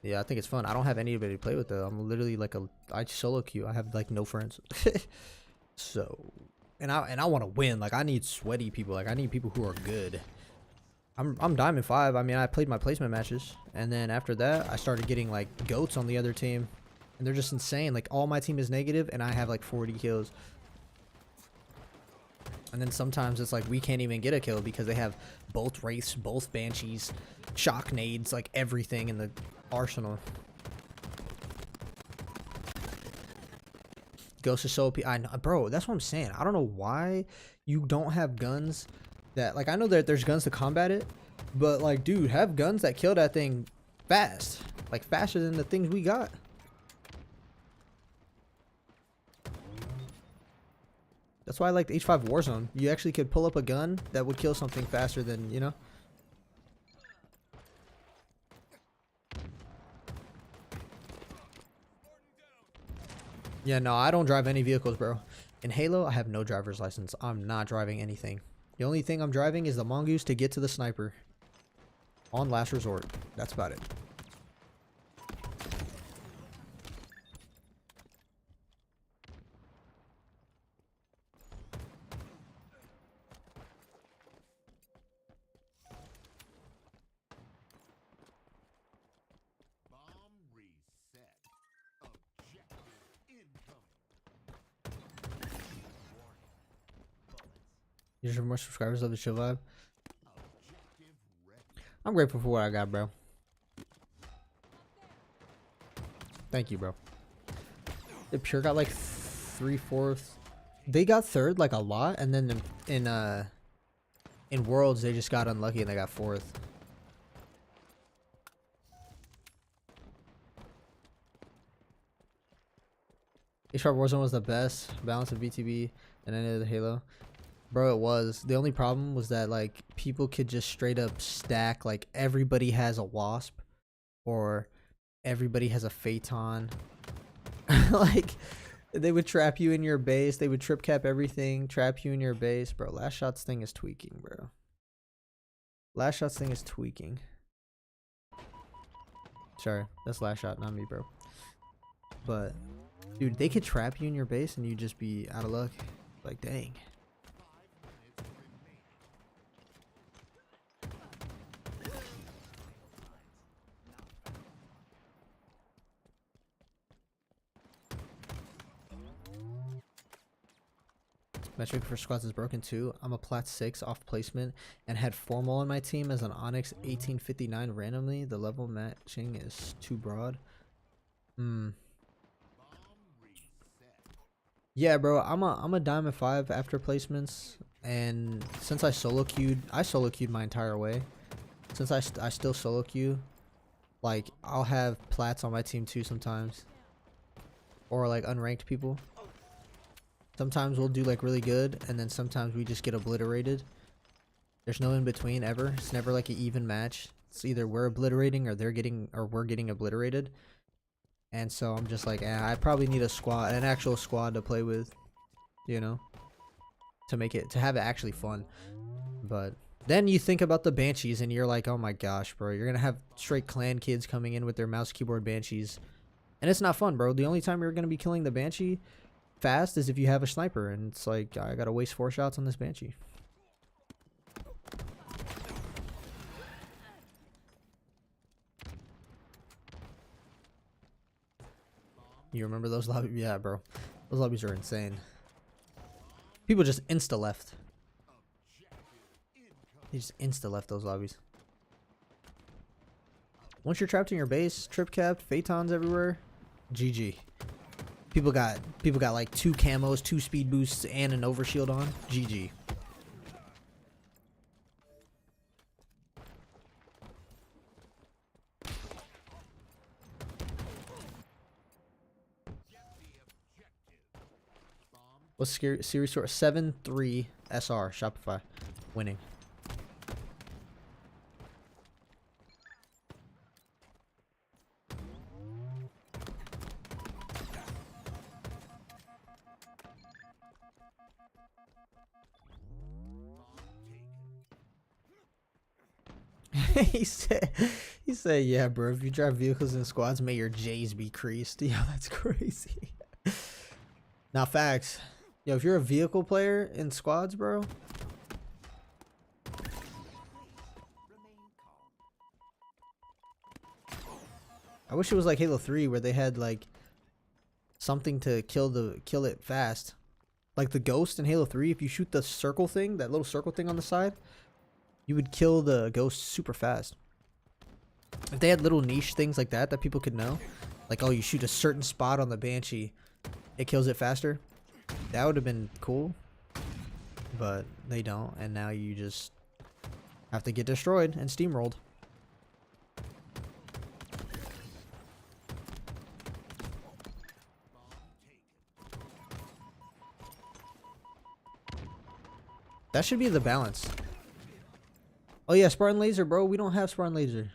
yeah, I think it's fun. I don't have anybody to play with though. I'm literally like I solo queue. I have like no friends. So, and I want to win. Like I need sweaty people. Like I need people who are good. I'm Diamond 5. I mean, I played my placement matches, and then after that, I started getting like goats on the other team, and they're just insane. Like all my team is negative, and I have like 40 kills. And then sometimes it's like we can't even get a kill because they have both Wraiths, both Banshees, shock nades, like everything in the arsenal. Ghost is so OP. Bro, that's what I'm saying. I don't know why you don't have guns that, like, I know that there's guns to combat it, but like, dude, have guns that kill that thing fast, like faster than the things we got. That's why I like the H5 Warzone. You actually could pull up a gun that would kill something faster than, you know? Yeah, no, I don't drive any vehicles, bro. In Halo, I have no driver's license. I'm not driving anything. The only thing I'm driving is the Mongoose to get to the sniper. On last resort. That's about it. You have more subscribers of the chill vibe. I'm grateful for what I got, bro. Thank you, bro. The Pure got like 3/4. They got third like a lot, and then in Worlds they just got unlucky and they got 4th. H-Sharp Warzone was the best balance of BTB and any of the Halo. Bro, it was. The only problem was that like people could just straight up stack, like everybody has a Wasp or everybody has a Phaeton. Like they would trap you in your base, they would trip cap everything, trap you in your base. Bro, Last Shot's thing is tweaking, bro. Last Shot's thing is tweaking. Sorry, that's last shot, not me, bro. But, dude, they could trap you in your base and you just be out of luck. Like, dang. 5 minutes remaining. Metric for squads is broken too. I'm a plat 6 off placement and had formal on my team as an Onyx 1859 randomly. The level matching is too broad. Bomb reset. Yeah, bro. I'm a diamond 5 after placements, and since I solo queued my entire way. Since I still solo queue, like I'll have plats on my team too sometimes, or like unranked people. Sometimes we'll do like really good, and then sometimes we just get obliterated. There's no in between ever. It's never like an even match. It's either we're obliterating or we're getting obliterated. And so I'm just like, I probably need an actual squad to play with, you know, to have it actually fun. But then you think about the banshees, and you're like, oh my gosh, bro, you're gonna have straight clan kids coming in with their mouse keyboard banshees, and it's not fun, bro. The only time you're gonna be killing the banshee fast is if you have a sniper, and it's like I gotta waste 4 shots on this banshee. You remember those lobbies? Yeah, bro, those lobbies are insane. People just insta left. They just insta left those lobbies. Once you're trapped in your base, trip capped, phaetons everywhere, GG. People got like 2 camos, 2 speed boosts, and an overshield on. GG. What's scary series score? 7-3 SR Shopify winning. he said, yeah, bro, if you drive vehicles in squads, may your J's be creased. Yo, that's crazy. Now, facts. Yo, if you're a vehicle player in squads, bro. I wish it was like Halo 3 where they had like something to kill it fast. Like the ghost in Halo 3, if you shoot the circle thing, that little circle thing on the side, you would kill the ghost super fast. If they had little niche things like that people could know, like, oh, you shoot a certain spot on the banshee, it kills it faster, that would have been cool. But they don't, and now you just have to get destroyed and steamrolled. That should be the balance. Oh yeah, Spartan Laser, bro. We don't have Spartan Laser.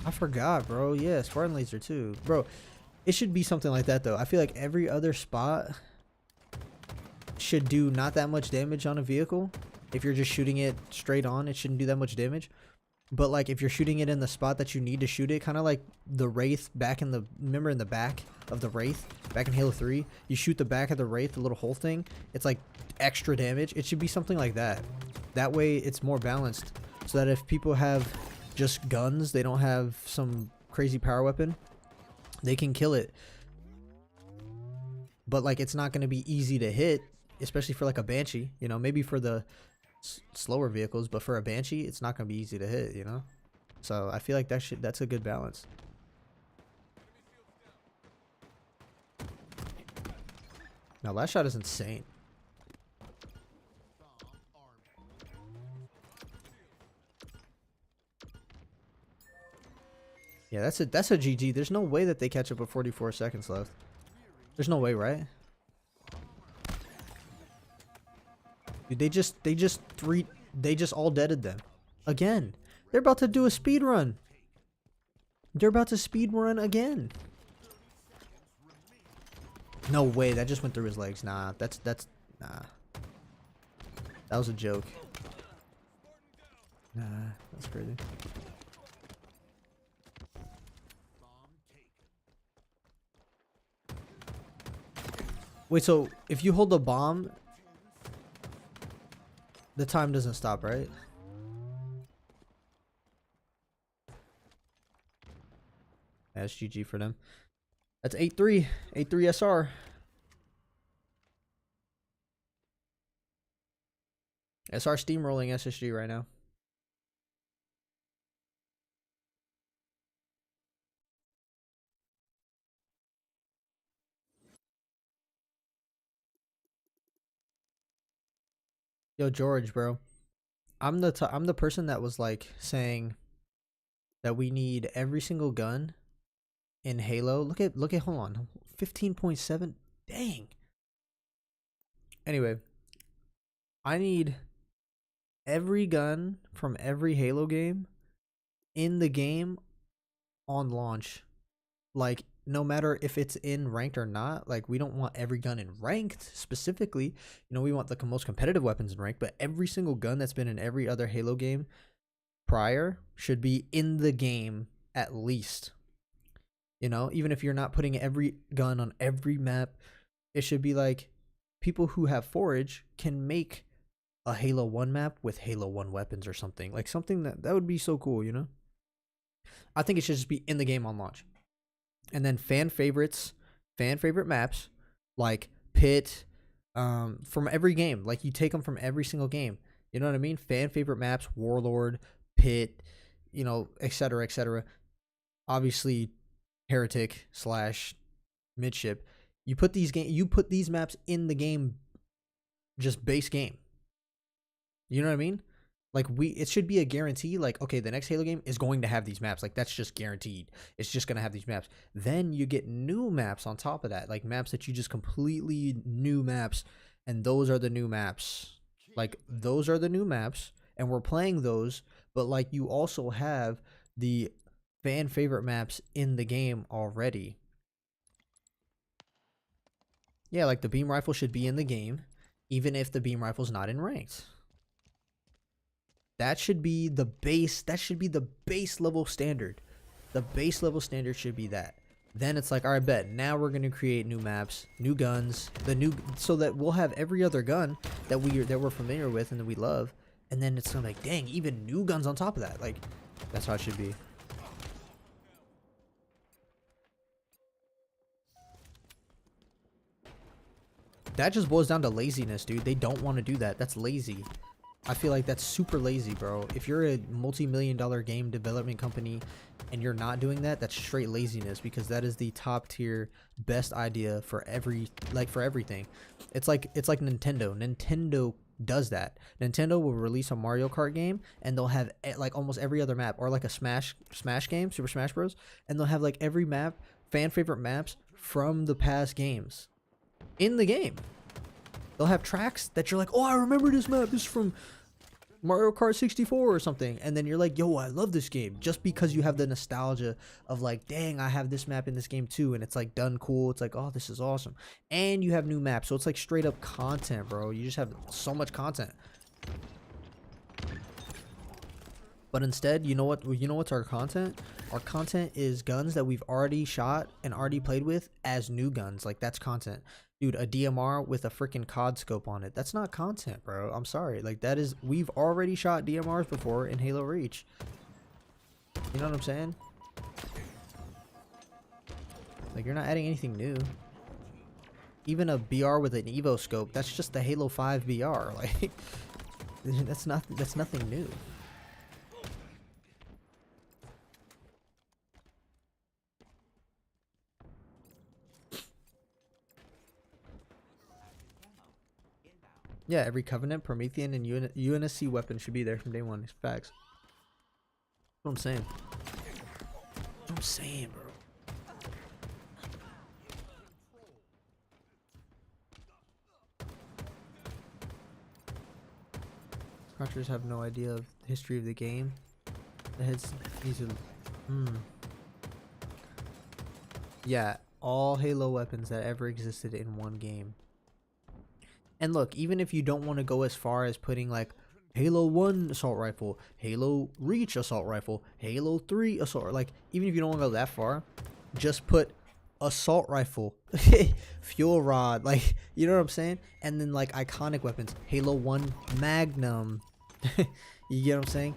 I forgot, bro. Yeah, Spartan Laser too. Bro, it should be something like that though. I feel like every other spot should do not that much damage on a vehicle. If you're just shooting it straight on, it shouldn't do that much damage. But like if you're shooting it in the spot that you need to shoot it, kind of like the Wraith back in the, remember in the back of the Wraith back in Halo 3, you shoot the back of the Wraith, the little hole thing, it's like extra damage. It should be something like that. That way it's more balanced, so that if people have just guns, they don't have some crazy power weapon, they can kill it. But like it's not going to be easy to hit, especially for like a Banshee, you know, maybe for the slower vehicles, but for a Banshee it's not going to be easy to hit, you know. So I feel like that's a good balance. Now last shot is insane. Yeah, that's a GG. There's no way that they catch up with 44 seconds left. There's no way, right? Dude, they just all deaded them. Again. They're about to do a speed run. They're about to speed run again. No way, that just went through his legs. Nah, that's nah. That was a joke. Nah, that's crazy. Wait, so if you hold the bomb, the time doesn't stop, right? That's GG for them. That's 8-3. 8-3 SR. SR steamrolling SSG right now. Yo, George, bro. I'm the person that was like saying that we need every single gun in Halo. Look at hold on. 15.7. Dang. Anyway, I need every gun from every Halo game in the game on launch. Like, no matter if it's in ranked or not, like, we don't want every gun in ranked specifically. You know, we want the most competitive weapons in ranked, but every single gun that's been in every other Halo game prior should be in the game at least. You know, even if you're not putting every gun on every map, it should be like people who have Forage can make a Halo 1 map with Halo 1 weapons or something. Like something that would be so cool, you know? I think it should just be in the game on launch. And then fan favorite maps like Pit, from every game. Like you take them from every single game. You know what I mean? Fan favorite maps, Warlord, Pit, you know, etc., etc. Obviously, Heretic / Midship. You put these maps in the game, just base game. You know what I mean? Like it should be a guarantee. Like, okay, the next Halo game is going to have these maps. Like that's just guaranteed. It's just gonna have these maps. Then you get new maps on top of that, like maps that you just completely new maps, and those are the new maps. Like those are the new maps, and we're playing those. But like you also have the fan favorite maps in the game already. Yeah, like the beam rifle should be in the game, even if the beam rifle's not in ranked. That should be the base. That should be the base level standard. The base level standard should be that. Then it's like, all right, bet. Now we're gonna create new maps, new guns, so that we'll have every other gun that we're familiar with and that we love. And then it's gonna like, dang, even new guns on top of that. Like, that's how it should be. That just boils down to laziness, dude. They don't want to do that. That's lazy. I feel like that's super lazy, bro. If you're a multi-million-dollar game development company and you're not doing that, that's straight laziness, because that is the top tier best idea for everything. It's like Nintendo. Nintendo does that. Nintendo will release a Mario Kart game and they'll have like almost every other map, or like a Smash game, Super Smash Bros, and they'll have like every map, fan favorite maps from the past games in the game. They'll have tracks that you're like, oh, I remember this map. This is from Mario Kart 64 or something. And then you're like, yo, I love this game. Just because you have the nostalgia of like, dang, I have this map in this game too. And it's like done cool. It's like, oh, this is awesome. And you have new maps. So it's like straight up content, bro. You just have so much content. But instead, you know what's our content? Our content is guns that we've already shot and already played with as new guns. Like, that's content. Dude, a DMR with a freaking COD scope on it. That's not content, bro. I'm sorry. Like, that is... We've already shot DMRs before in Halo Reach. You know what I'm saying? Like, you're not adding anything new. Even a BR with an Evo scope, that's just the Halo 5 BR. Like, that's nothing new. Yeah, every Covenant, Promethean, and UNSC weapon should be there from day one. It's facts. That's what I'm saying. That's what I'm saying, bro. Scratchers have no idea of the history of the game. Yeah, all Halo weapons that ever existed in one game. And look, even if you don't want to go as far as putting like Halo 1 assault rifle, Halo Reach assault rifle, Halo 3 assault, like even if you don't want to go that far, just put assault rifle, fuel rod, like, you know what I'm saying? And then like iconic weapons, Halo 1 Magnum. You get what I'm saying?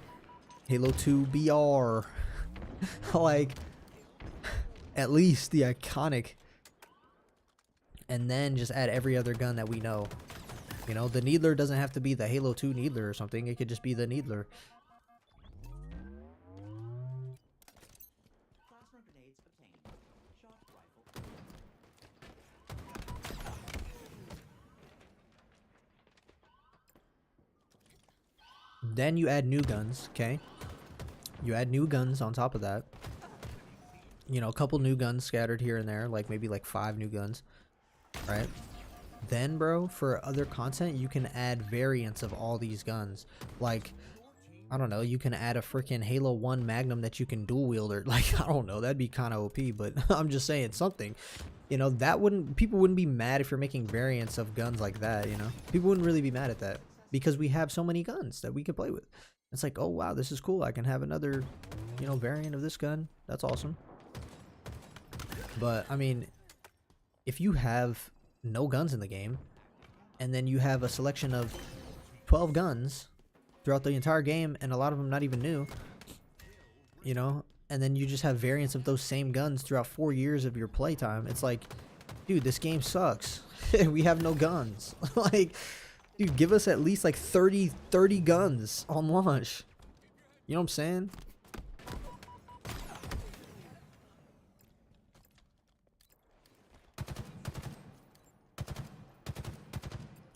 Halo 2 BR. Like, at least the iconic. And then just add every other gun that we know. You know, the Needler doesn't have to be the Halo 2 Needler or something. It could just be the Needler. Plasma grenades obtained. Shock rifle. Then you add new guns, okay? You add new guns on top of that. You know, a couple new guns scattered here and there, like maybe like 5 new guns, right? Then, bro, for other content, you can add variants of all these guns. Like, I don't know, you can add a freaking Halo 1 Magnum that you can dual wielder. Like, I don't know, that'd be kind of OP, but I'm just saying something. You know, that wouldn't, people wouldn't be mad if you're making variants of guns like that, you know? People wouldn't really be mad at that because we have so many guns that we can play with. It's like, oh wow, this is cool. I can have another, you know, variant of this gun. That's awesome. But, I mean, if you have no guns in the game, and then you have a selection of 12 guns throughout the entire game, and a lot of them not even new, you know, and then you just have variants of those same guns throughout 4 years of your playtime, it's like, dude, this game sucks. We have no guns. Like, dude, give us at least like 30 guns on launch. You know what I'm saying?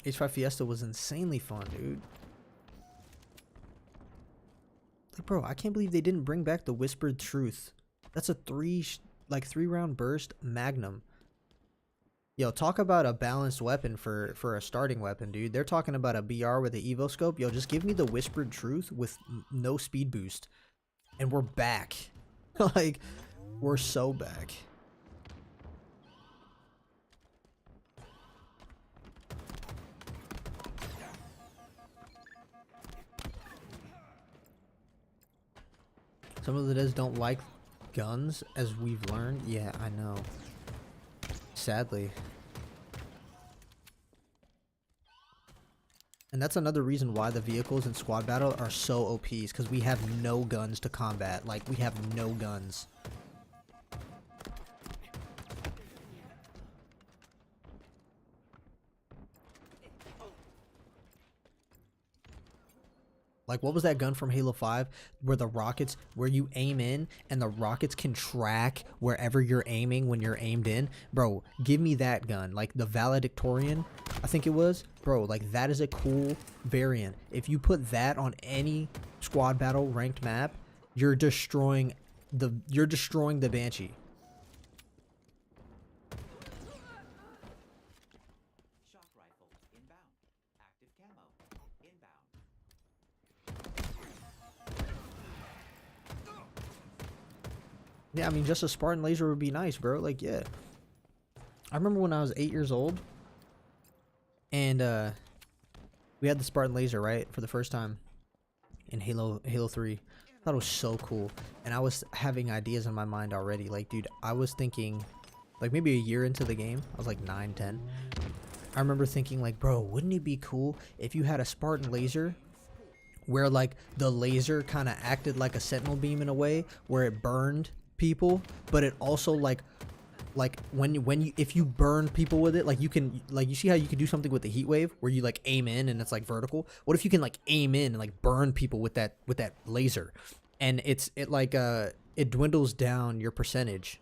H5 Fiesta was insanely fun, dude. Like, bro, I can't believe they didn't bring back the Whispered Truth. That's a 3-round burst Magnum. Yo, talk about a balanced weapon for a starting weapon, dude. They're talking about a BR with an Evo scope. Yo, just give me the Whispered Truth with no speed boost. And we're back. Like, we're so back. Some of the devs don't like guns, as we've learned. Yeah, I know. Sadly. And that's another reason why the vehicles in squad battle are so OP, because we have no guns to combat. Like, we have no guns. Like, what was that gun from Halo 5 where the rockets, where you aim in and the rockets can track wherever you're aiming when you're aimed in? Bro, give me that gun. Like, the Valedictorian, I think it was. Bro, like, that is a cool variant. If you put that on any squad battle ranked map, you're destroying the Banshee. Shock rifle inbound. Active camo inbound. Yeah, I mean, just a Spartan laser would be nice, bro. Like, yeah. I remember when I was 8 years old, and we had the Spartan laser, right, for the first time in Halo 3. I thought it was so cool, and I was having ideas in my mind already. Like, dude, I was thinking, like, maybe a year into the game, I was like 9, 10. I remember thinking, like, bro, wouldn't it be cool if you had a Spartan laser where, like, the laser kind of acted like a sentinel beam in a way where it burned people, but it also, like if you burn people with it, like, you can, like, you see how you can do something with the heat wave where you, like, aim in and it's like vertical? What if you can, like, aim in and, like, burn people with that laser, and it dwindles down your percentage?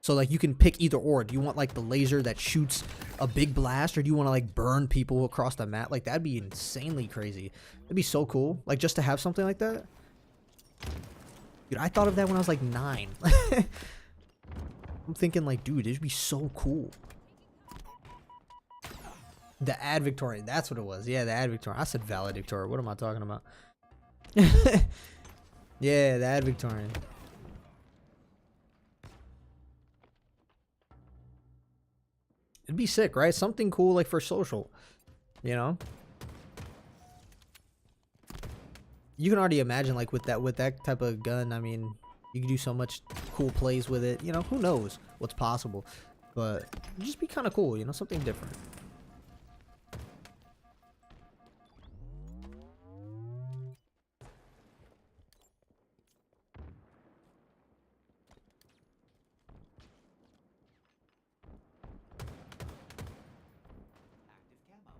So, like, you can pick either or. Do you want, like, the laser that shoots a big blast, or do you want to, like, burn people across the map? Like, that'd be insanely crazy. It'd be so cool, like, just to have something like that. Dude, I thought of that when I was like 9. I'm thinking, like, dude, it'd be so cool. The Ad Victorian, that's what it was. Yeah, the Ad Victorian. I said Valedictorian. What am I talking about? Yeah, the Ad Victorian. It'd be sick, right? Something cool, like, for social, you know? You can already imagine, like, with that type of gun, I mean, You can do so much cool plays with it. You know, who knows what's possible, but it'd just be kind of cool. You know, something different. Active camo.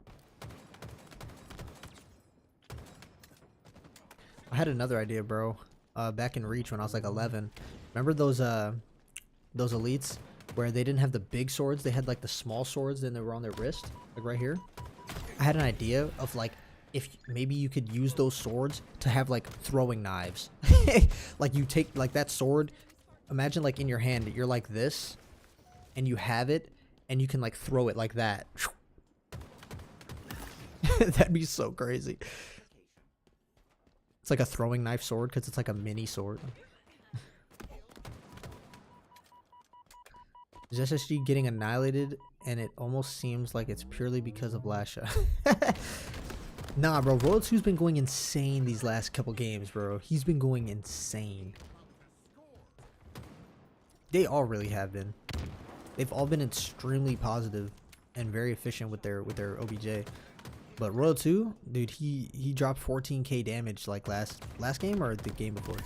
I had another idea, bro. Back in Reach when I was like 11. Remember those elites where they didn't have the big swords? They had like the small swords, and they were on their wrist, like right here. I had an idea of like if maybe you could use those swords to have like throwing knives. Like you take like that sword. Imagine like in your hand, you're like this, and you have it, and you can like throw it like that. That'd be so crazy. It's like a throwing knife sword because it's like a mini sword. Is SSG getting annihilated, and it almost seems like it's purely because of Lasha. Nah, bro. Royal 2's been going insane these last couple games, bro. He's been going insane. They all really have been. They've all been extremely positive and very efficient with their OBJ. But Royal 2, dude, he dropped 14k damage like last game or the game before.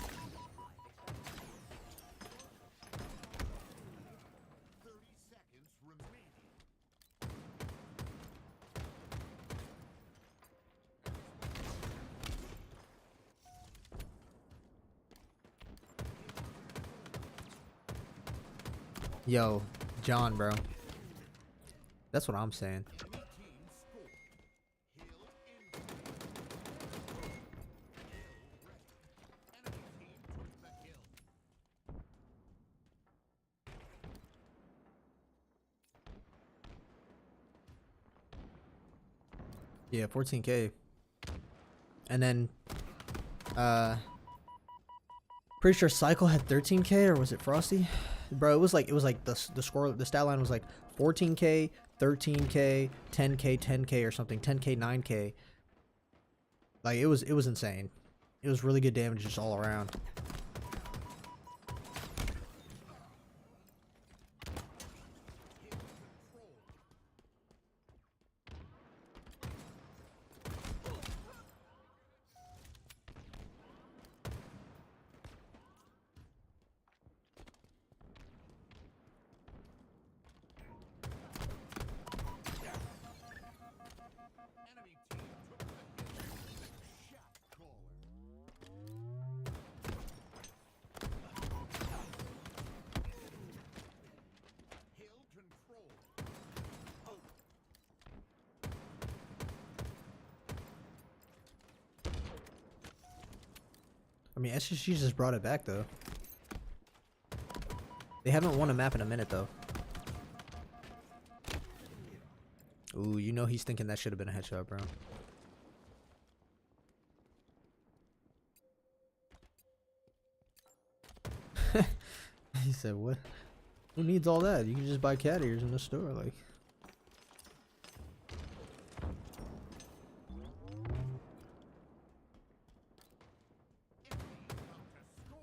30 seconds remaining. Yo, John, bro. That's what I'm saying. Enemy team score. Hill in. Enemy team took the hill. Yeah, 14k. And then pretty sure Cycle had 13k, or was it Frosty? Bro, it was like the score, the stat line was like 14k, 13k, 10k, 10k or something, 10k, 9k. Like it was insane. It was really good damage just all around. Enemy team took the hill. Shot caller. Hill control. I mean, SSG just brought it back though. They haven't won a map in a minute though. Ooh, you know he's thinking that should have been a headshot, bro. He said, what? Who needs all that? You can just buy cat ears in the store, like. Enemy about to score.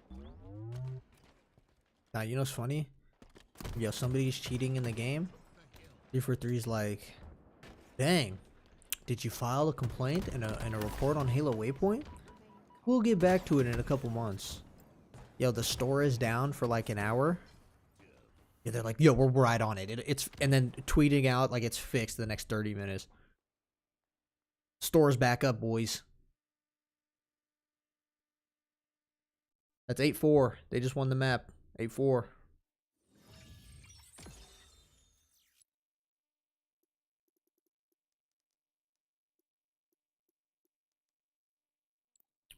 Hill control. Now, you know what's funny? Yo, somebody's cheating in the game. 343's like, dang, did you file a complaint and a report on Halo Waypoint? We'll get back to it in a couple months. Yo, the store is down for like an hour. Yeah, they're like, yo, we're right on it. It's and then tweeting out like it's fixed the next 30 minutes. Store's back up, boys. That's 8-4. They just won the map. 8-4.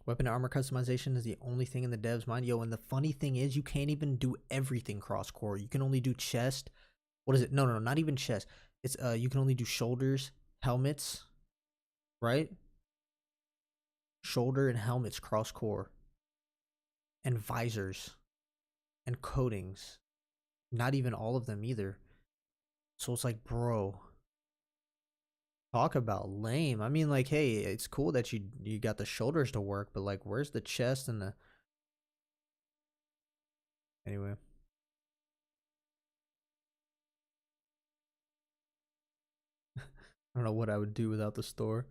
Weapon and armor customization is the only thing in the dev's mind. Yo, and the funny thing is you can't even do everything cross-core. You can only do chest. What is it? No, not even chest. It's you can only do shoulders, helmets, right? Shoulder and helmets cross-core. And visors. And coatings. Not even all of them either. So it's like, bro. Talk about lame. I mean, like, hey, it's cool that you got the shoulders to work, but like, where's the chest and the? Anyway, I don't know what I would do without the store.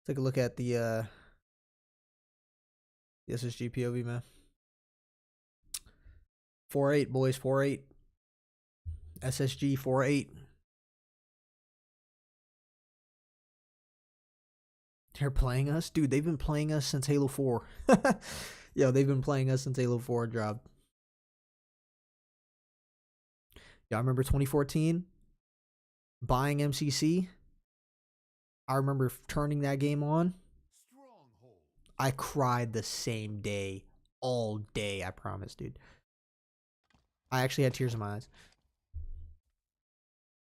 Take a look at the SSG POV, man. 4-8, boys, 4-8. SSG 4-8. They're playing us? Dude, they've been playing us since Halo 4. Yo, they've been playing us since Halo 4 dropped. Y'all remember 2014? Buying MCC? I remember turning that game on. Stronghold. I cried the same day. All day, I promise, dude. I actually had tears in my eyes.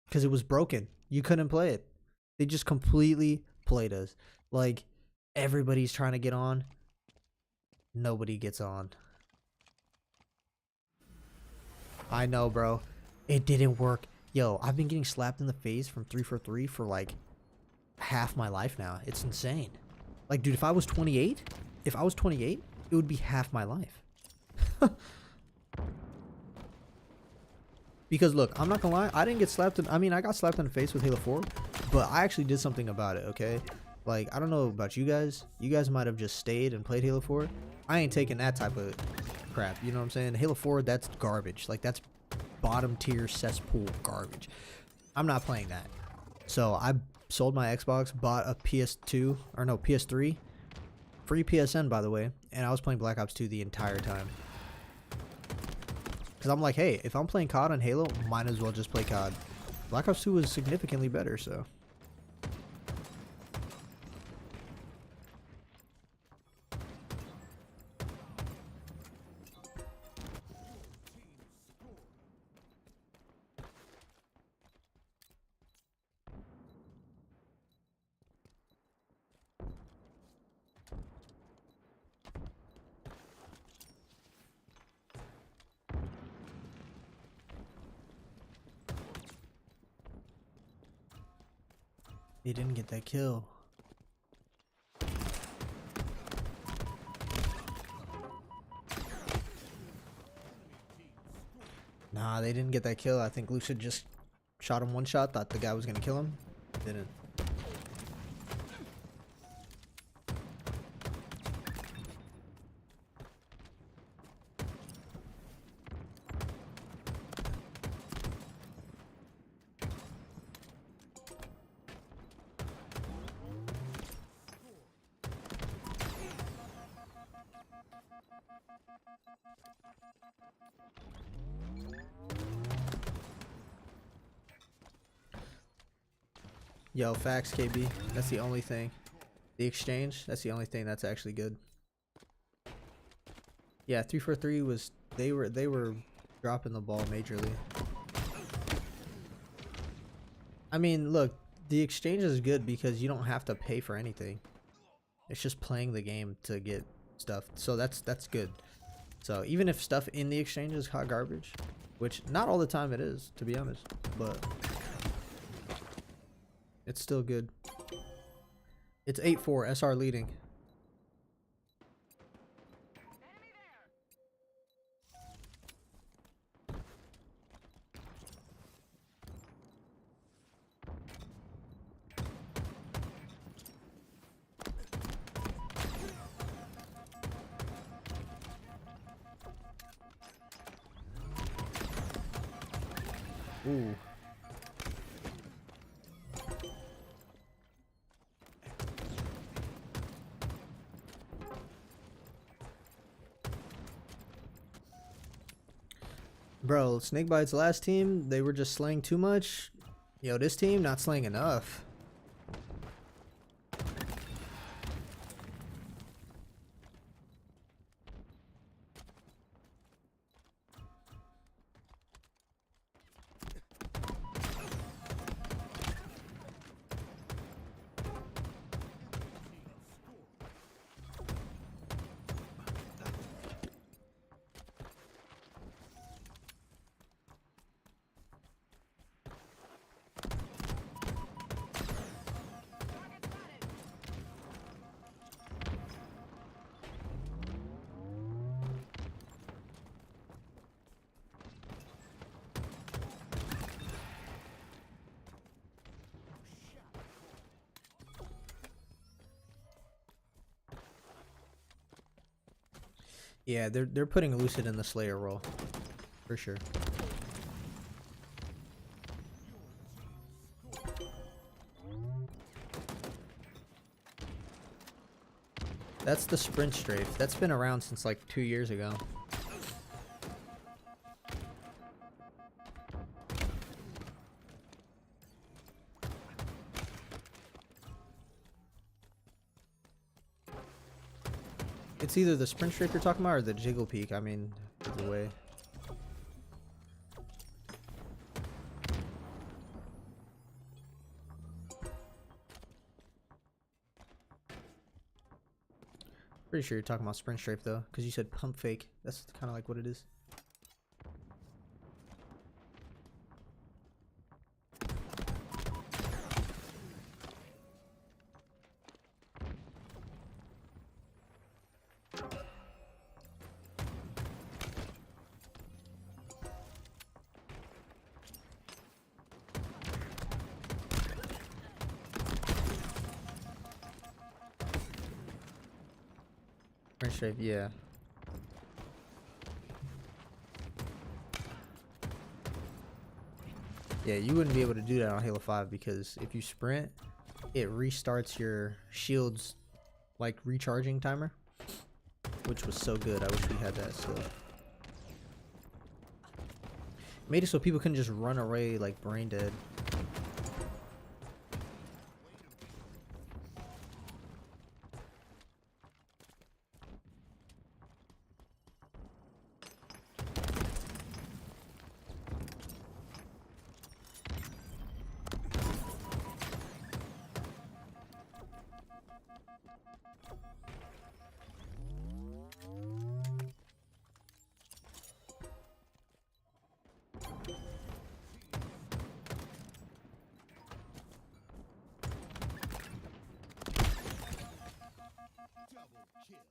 Because it was broken. You couldn't play it. They just completely played us. Like, everybody's trying to get on. Nobody gets on. I know, bro. It didn't work. Yo, I've been getting slapped in the face from 343 for like half my life now. It's insane. Like, dude, if I was 28, it would be half my life. Because look, I'm not gonna lie, I didn't get slapped in, I mean, I got slapped in the face with Halo 4, but I actually did something about it, okay? Like, I don't know about you guys. You guys might have just stayed and played Halo 4. I ain't taking that type of crap, you know what I'm saying? Halo 4, that's garbage. Like, that's bottom tier cesspool garbage. I'm not playing that. So I sold my Xbox, bought a PS2, or no, PS3, free PSN, by the way, and I was playing Black Ops 2 the entire time. Because I'm like, hey, if I'm playing COD on Halo, might as well just play COD. Black Ops 2 was significantly better, so. They didn't get that kill. Nah, they didn't get that kill. I think Lucia just shot him one shot, thought the guy was gonna kill him. Didn't. Yo, facts, KB. That's the only thing. The exchange, that's the only thing that's actually good. Yeah, 343 was they were dropping the ball majorly. I mean, look, the exchange is good because you don't have to pay for anything. It's just playing the game to get stuff. So that's good. So even if stuff in the exchange is hot garbage, which not all the time it is, to be honest, but it's still good. It's 8-4, SR leading. Ooh. Bro, Snakebite's last team, they were just slaying too much. Yo, this team not slaying enough. Yeah, they're putting Lucid in the Slayer role. For sure. That's the sprint strafe. That's been around since like 2 years ago. It's either the sprint strafe you're talking about or the jiggle peak. I mean, either way. Pretty sure you're talking about sprint strafe though, because you said pump fake. That's kind of like what it is. Sprint strafe, yeah. Yeah, you wouldn't be able to do that on Halo 5 because if you sprint, it restarts your shield's like recharging timer, which was so good. I wish we had that still. Made it so people couldn't just run away like brain dead. Double kill.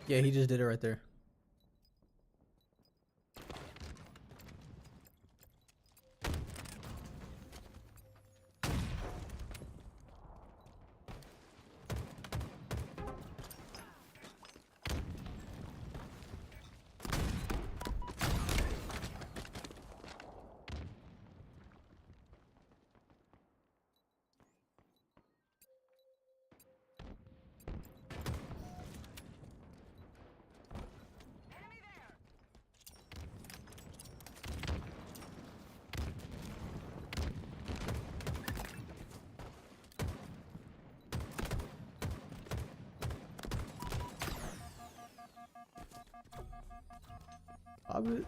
Yeah, he just did it right there. I would.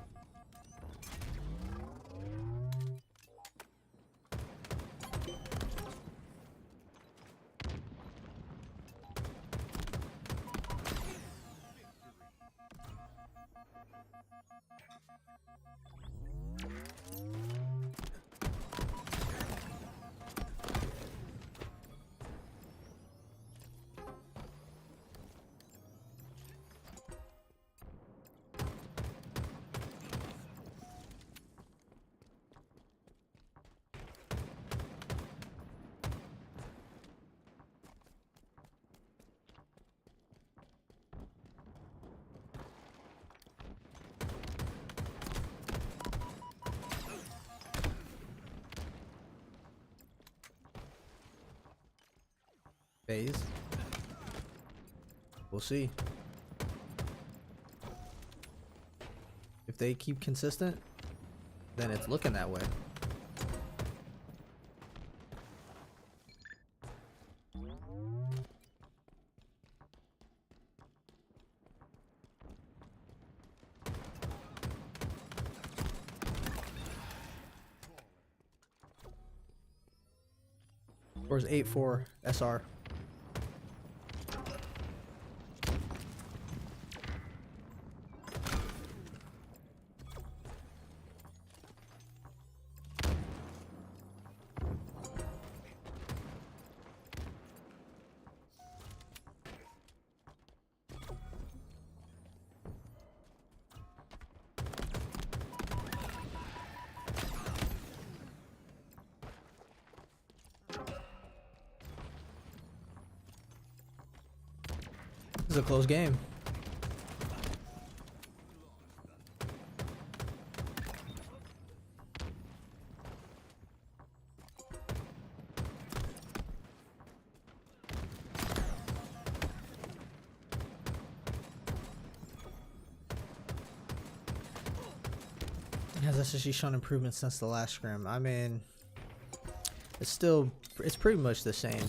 FaZe. We'll see. If they keep consistent, then it's looking that way. Or is 8-4 SR? This is a close game. Has SSG shown improvement since the last scrim? I mean, it's pretty much the same.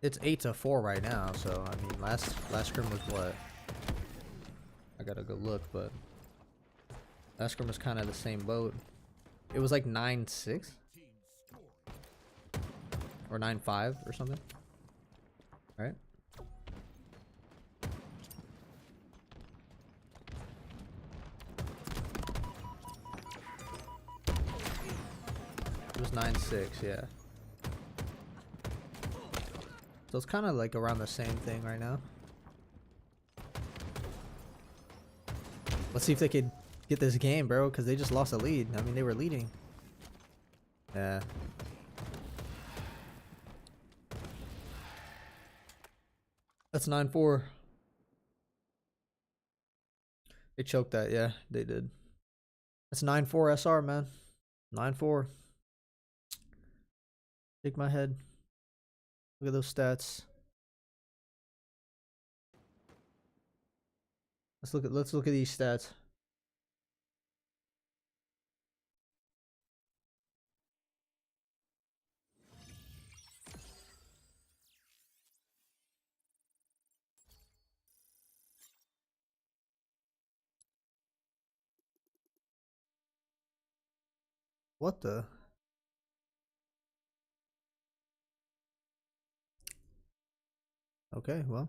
It's 8-4 right now, so I mean, last scrim was what? I gotta go look, but last scrim was kind of the same boat. It was like 9-6 or 9-5 or something, right? It was 9-6, yeah. So it's kind of like around the same thing right now. Let's see if they could get this game, bro, because they just lost a lead. I mean, they were leading. Yeah. That's 9-4. They choked that, yeah, they did. That's 9-4 SR, man. 9-4. Shake my head. Look at those stats. Let's look at these stats. What the? Okay, well.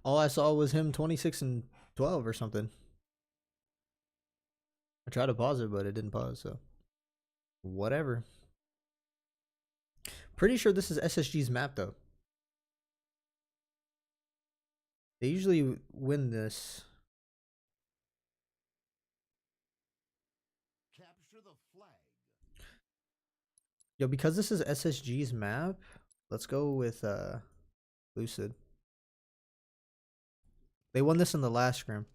All I saw was him 26-12 or something. I tried to pause it, but it didn't pause, so whatever. Pretty sure this is SSG's map though. They usually win this. Capture the flag. Yo, because this is SSG's map, let's go with Lucid. They won this in the last scrim.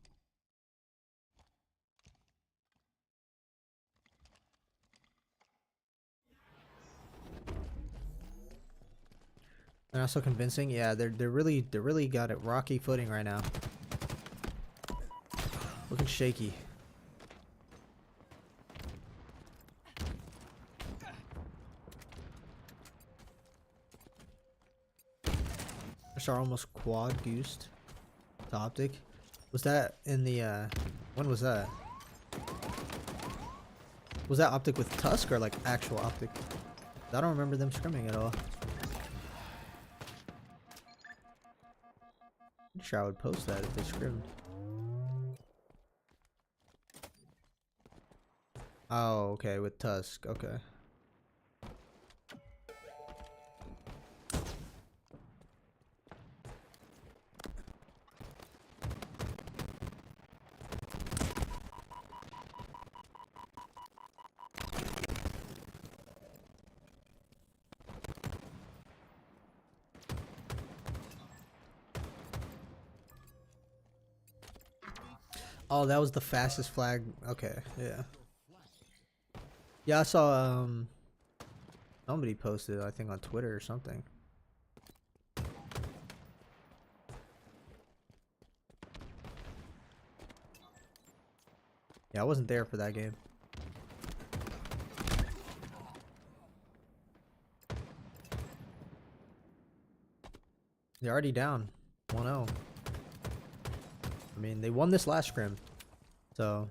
They're not so convincing. Yeah, they're really got it rocky footing right now. Looking shaky. Are almost quad goosed to optic. Was that in the when was that? Was that optic with Tusk or like actual optic? I don't remember them scrimming at all. I'm sure I would post that if they scrimmed. Oh, okay, with Tusk, okay. Oh, that was the fastest flag. Okay, yeah. Yeah, I saw somebody posted, I think on Twitter or something. Yeah, I wasn't there for that game. They're already down 1-0. I mean, they won this last scrim, so.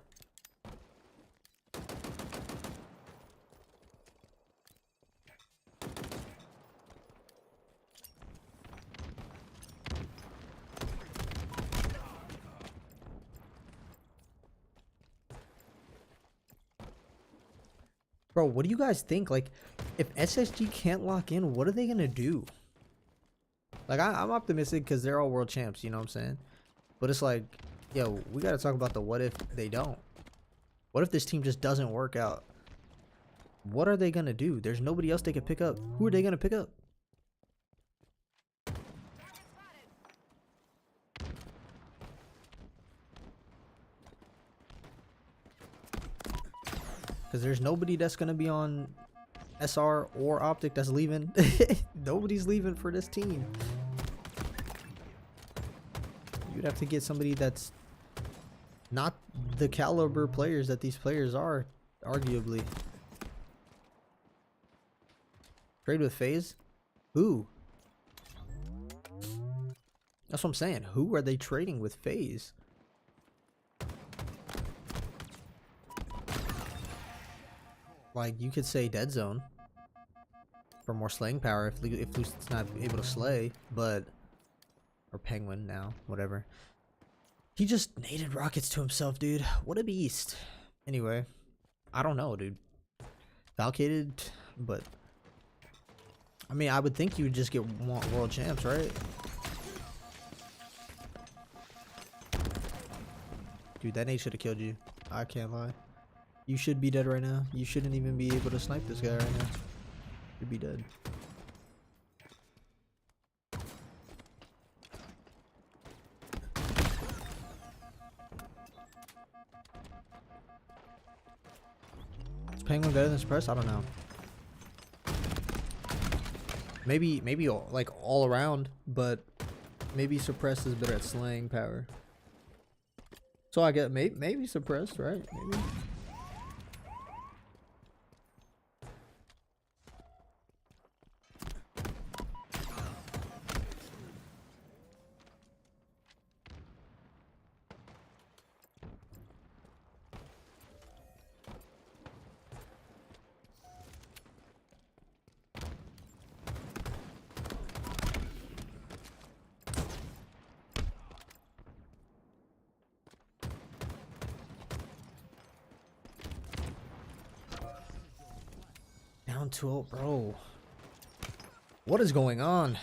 Bro, what do you guys think? Like, if SSG can't lock in, what are they gonna do? Like, I'm optimistic because they're all world champs, you know what I'm saying? But it's like, yo, we gotta talk about the what if they don't. What if this team just doesn't work out? What are they gonna do? There's nobody else they could pick up. Who are they gonna pick up? Because there's nobody that's gonna be on SR or Optic that's leaving. Nobody's leaving for this team. You'd have to get somebody that's not the caliber players that these players are, arguably. Trade with FaZe? Who? That's what I'm saying. Who are they trading with FaZe? Like, you could say Dead Zone for more slaying power if Lucid's not able to slay, but... Or Penguin now, whatever. He just naded rockets to himself, dude. What a beast. Anyway, I don't know, dude. Valkated, but... I mean, I would think you would just get world champs, right? Dude, that nade should have killed you. I can't lie. You should be dead right now. You shouldn't even be able to snipe this guy right now. You'd be dead. Is Penguin better than Suppress? I don't know. Maybe like all around, but maybe Suppress is better at slaying power. So I get maybe Suppressed, right? Maybe. Down 2-0, bro. What is going on?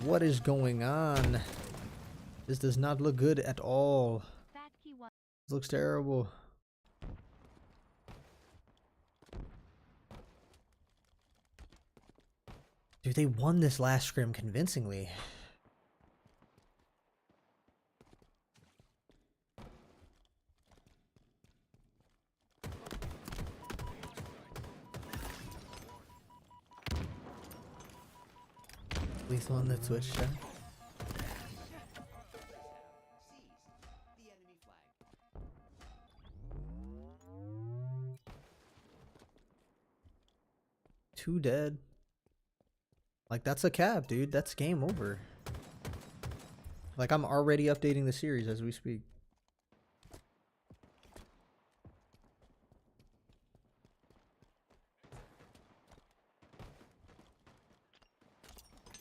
What is going on? This does not look good at all. This looks terrible. Dude, they won this last scrim convincingly. Lethal on the Twitch chat. Seized the enemy flag. Two dead. Like, that's a cap, dude. That's game over. Like, I'm already updating the series as we speak.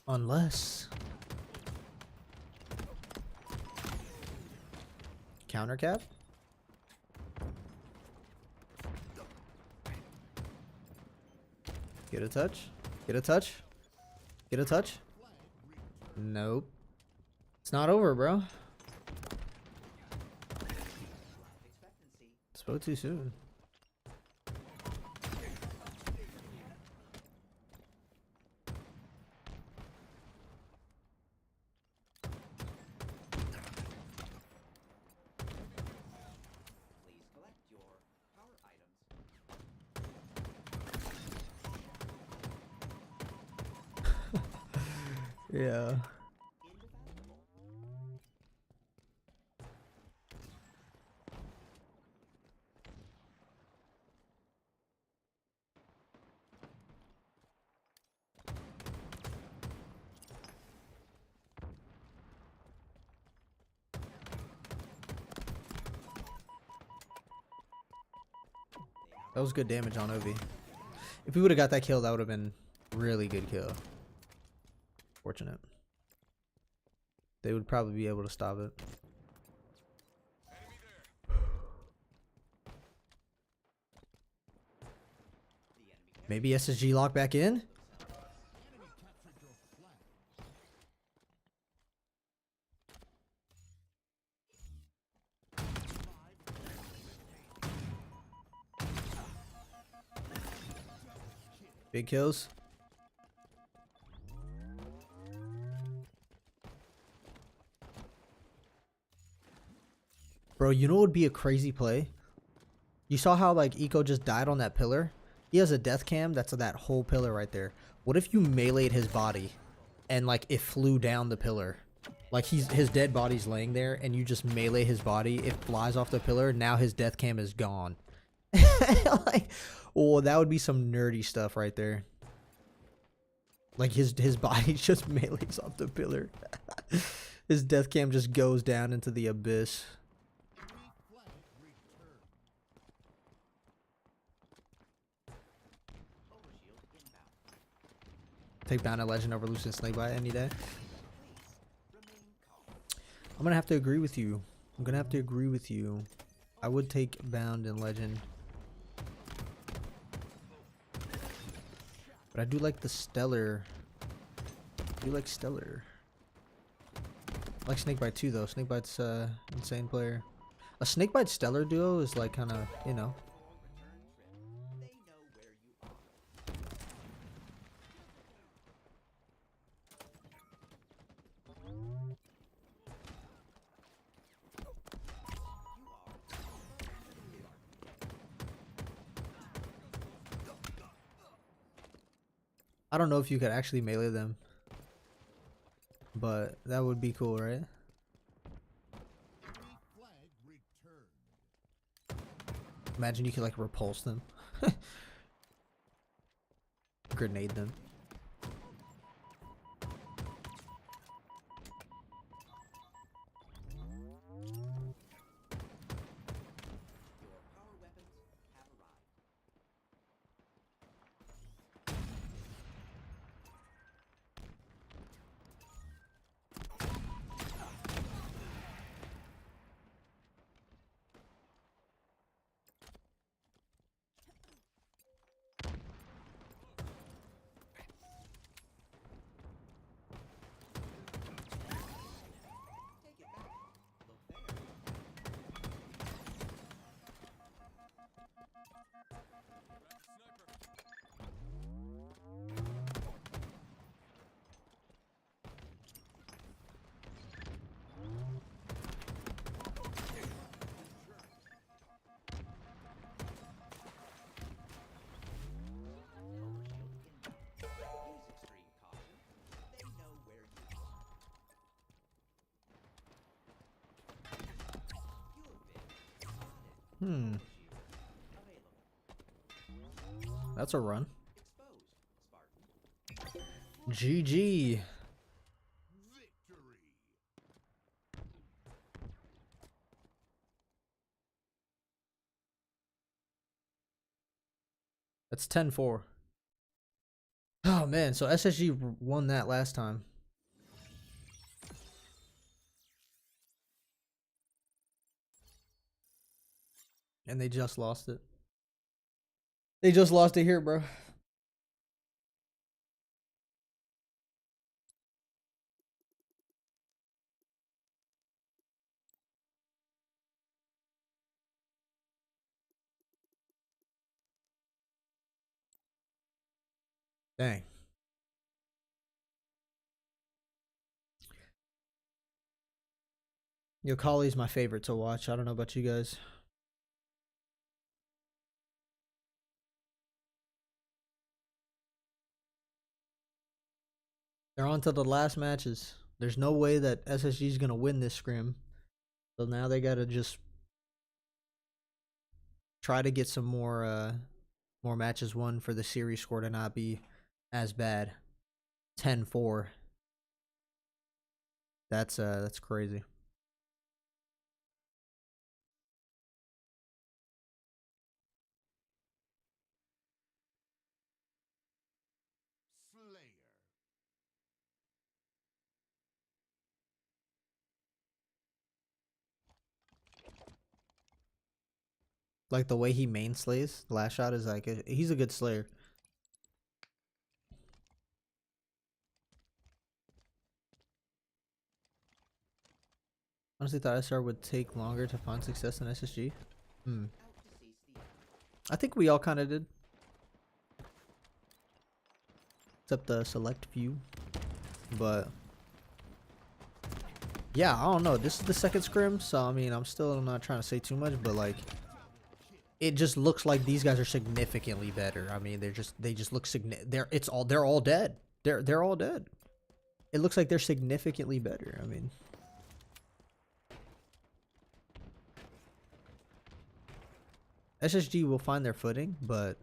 Unless... Counter cap? Get a touch? Get a touch? Get a touch? Nope. It's not over, bro. Expectancy. Spoke too soon. Please collect your power items. Yeah. Indefatigable. That was good damage on Ovi. If we would have got that kill, that would have been really good kill. Fortunate. They would probably be able to stop it. Maybe SSG lock back in? Big kills. Bro, you know what would be a crazy play? You saw how like Eco just died on that pillar? He has a death cam that's that whole pillar right there. What if you meleeed his body and like it flew down the pillar? Like his dead body's laying there and you just melee his body, it flies off the pillar, now his death cam is gone. Like, oh, that would be some nerdy stuff right there. Like his body just melees off the pillar. His death cam just goes down into the abyss. Overshield inbound. Take down a legend over Lucian Snakebite any day. Please remain calm. I'm gonna have to agree with you. I'm gonna have to agree with you. I would take Bound and Legend. But I do like the Stellar. I do like Stellar. I like Snakebite too though. Snakebite's insane player. A Snakebite Stellar duo is like kinda, you know. Return trip. They know where you are. I don't know if you could actually melee them. But that would be cool, right? Flag returned. Imagine you could like repulse them. Grenade them. Your power weapons have arrived. Take it back. Look there. Use extreme caution. They know where you are. You have been spotted. Hmm. Shield available. That's a run. Exposed, Spartan. GG. Victory. That's 10-4. Oh man, so SSG won that last time. And they just lost it. They just lost it here, bro. Dang. Yo, Collie's my favorite to watch. I don't know about you guys. They're on to the last matches. There's no way that SSG is gonna win this scrim. So now they gotta just try to get some more matches won for the series score to not be as bad. 10-4. That's crazy. Slayer. Like the way he main slays, the last shot is like he's a good slayer. Honestly, thought SR would take longer to find success than SSG. Out to seize the enemy. I think we all kind of did. except the select few. But yeah, I don't know. This is the second scrim, so I mean, I'm still not trying to say too much, but like, it just looks like these guys are significantly better. I mean, they just look they're all dead. They're all dead. It looks like they're significantly better. I mean, SSG will find their footing, but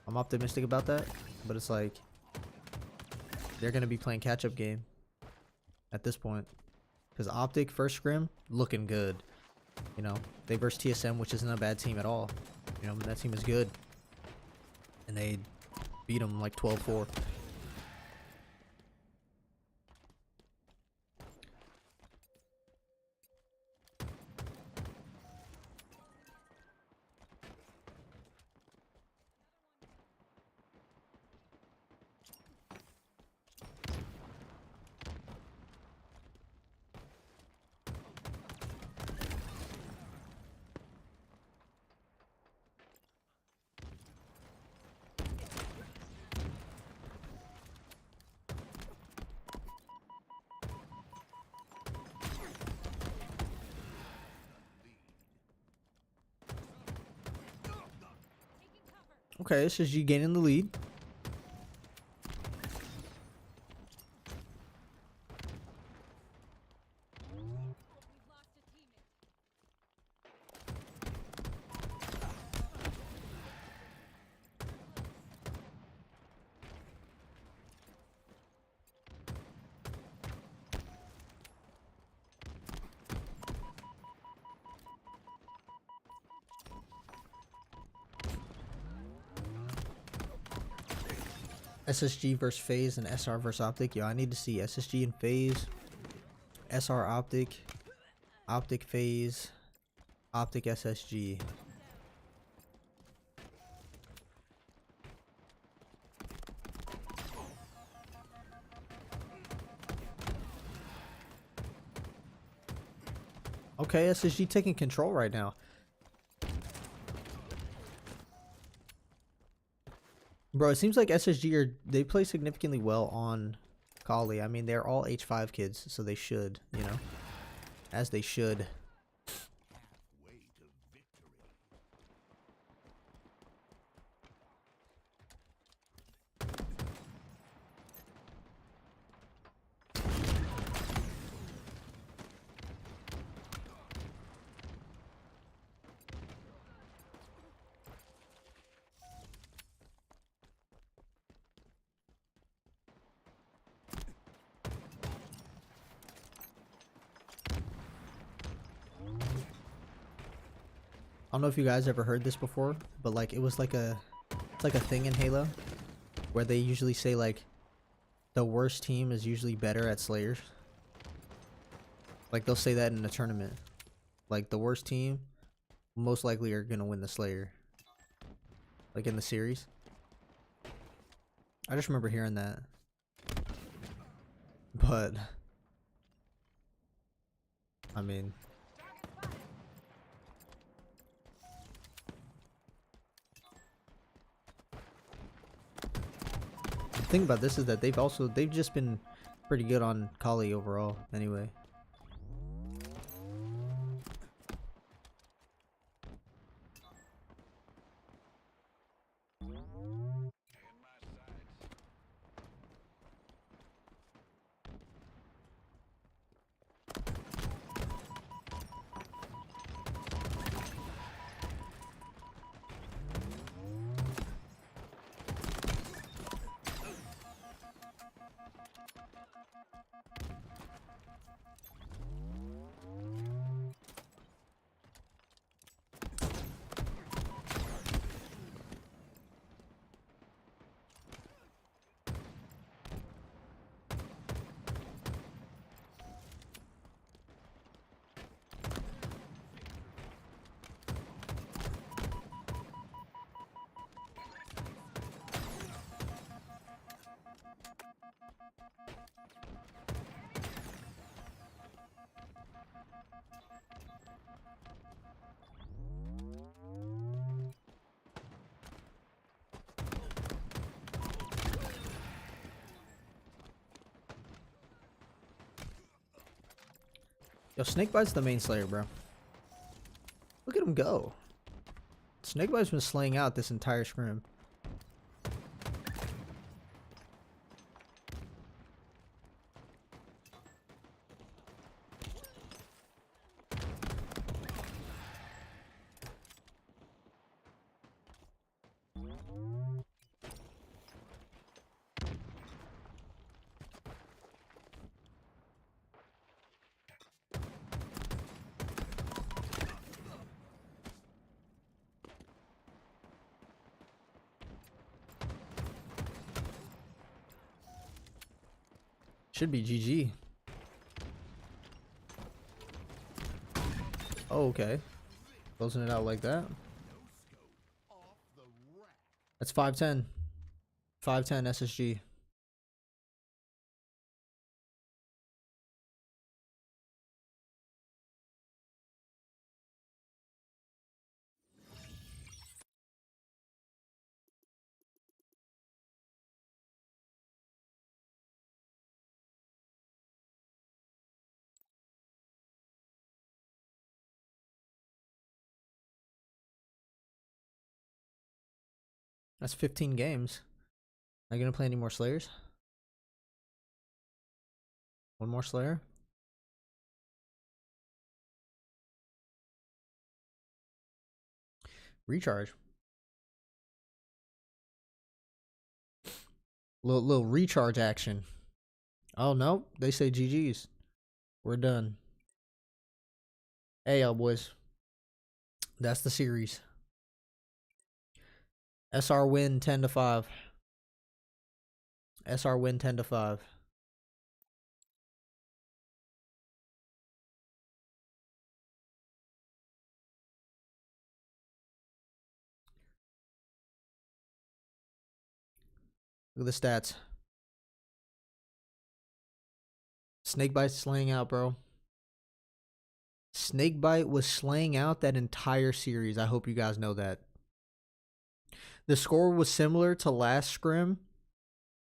I'm optimistic about that. But it's like they're gonna be playing catch-up game at this point, because Optic first scrim looking good. You know, they versed TSM, which isn't a bad team at all. You know, that team is good, and they beat them like 12-4. Okay, SSG gaining the lead. SSG versus FaZe and SR versus Optic. Yo, I need to see SSG and FaZe, SR Optic, Optic FaZe, Optic SSG. Okay, SSG taking control right now. Bro, it seems like they play significantly well on Kali. I mean, they're all H5 kids, so they should, you know, as they should. Halfway to victory. I don't know if you guys ever heard this before, but like it's like a thing in Halo where they usually say like the worst team is usually better at Slayers. Like they'll say that in a tournament. Like the worst team most likely are gonna win the Slayer. Like in the series. I just remember hearing that. But I mean, the thing about this is that they've just been pretty good on Kali overall anyway. Yo, Snakebite's the main slayer, bro. Look at him go. Snakebite's been slaying out this entire scrim. Should be GG. Oh, okay. Closing it out like that. Off the rack. That's 510. 510 SSG. That's 15 games. Are you gonna play any more Slayers? One more Slayer? Recharge. Little recharge action. Oh no, they say GG's. We're done. Hey y'all boys. That's the series. SR win 10-5. SR win 10-5. Look at the stats. Snakebite slaying out, bro. Snakebite was slaying out that entire series. I hope you guys know that. The score was similar to last scrim.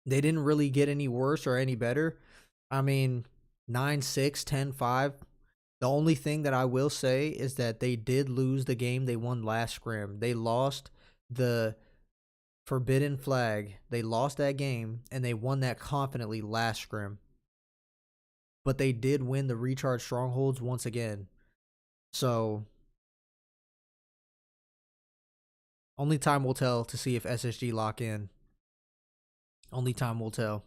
They didn't really get any worse or any better. I mean, 9-6, 10-5. The only thing that I will say is that they did lose the game they won last scrim. They lost the Forbidden Flag. They lost that game, and they won that confidently last scrim. But they did win the Recharge Strongholds once again. So, only time will tell to see if SSG lock in. Only time will tell.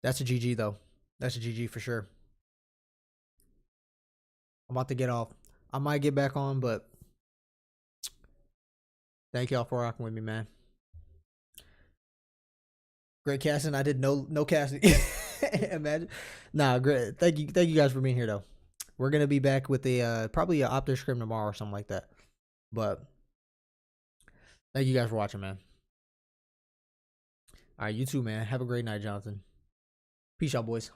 That's a GG, though. That's a GG for sure. I'm about to get off. I might get back on, but thank y'all for rocking with me, man. Great casting. I did no casting. Imagine. Nah, great. Thank you guys for being here though. We're gonna be back with a probably a Optic Scrim tomorrow or something like that. But thank you guys for watching, man. All right, you too, man. Have a great night, Jonathan. Peace out, boys.